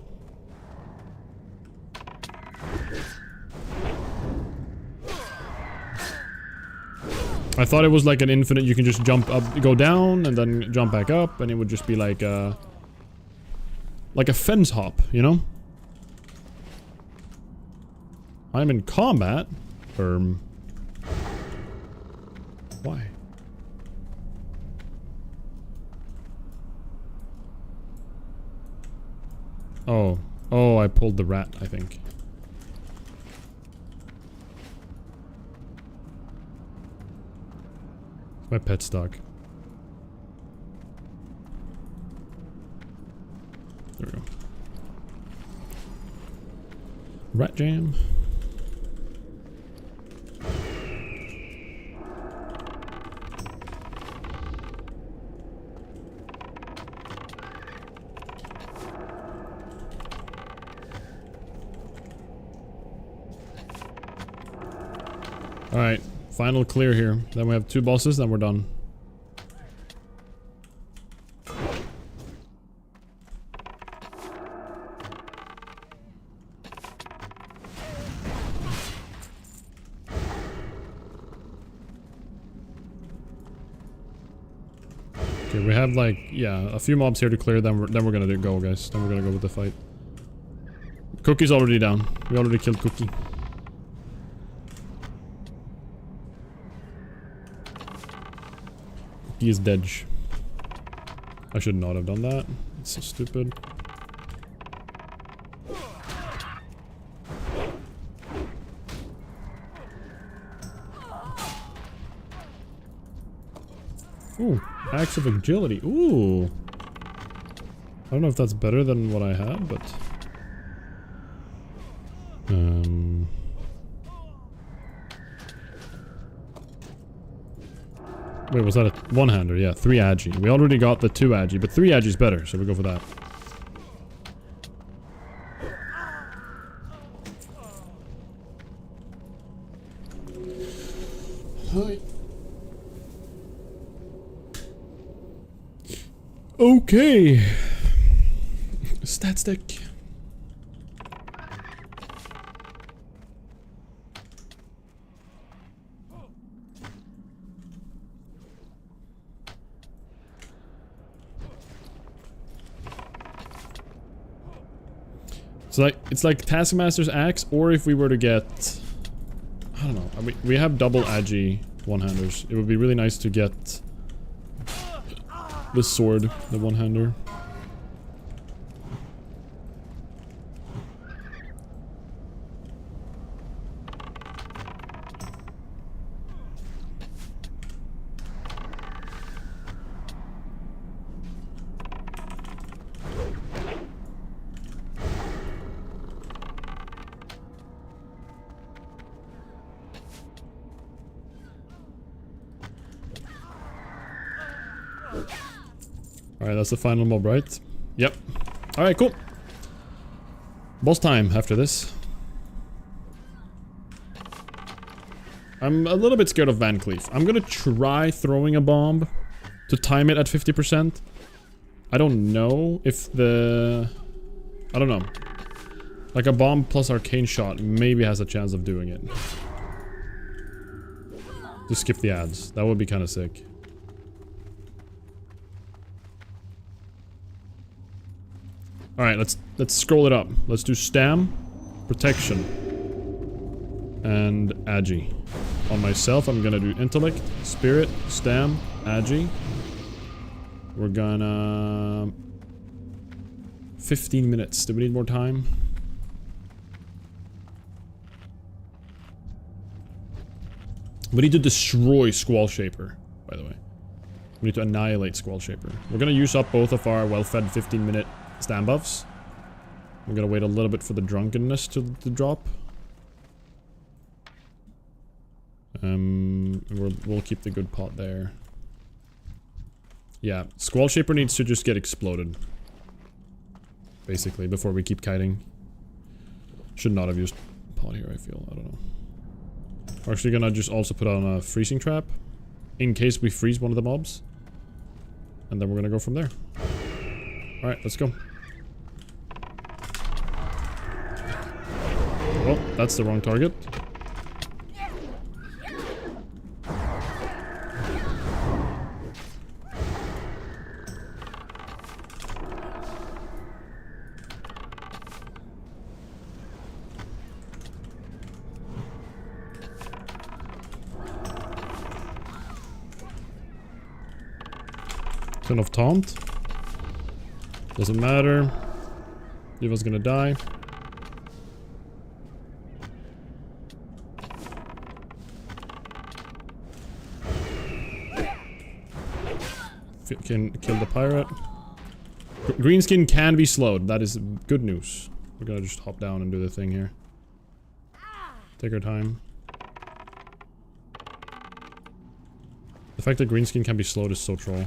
A: I thought it was like an infinite, you can just jump up, go down, and then jump back up, and it would just be like a fence hop, you know? I'm in combat. Why? Oh, I pulled the rat, I think. My pet stuck. There we go. Rat jam. Alright, final clear here. Then we have 2 bosses, then we're done. Okay, we have like, yeah, a few mobs here to clear, then we're gonna go, guys. Then we're gonna go with the fight. Cookie's already down. We already killed Cookie. Cookie is dead. I should not have done that. It's so stupid. Ooh, axe of agility. Ooh. I don't know if that's better than what I had, but... Wait, was that a one-hander? Yeah, 3 agi. We already got the 2 agi, but 3 agi is better, so we go for that. Hi. Okay. Stat stick. It's like Taskmaster's axe, or if we were to get, I don't know. I mean, we have double agi one-handers. It would be really nice to get the sword, the one-hander. Alright, that's the final mob, right? Yep. Alright, cool. Boss time after this. I'm a little bit scared of Van Cleef. I'm gonna try throwing a bomb to time it at 50%. I don't know if the... I don't know. Like a bomb plus arcane shot maybe has a chance of doing it. Just skip the ads. That would be kind of sick. Alright, let's scroll it up. Let's do Stam, Protection, and Agi. On myself, I'm gonna do Intellect, Spirit, Stam, Agi. We're gonna... 15 minutes. Do we need more time? We need to destroy Squall Shaper, by the way. We need to annihilate Squall Shaper. We're gonna use up both of our well-fed 15-minute stand buffs. We're gonna wait a little bit for the drunkenness to drop. We'll keep the good pot there. Yeah, Squall Shaper needs to just get exploded. Basically, before we keep kiting. Should not have used pot here, I feel. I don't know. We're actually gonna just also put on a freezing trap. In case we freeze one of the mobs. And then we're gonna go from there. Alright, let's go. Oh, that's the wrong target. Ton of taunt. Doesn't matter. Eva's gonna die. Can kill the pirate. Greenskin can be slowed. That is good news. We're gonna just hop down and do the thing here. Take our time. The fact that Greenskin can be slowed is so troll.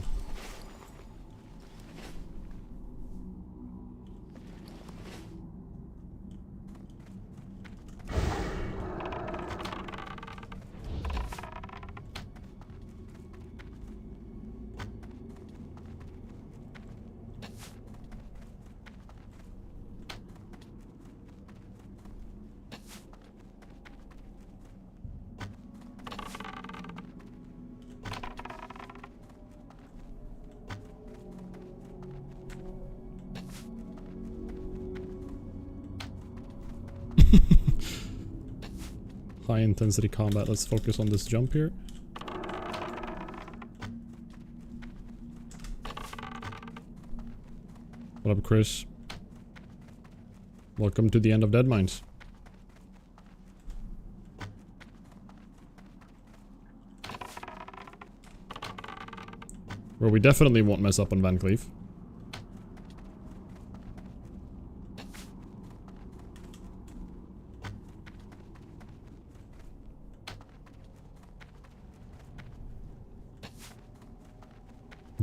A: High intensity combat. Let's focus on this jump here. What up, Chris? Welcome to the end of Deadmines. Where we definitely won't mess up on Van Cleef.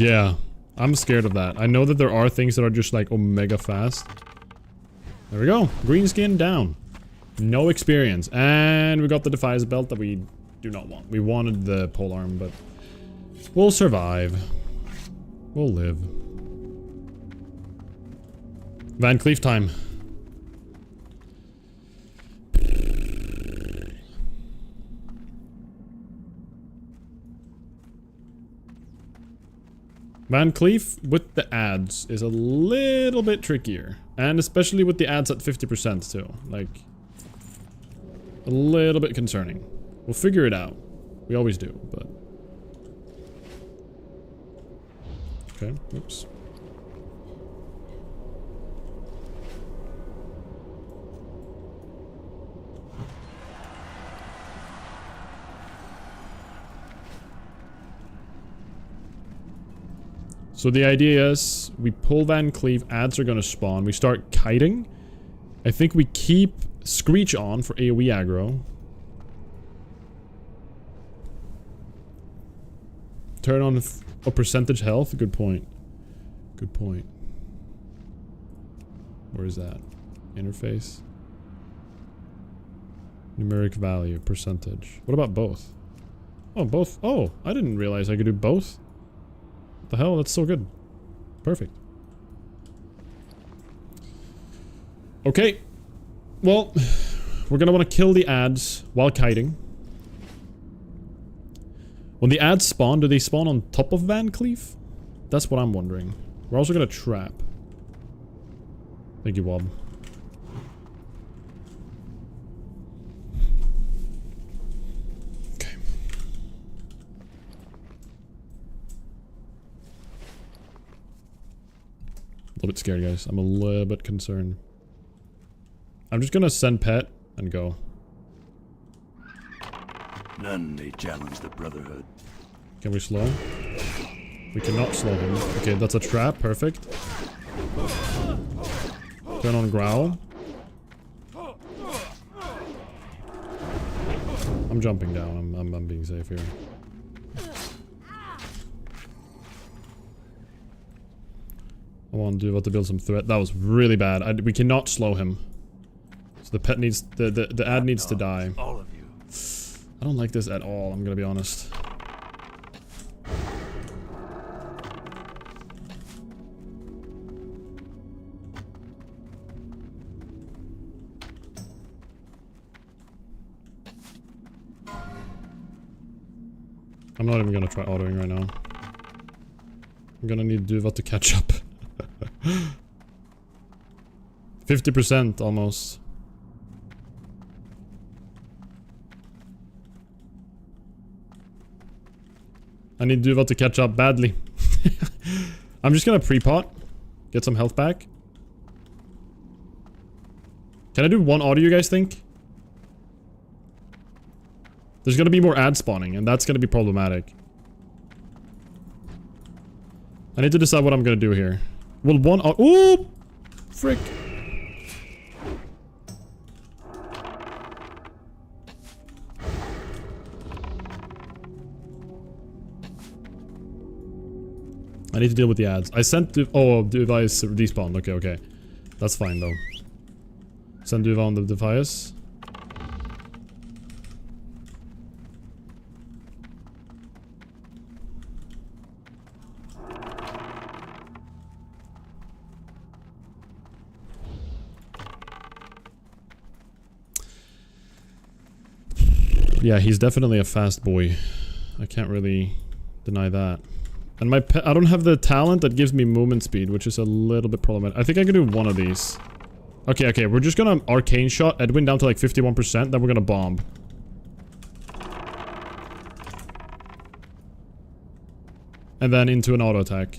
A: Yeah, I'm scared of that. I know that there are things that are just like omega fast. There we go. Greenskin down. No experience. And we got the Defiance belt that we do not want. We wanted the polearm, but we'll survive. We'll live. Van Cleef time. Van Cleef with the ads is a little bit trickier. And especially with the ads at 50% too. Like, a little bit concerning. We'll figure it out. We always do, but... Okay, oops. So the idea is, we pull Van Cleef, ads are gonna spawn, we start kiting. I think we keep Screech on for AoE aggro. turn on a percentage health? Good point. Good point. Where is that? Interface. Numeric value, percentage. What about both? Oh, both. Oh, I didn't realize I could do both. What the hell? That's so good. Perfect. Okay. Well, we're gonna want to kill the ads while kiting. When the ads spawn, do they spawn on top of Van Cleef? That's what I'm wondering. We're also gonna trap. Thank you, Wob. Okay. A little bit scared, guys. I'm a little bit concerned. I'm just gonna send pet and go.
F: None may challenge the Brotherhood.
A: Can we slow? We cannot slow him. Okay, that's a trap. Perfect. Turn on growl. I'm jumping down. I'm being safe here. I want Duva to build some threat. That was really bad. We cannot slow him. So the pet needs the ad needs to die.
F: All of you.
A: I don't like this at all, I'm gonna be honest. I'm not even gonna try autoing right now. I'm gonna need Duva to catch up. 50% almost. I need Duva to catch up badly. I'm just gonna pre-pot. Get some health back. Can I do one auto, you guys think? There's gonna be more ad spawning, and that's gonna be problematic. I need to decide what I'm gonna do here. Will one ooh! Frick. I need to deal with the ads. I sent oh, device despawned. Okay, okay. That's fine though. Send Duva on the device. Yeah, he's definitely a fast boy. I can't really deny that. And my pet, I don't have the talent that gives me movement speed, which is a little bit problematic. I think I can do one of these. Okay, okay, we're just gonna arcane shot Edwin down to like 51%, then we're gonna bomb. And then into an auto attack.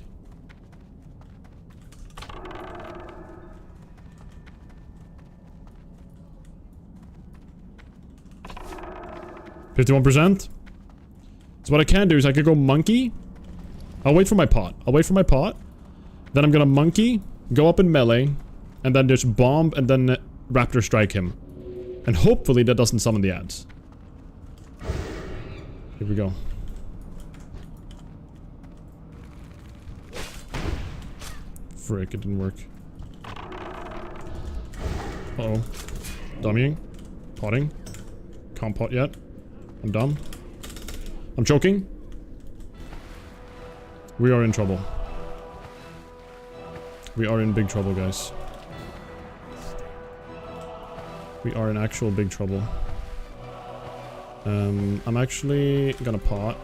A: %. So what I can do is I could go monkey. I'll wait for my pot. I'll wait for my pot. Then I'm gonna monkey, go up in melee, and then just bomb and then raptor strike him. And hopefully that doesn't summon the ads. Here we go. Frick, it didn't work. Uh-oh. Dummying. Potting. Can't pot yet. I'm dumb. I'm choking. We are in trouble. We are in big trouble, guys. We are in actual big trouble. I'm actually gonna pot.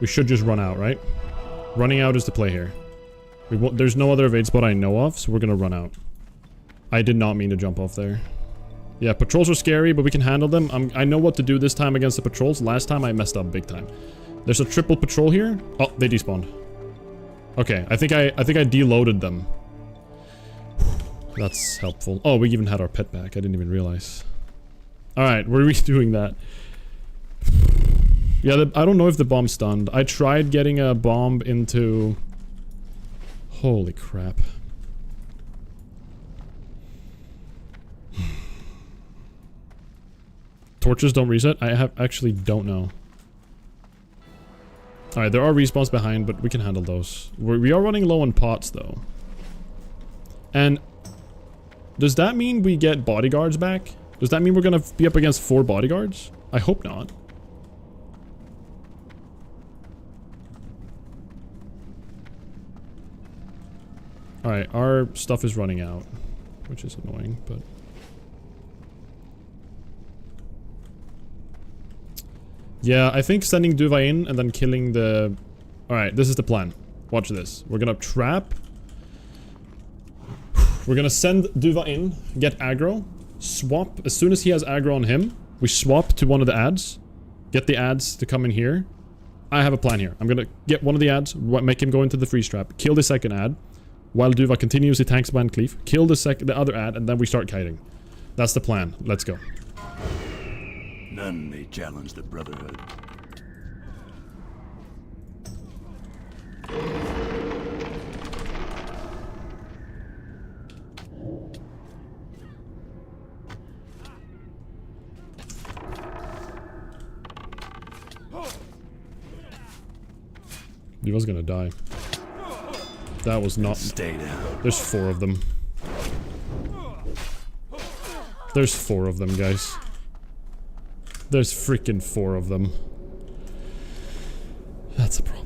A: We should just run out, right? Running out is the play here. There's no other evade spot I know of, so we're gonna run out. I did not mean to jump off there. Yeah, patrols are scary, but we can handle them. I know what to do this time against the patrols. Last time I messed up big time. There's a triple patrol here. Oh, they despawned. Okay, I think I deloaded them. That's helpful. Oh, we even had our pet back. I didn't even realize. Alright, we're redoing that. Yeah, I don't know if the bomb stunned. I tried getting a bomb into... Holy crap. torches don't reset? I actually don't know. Alright, there are respawns behind, but we can handle those. We are running low on pots, though. And does that mean we get bodyguards back? Does that mean we're gonna be up against 4 bodyguards? I hope not. Alright, our stuff is running out, which is annoying, but... Yeah, I think sending Duva in and then killing the... Alright, this is the plan. Watch this. We're gonna trap. We're gonna send Duva in, get aggro, swap. As soon as he has aggro on him, we swap to one of the ads. Get the ads to come in here. I have a plan here. I'm gonna get one of the ads, make him go into the freeze trap, kill the second ad, while Duva continuously tanks Van Cleef, kill the other ad, and then we start kiting. That's the plan. Let's go.
F: None may challenge the Brotherhood.
A: He was gonna die. That was not...
F: Stay down.
A: There's 4 of them. There's 4 of them, guys. There's freaking 4 of them. That's a problem.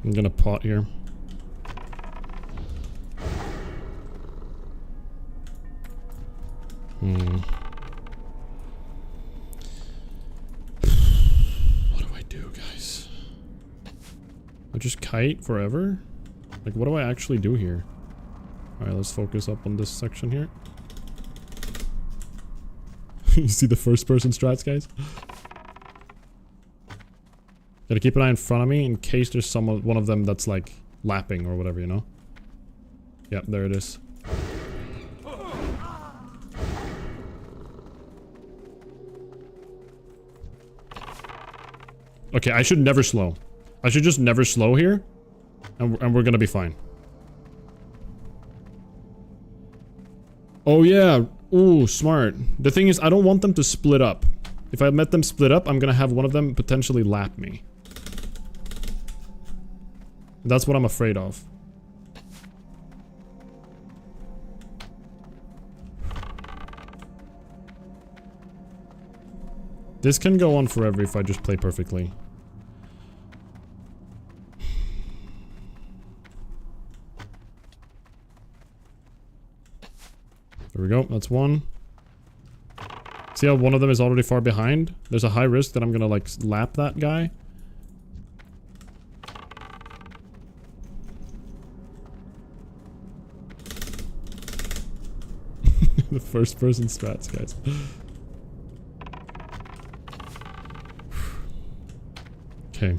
A: I'm gonna pot here. What do I do, guys? I just kite forever? Like, what do I actually do here? Alright, let's focus up on this section here. You see the first person strats, guys? Gotta keep an eye in front of me in case there's one of them that's like lapping or whatever, you know? Yep, there it is. Okay, I should never slow. I should just never slow here. And we're gonna be fine. Oh yeah. Ooh, smart. The thing is, I don't want them to split up. If I let them split up, I'm gonna have one of them potentially lap me. That's what I'm afraid of. This can go on forever if I just play perfectly. There we go, that's one. See how one of them is already far behind? There's a high risk that I'm gonna like lap that guy. The first person strats, guys. Okay.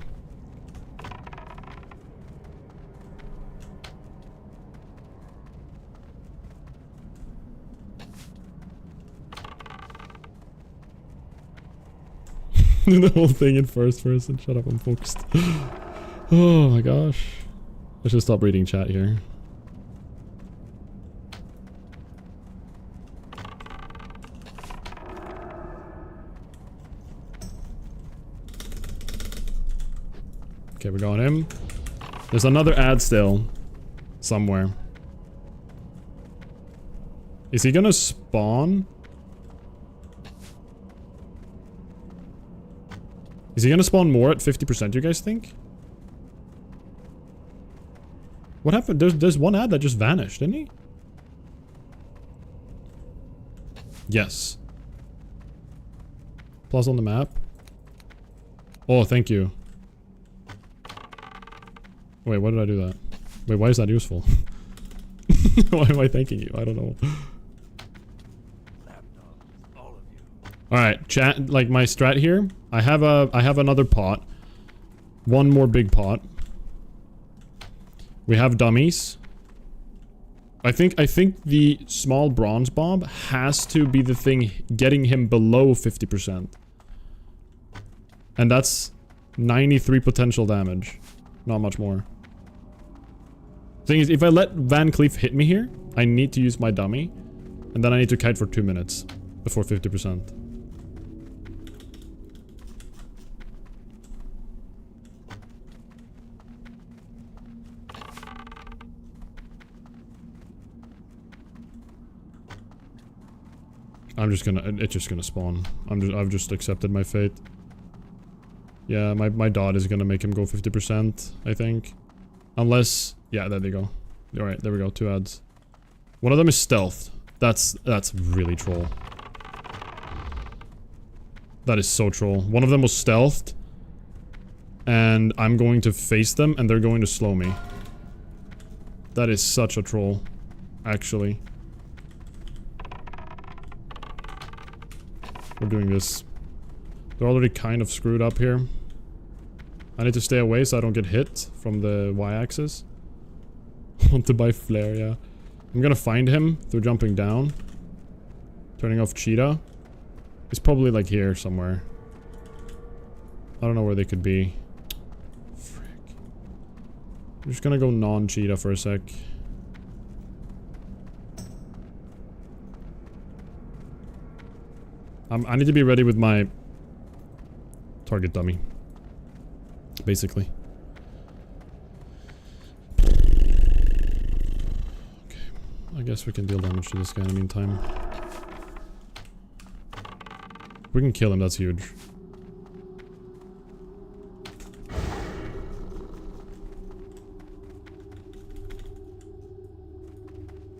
A: The whole thing in first person. Shut up, I'm focused. Oh my gosh. I should stop reading chat here. Okay, we got him. There's another ad still. Somewhere. Is he gonna spawn? Is he gonna spawn more at 50%, you guys think? What happened? There's one ad that just vanished, didn't he? Yes. Plus on the map. Oh, thank you. Wait, why did I do that? Wait, why is that useful? Why am I thanking you? I don't know. Alright, chat, like my strat here. I have another pot. One more big pot. We have dummies. I think the small bronze bomb has to be the thing getting him below 50%. And that's 93 potential damage. Not much more. Thing is, if I let Van Cleef hit me here, I need to use my dummy. And then I need to kite for 2 minutes before 50%. I'm just gonna, it's just gonna spawn. I've just accepted my fate. Yeah, my dot is gonna make him go 50%, I think. Unless, yeah, there they go. Alright, there we go, 2 ads. One of them is stealth. That's really troll. That is so troll. One of them was stealthed. And I'm going to face them and they're going to slow me. That is such a troll. Actually. We're doing this. They're already kind of screwed up here. I need to stay away so I don't get hit from the y-axis. Want to buy flare, yeah. I'm gonna find him through jumping down. Turning off cheetah. He's probably like here somewhere. I don't know where they could be. Frick. I'm just gonna go non-cheetah for a sec. I need to be ready with my target dummy. Basically. Okay. I guess we can deal damage to this guy in the meantime. We can kill him, that's huge.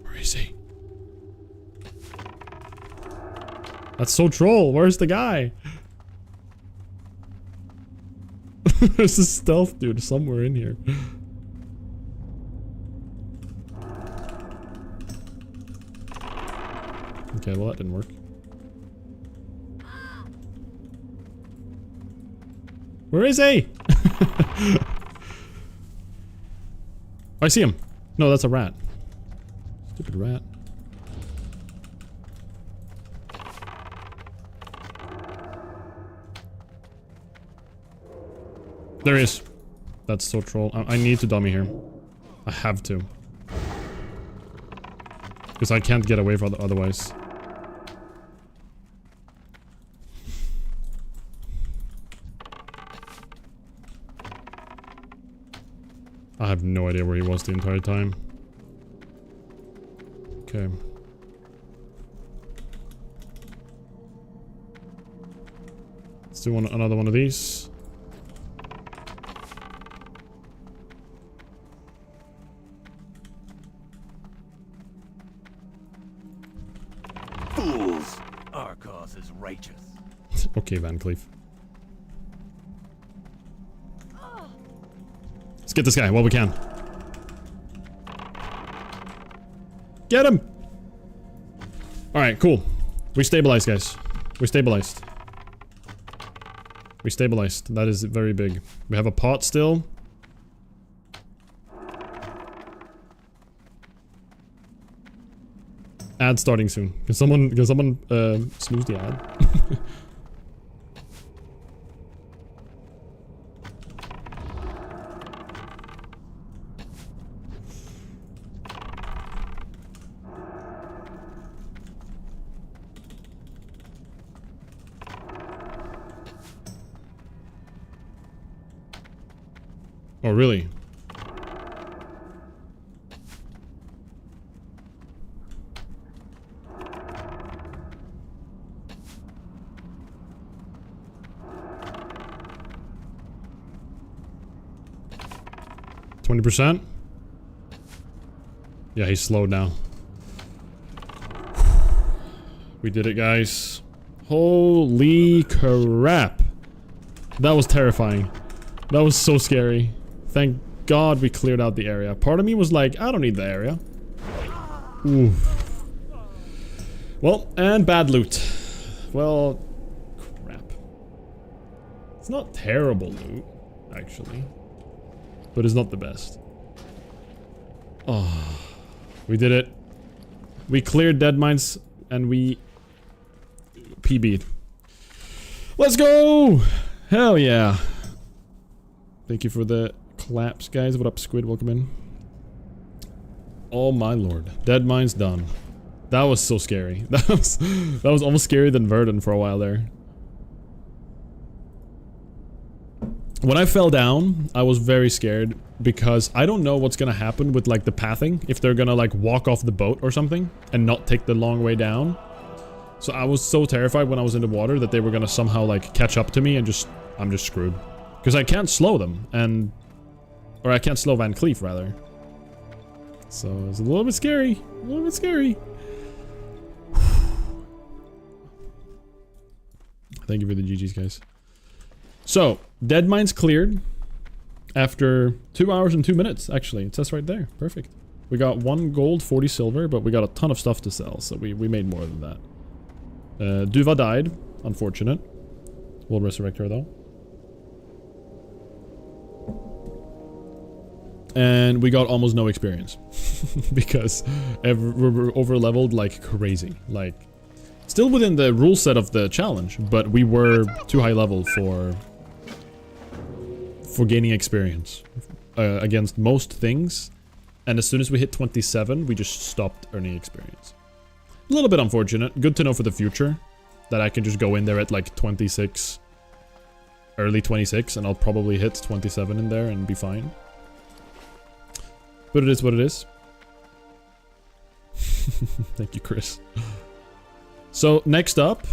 A: Where is he? That's so troll. Where's the guy? There's a stealth dude somewhere in here. Okay, well that didn't work. Where is he? I see him. No, that's a rat. Stupid rat. There he is. That's so troll. I need to dummy here. I have to. Because I can't get away from otherwise. I have no idea where he was the entire time. Okay. Let's do another one of these.
F: Fools! Our cause is righteous.
A: Okay, Van Cleef. Let's get this guy while we can. Get him! Alright, cool. We stabilized, guys. We stabilized. We stabilized. That is very big. We have a pot still. Ad starting soon. Can someone snooze the ad? Oh, really? %? Yeah, he's slowed now. We did it, guys. Holy crap. That was terrifying. That was so scary. Thank God we cleared out the area. Part of me was like, I don't need the area. Oof. Well, and bad loot. Well, crap. It's not terrible loot, actually. But it's not the best. Oh, we did it. We cleared Deadmines and we PB'd. Let's go! Hell yeah. Thank you for the claps, guys. What up, Squid? Welcome in. Oh my lord. Deadmines done. That was so scary. That was almost scarier than Verdun for a while there. When I fell down, I was very scared because I don't know what's gonna happen with like the pathing, if they're gonna like walk off the boat or something and not take the long way down. So I was so terrified when I was in the water that they were gonna somehow like catch up to me and I'm just screwed. Because I can't slow them or I can't slow Van Cleef rather. So it's a little bit scary, a little bit scary. Thank you for the GG's, guys. So, Deadmines cleared after 2 hours and 2 minutes, actually. It says right there. Perfect. We got 1 gold, 40 silver, but we got a ton of stuff to sell, so we made more than that. Duva died. Unfortunate. We'll resurrect her, though. And we got almost no experience. Because we're over-leveled like crazy. Like, still within the rule set of the challenge, but we were too high level for gaining experience against most things. And as soon as we hit 27, we just stopped earning experience. A little bit unfortunate. Good to know for the future that I can just go in there at like 26, early 26, and I'll probably hit 27 in there and be fine. But it is what it is. Thank you, Chris. So, next up,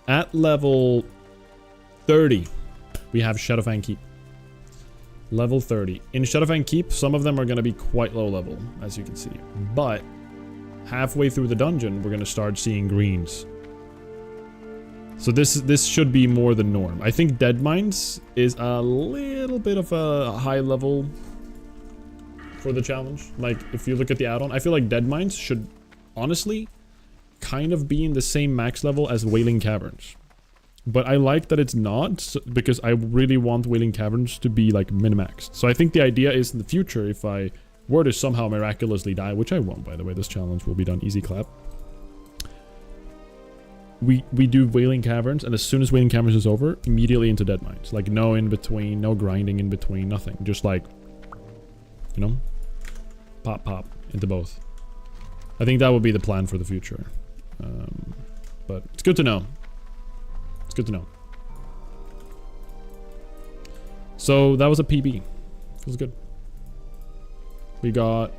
A: at level 30, we have Shadowfang Keep. Level 30. In Shadowfang Keep, some of them are going to be quite low level, as you can see. But, halfway through the dungeon, we're going to start seeing greens. So this should be more the norm. I think Deadmines is a little bit of a high level for the challenge. Like, if you look at the add-on, I feel like Deadmines should, honestly, kind of be in the same max level as Wailing Caverns. But I like that it's not, because I really want Wailing Caverns to be, like, min-maxed. So I think the idea is in the future, if I were to somehow miraculously die, which I won't, by the way, this challenge will be done easy clap. We do Wailing Caverns, and as soon as Wailing Caverns is over, immediately into Deadmines. Like, no in between, no grinding in between, nothing. Just like, you know, pop into both. I think that would be the plan for the future. But it's good to know. It's good to know. So that was a PB. Feels good. We got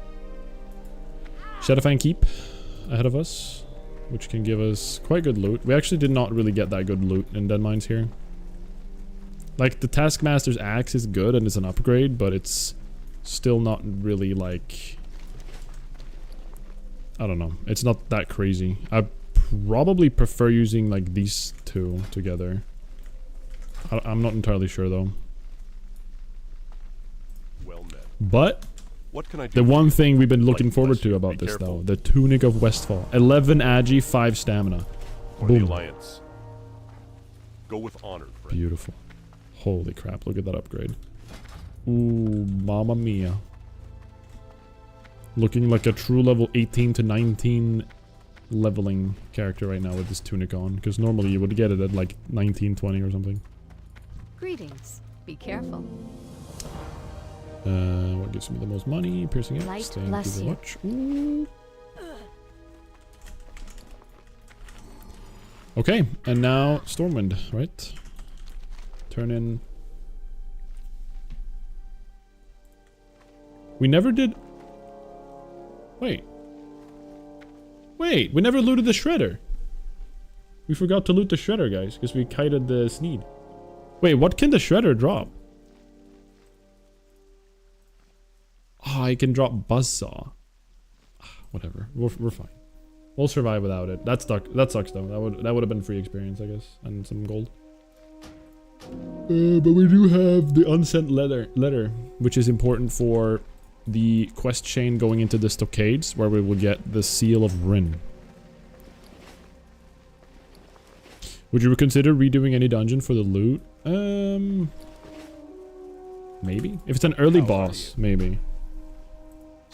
A: Shadowfang Keep ahead of us, which can give us quite good loot. We actually did not really get that good loot in Deadmines here. Like, the Taskmaster's axe is good and it's an upgrade, but it's still not really, like, I don't know. It's not that crazy. I probably prefer using, like, these two together. I'm not entirely sure, though.
G: Well met.
A: But
G: What can I do?
A: the one thing we've been looking
G: Like,
A: forward
G: bless
A: to
G: you.
A: about
G: Be
A: this,
G: careful.
A: though, the Tunic of Westfall. 11 agi, 5 stamina.
G: For the
A: Boom.
G: Alliance. Go with honor, friend.
A: Beautiful. Holy crap, look at that upgrade. Ooh, mamma mia. Looking like a true level 18 to 19 leveling character right now with this tunic on. Because normally you would get it at like 19, 20 or something.
E: Greetings. Be careful.
A: What gives me the most money? Piercing X.
E: Light
A: Thank you
E: bless
A: very
E: you.
A: much. Ooh. Okay, and now Stormwind, right? Turn in. We never did. Wait, we never looted the shredder. We forgot to loot the shredder, guys, because we kited the Sneed. Wait, what can the shredder drop? Oh, I can drop Buzzsaw. Whatever, we're fine. We'll survive without it. That sucks though. That would have been free experience, I guess, and some gold. But we do have the unsent letter, which is important for the quest chain going into the stockades, where we will get the Seal of Rin. Would you consider redoing any dungeon for the loot? Maybe? If it's an early
D: How are
A: boss, maybe.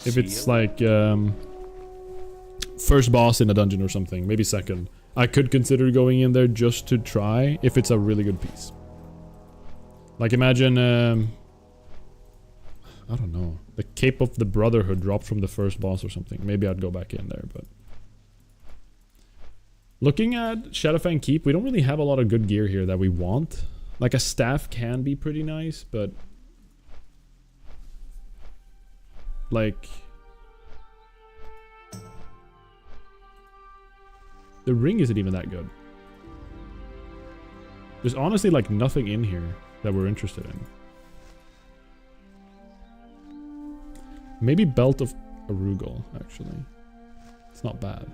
A: If
D: See
A: it's
D: you?
A: like, first boss in a dungeon or something, maybe second. I could consider going in there just to try if it's a really good piece. Like imagine, I don't know, the Cape of the Brotherhood dropped from the first boss or something. Maybe I'd go back in there, but... Looking at Shadowfang Keep, we don't really have a lot of good gear here that we want. Like a staff can be pretty nice, but... Like... The ring isn't even that good. There's honestly like nothing in here that we're interested in. Maybe Belt of Arugel, actually. It's not bad.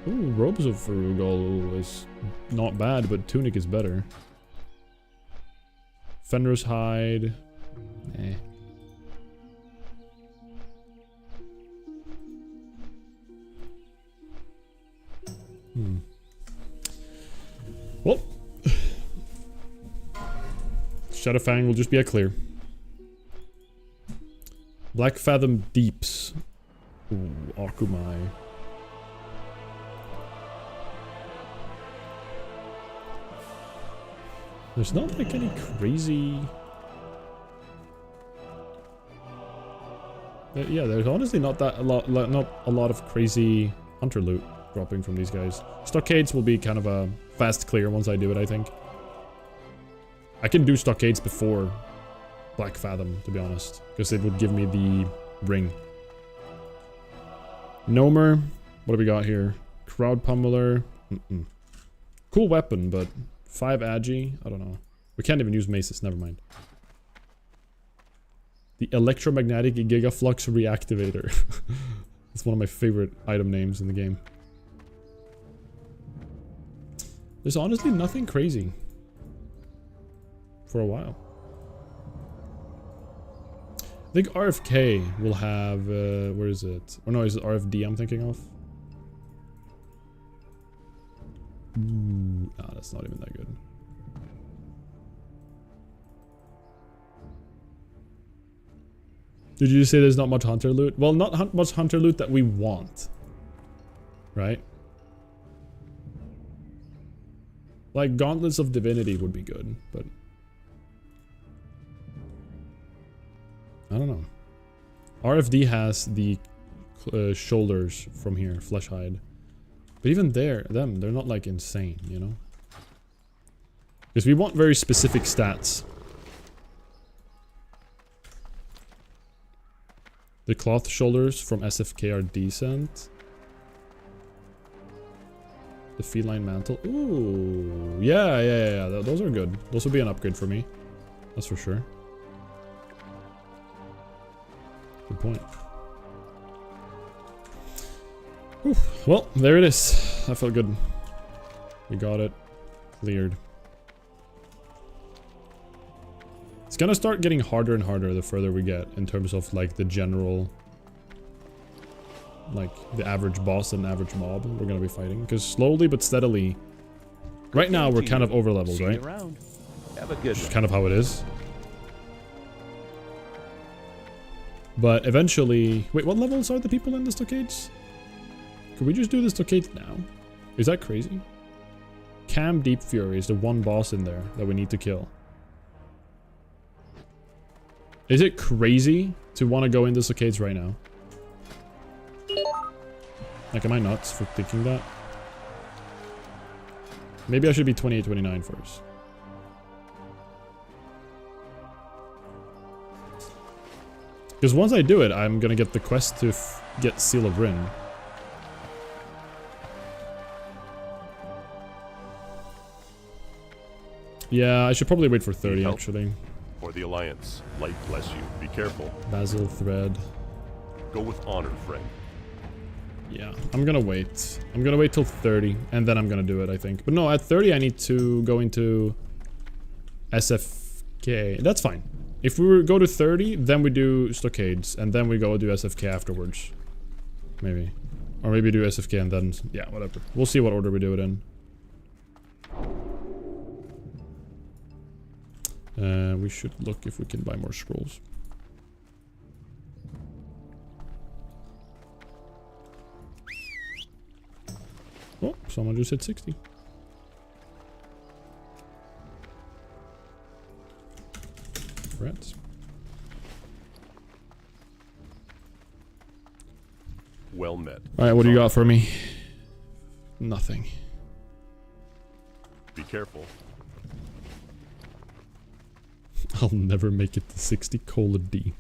A: Ooh, Robes of Arugel is not bad, but Tunic is better. Fenrir's Hide. Eh. Well, Shadowfang will just be a clear. Black Fathom Deeps. Ooh, Akumai. There's not like any crazy... Yeah, there's honestly not that not a lot of crazy hunter loot dropping from these guys. Stockades will be kind of a fast clear once I do it, I think. I can do stockades before Black Fathom, to be honest, because it would give me the ring. Nomer, what do we got here? Crowd Pummeler. Cool weapon, but 5 agi? I don't know. We can't even use maces, never mind. The Electromagnetic Gigaflux Reactivator. It's one of my favorite item names in the game. There's honestly nothing crazy. For a while. I think RFK will have... where is it? Or no, is it RFD I'm thinking of? Ooh, nah, that's not even that good. Did you say there's not much hunter loot? Well, not much hunter loot that we want. Right? Like, Gauntlets of Divinity would be good, but... I don't know. RFD has the shoulders from here, Flesh Hide. But even they're not like insane, you know? Because we want very specific stats. The cloth shoulders from SFK are decent. The feline mantle. Ooh. Yeah. Those are good. Those will be an upgrade for me. That's for sure. Good point. Whew. Well, there it is. That felt good. We got it. Cleared. It's gonna start getting harder and harder the further we get in terms of like the general, like the average boss and average mob we're gonna be fighting. Because slowly but steadily, right now we're kind of over leveled, right?
D: Have a good
A: Which is
D: one.
A: kind of how it is. But eventually... Wait, what levels are the people in the stockades? Could we just do the stockades now? Is that crazy? Cam Deep Fury is the one boss in there that we need to kill. Is it crazy to want to go in the stockades right now? Like, am I nuts for thinking that? Maybe I should be 28, 29 first. Because once I do it, I'm gonna get the quest to get Seal of Rin. Yeah, I should probably wait for 30 actually.
G: For the Alliance. Light bless you. Be careful.
A: Basil Thread.
G: Go with honor, friend.
A: Yeah, I'm gonna wait. I'm gonna wait till 30, and then I'm gonna do it, I think. But no, at 30 I need to go into SFK. That's fine. If we go to 30, then we do stockades, and then we go do SFK afterwards. Maybe. Or maybe do SFK and then... Yeah, whatever. We'll see what order we do it in. We should look if we can buy more scrolls. Oh, someone just hit 60. Rats.
G: Well met.
A: Alright, what do you got for me? Nothing.
G: Be careful.
A: I'll never make it to 60 cola D.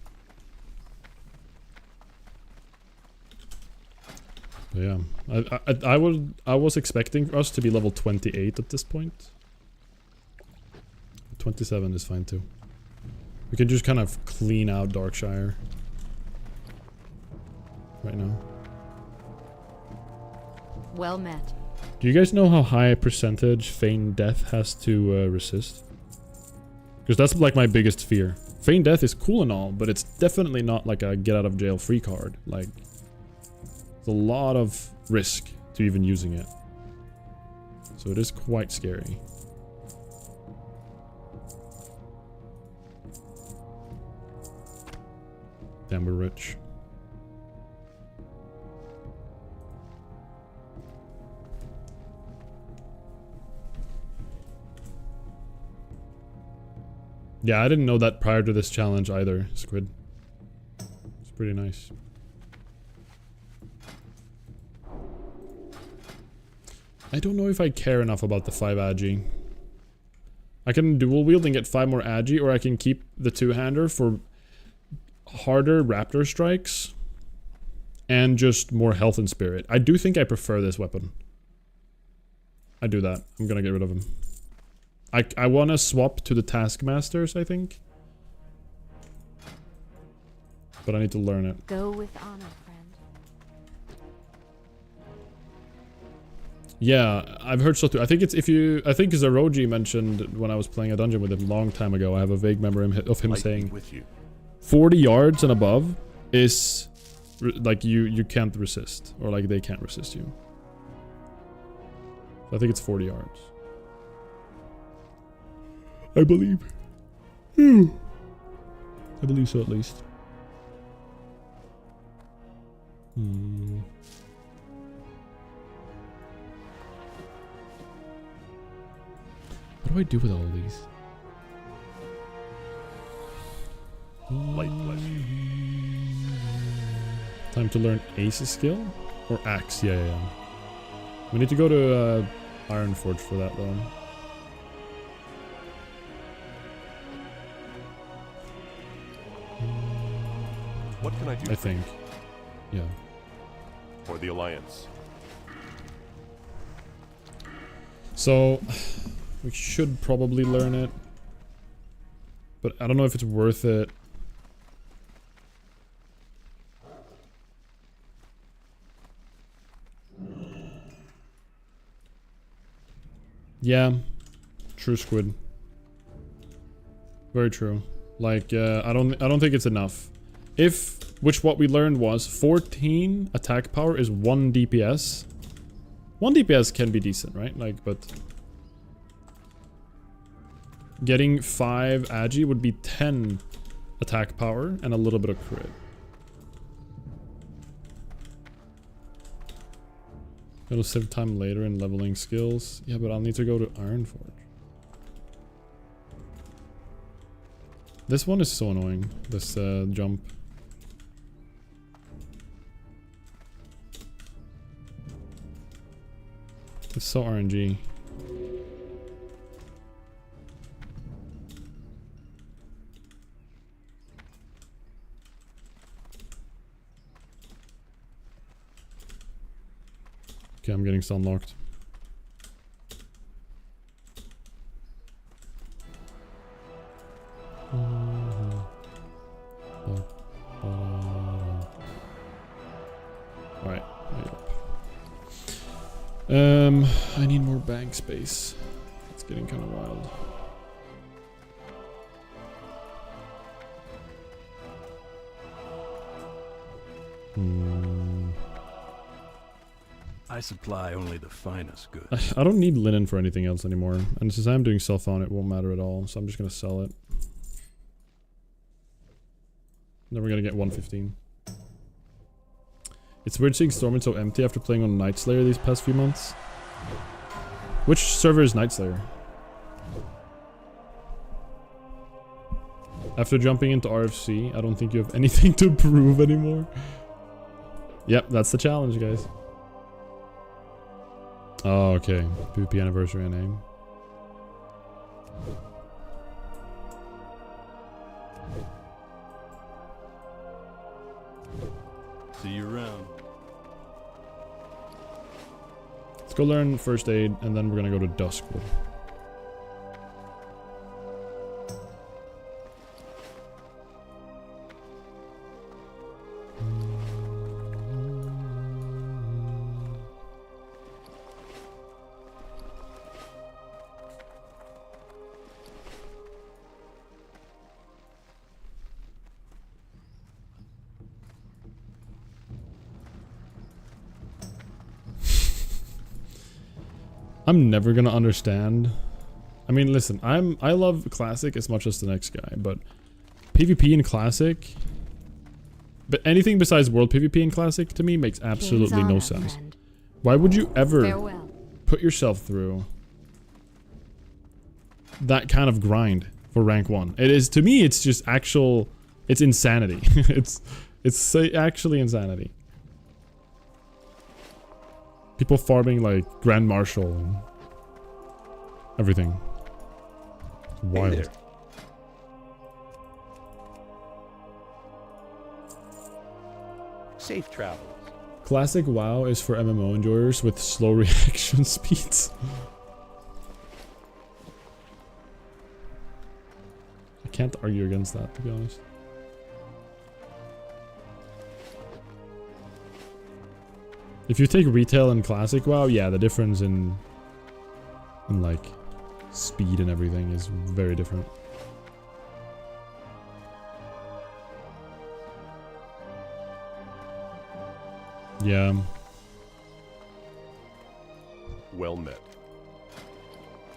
A: But yeah, I was expecting us to be level 28 at this point. 27 is fine too. We can just kind of clean out Darkshire right now.
E: Well met.
A: Do you guys know how high a percentage Feign Death has to resist? Because that's like my biggest fear. Feign Death is cool and all, but it's definitely not like a get out of jail free card. Like, it's a lot of risk to even using it. So it is quite scary. Damn, we're rich. Yeah, I didn't know that prior to this challenge either, Squid. It's pretty nice. I don't know if I care enough about the 5 agi. I can dual wield and get 5 more agi, or I can keep the two-hander for harder raptor strikes and just more health and spirit. I do think I prefer this weapon. I do that. I'm gonna get rid of him. I want to swap to the Taskmasters, I think. But I need to learn it.
E: Go with honor, friend.
A: Yeah, I've heard so too. I think it's if you... I think Zeroji mentioned when I was playing a dungeon with him a long time ago. I have a vague memory of him
G: Light be
A: saying
G: with you.
A: 40 yards and above is... like you can't resist. Or like they can't resist you. I think it's 40 yards. I believe. I believe so, at least. What do I do with all these?
G: Light bless you.
A: Time to learn Ace's skill? Or Axe, yeah. We need to go to Ironforge for that, though.
G: What can I do
A: I think. Yeah.
G: for the Alliance?
A: So, we should probably learn it. But I don't know if it's worth it. Yeah. True, Squid. Very true. Like, I don't think it's enough. What we learned was 14 attack power is 1 DPS. 1 DPS can be decent, right? Like, but getting 5 agi would be 10 attack power and a little bit of crit. It'll save time later in leveling skills. Yeah, but I'll need to go to Ironforge. This one is so annoying, this jump. It's so RNG. Okay, I'm getting sun locked. Alright, I need more bank space. It's getting kind of wild.
F: I supply only the finest goods.
A: I don't need linen for anything else anymore. And since I'm doing self-on, it won't matter at all. So I'm just gonna sell it. Then we're gonna get 115. It's weird seeing Stormwind so empty after playing on Night Slayer these past few months. Which server is Night Slayer? After jumping into RFC, I don't think you have anything to prove anymore. Yep, that's the challenge, guys. Oh, okay. PvP anniversary and aim.
F: See you around.
A: Let's go learn first aid, and then we're gonna go to Duskwood. I'm never gonna understand. I mean, listen, I love Classic as much as the next guy, but PvP in Classic, but anything besides World PvP in Classic to me makes absolutely no sense. Why would you ever put yourself through that kind of grind for rank 1? It is, to me, it's just actual, it's insanity. it's actually insanity. People farming like Grand Marshal and everything. It's wild.
D: Hey there. Safe travels.
A: Classic WoW is for MMO enjoyers with slow reaction speeds. I can't argue against that, to be honest. If you take retail and classic WoW, yeah, the difference in like speed and everything is very different. Yeah.
G: Well met.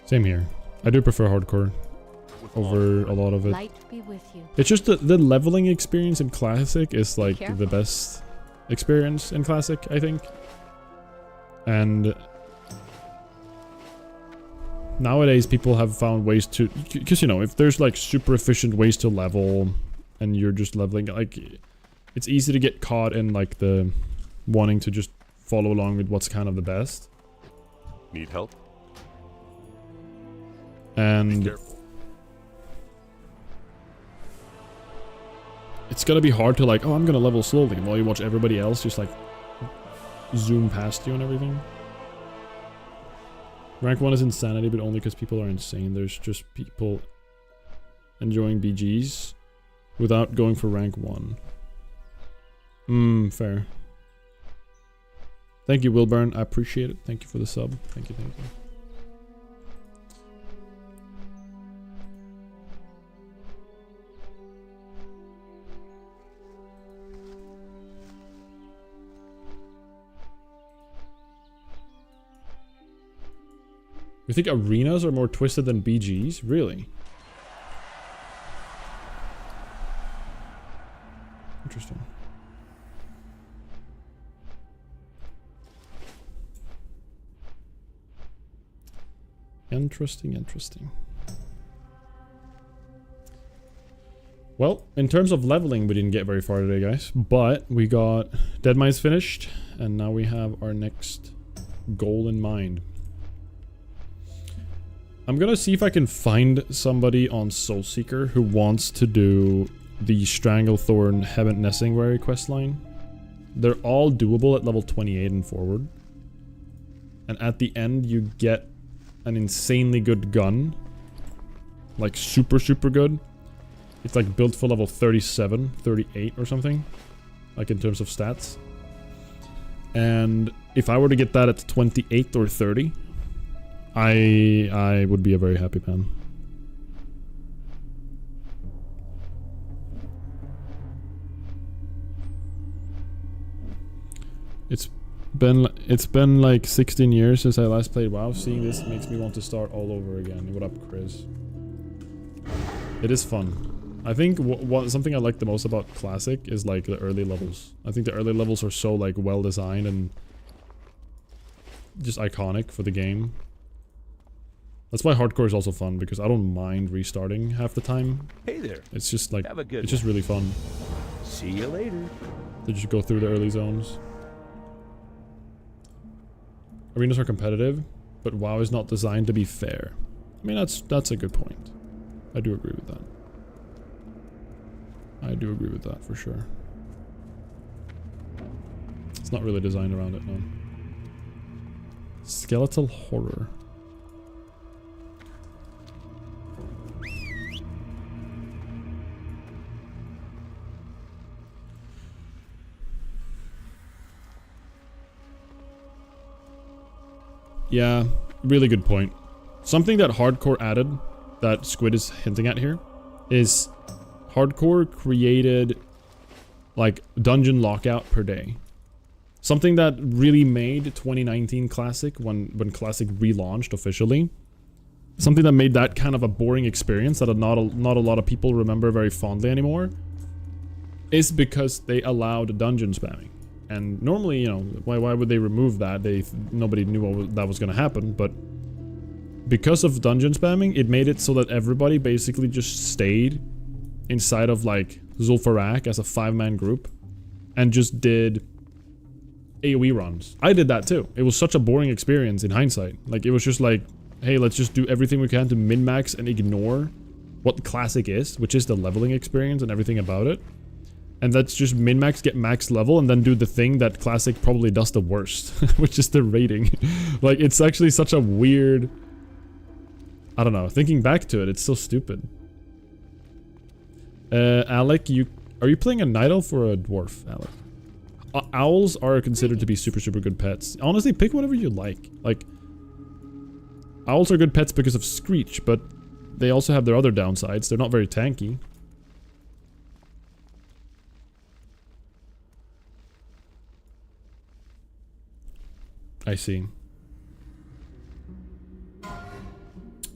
A: Same here. I do prefer hardcore over a lot of it.
E: Light be with you.
A: It's just the leveling experience in classic is like the best experience in classic, I think. And nowadays people have found ways to, because you know, if there's like super efficient ways to level and you're just leveling, like it's easy to get caught in like the wanting to just follow along with what's kind of the best.
G: Need help? Be
A: And
G: careful.
A: it's gonna be hard to like, oh, I'm gonna level slowly while you watch everybody else just like zoom past you and everything. Rank 1 is insanity, but only because people are insane. There's just people enjoying BGs without going for rank 1. Fair. Thank you, Wilburn. I appreciate it. Thank you for the sub. Thank you, thank you. You think arenas are more twisted than BGs? Really? Interesting. Interesting. Well, in terms of leveling, we didn't get very far today, guys. But we got Deadmines finished, and now we have our next goal in mind. I'm gonna see if I can find somebody on Soulseeker who wants to do the Stranglethorn Heaven Nessingwary questline. They're all doable at level 28 and forward. And at the end, you get an insanely good gun. Like super good. It's like built for level 37, 38 or something. Like in terms of stats. And if I were to get that at 28 or 30, I would be a very happy man. It's been like 16 years since I last played WoW. Seeing this makes me want to start all over again. What up, Chris? It is fun. I think something I like the most about Classic is like the early levels. I think the early levels are so like well designed and just iconic for the game. That's why hardcore is also fun, because I don't mind restarting half the time.
D: Hey there.
A: It's just like,
D: Have a good
A: it's just really fun
D: See you later.
A: to just go through the early zones. Arenas are competitive, but WoW is not designed to be fair. I mean, that's a good point. I do agree with that. I do agree with that for sure. It's not really designed around it, no. Skeletal horror. Yeah, really good point. Something that Hardcore added, that Squid is hinting at here, is Hardcore created like dungeon lockout per day. Something that really made 2019 Classic, when Classic relaunched officially, something that made that kind of a boring experience that not a lot of people remember very fondly anymore, is because they allowed dungeon spamming. And normally, you know, why would they remove that? Nobody knew that was going to happen, but because of dungeon spamming, it made it so that everybody basically just stayed inside of like Zul'Farrak as a 5-man group and just did AoE runs. I did that too. It was such a boring experience in hindsight. Like, it was just like, hey, let's just do everything we can to min-max and ignore what Classic is, which is the leveling experience and everything about it. And let's just min-max, get max level, and then do the thing that Classic probably does the worst, which is the rating. Like, it's actually such a weird... I don't know. Thinking back to it, it's so stupid. Alec, are you playing a Night Elf or a Dwarf, Alec? Owls are considered to be super, super good pets. Honestly, pick whatever you like. Like, owls are good pets because of Screech, but they also have their other downsides. They're not very tanky. I see.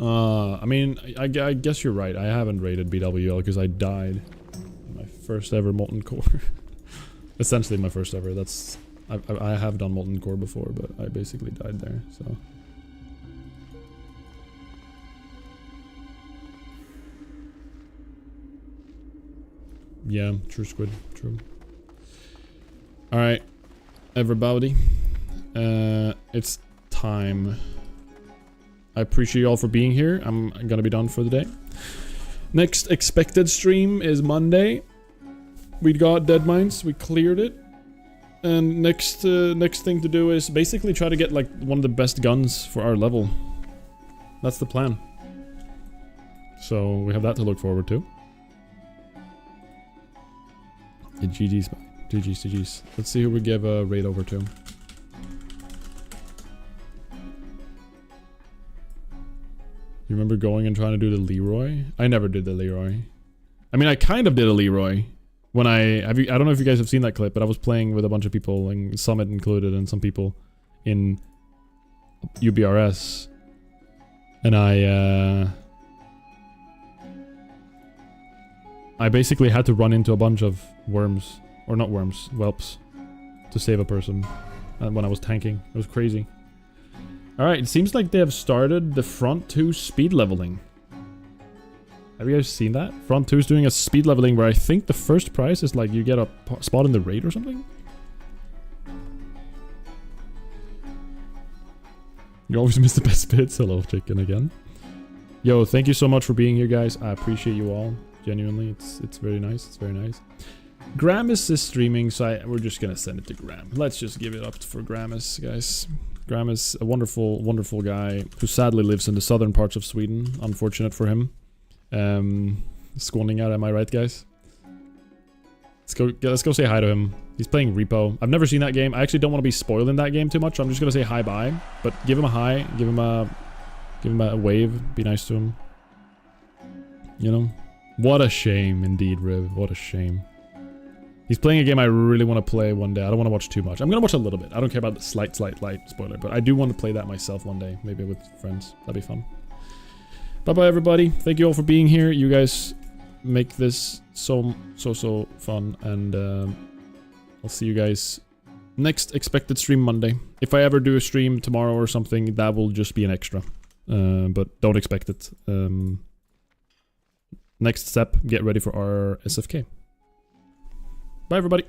A: I mean, I guess you're right. I haven't rated BWL because I died in my first ever Molten Core. Essentially my first ever. That's... I have done Molten Core before, but I basically died there, so... Yeah, true, Squid. True. Alright, everybody. It's time. I appreciate you all for being here. I'm gonna be done for the day. Next expected stream is Monday. We got Deadmines, we cleared it. And next thing to do is basically try to get like one of the best guns for our level. That's the plan. So we have that to look forward to. Yeah, GG's. Let's see who we give a raid over to. You remember going and trying to do the Leroy? I never did the Leroy. I mean, I kind of did a Leroy. When I don't know if you guys have seen that clip, but I was playing with a bunch of people, and Summit included, and some people in UBRS. And I basically had to run into a bunch of worms. Or not worms, whelps. To save a person. When I was tanking. It was crazy. Alright, it seems like they have started the Front 2 speed leveling. Have you guys seen that? Front 2 is doing a speed leveling where I think the first prize is like you get a spot in the raid or something? You always miss the best bits. Hello, chicken again. Yo, thank you so much for being here, guys. I appreciate you all. Genuinely, it's very nice. It's very nice. Gramus is streaming, so we're just gonna send it to Gram. Let's just give it up for Gramus, guys. Gram is a wonderful, wonderful guy who sadly lives in the southern parts of Sweden. Unfortunate for him. Skåningar, am I right, guys? Let's go say hi to him. He's playing Repo. I've never seen that game. I actually don't want to be spoiling that game too much. So I'm just gonna say hi bye. But give him a hi. Give him a wave. Be nice to him. You know? What a shame indeed, Riv. What a shame. He's playing a game I really want to play one day. I don't want to watch too much. I'm gonna watch a little bit. I don't care about the slight spoiler, but I do want to play that myself one day. Maybe with friends. That'd be fun. Bye-bye, everybody. Thank you all for being here. You guys make this so fun, and I'll see you guys next expected stream Monday. If I ever do a stream tomorrow or something, that will just be an extra. But don't expect it. Next step, get ready for our SFK. Bye everybody.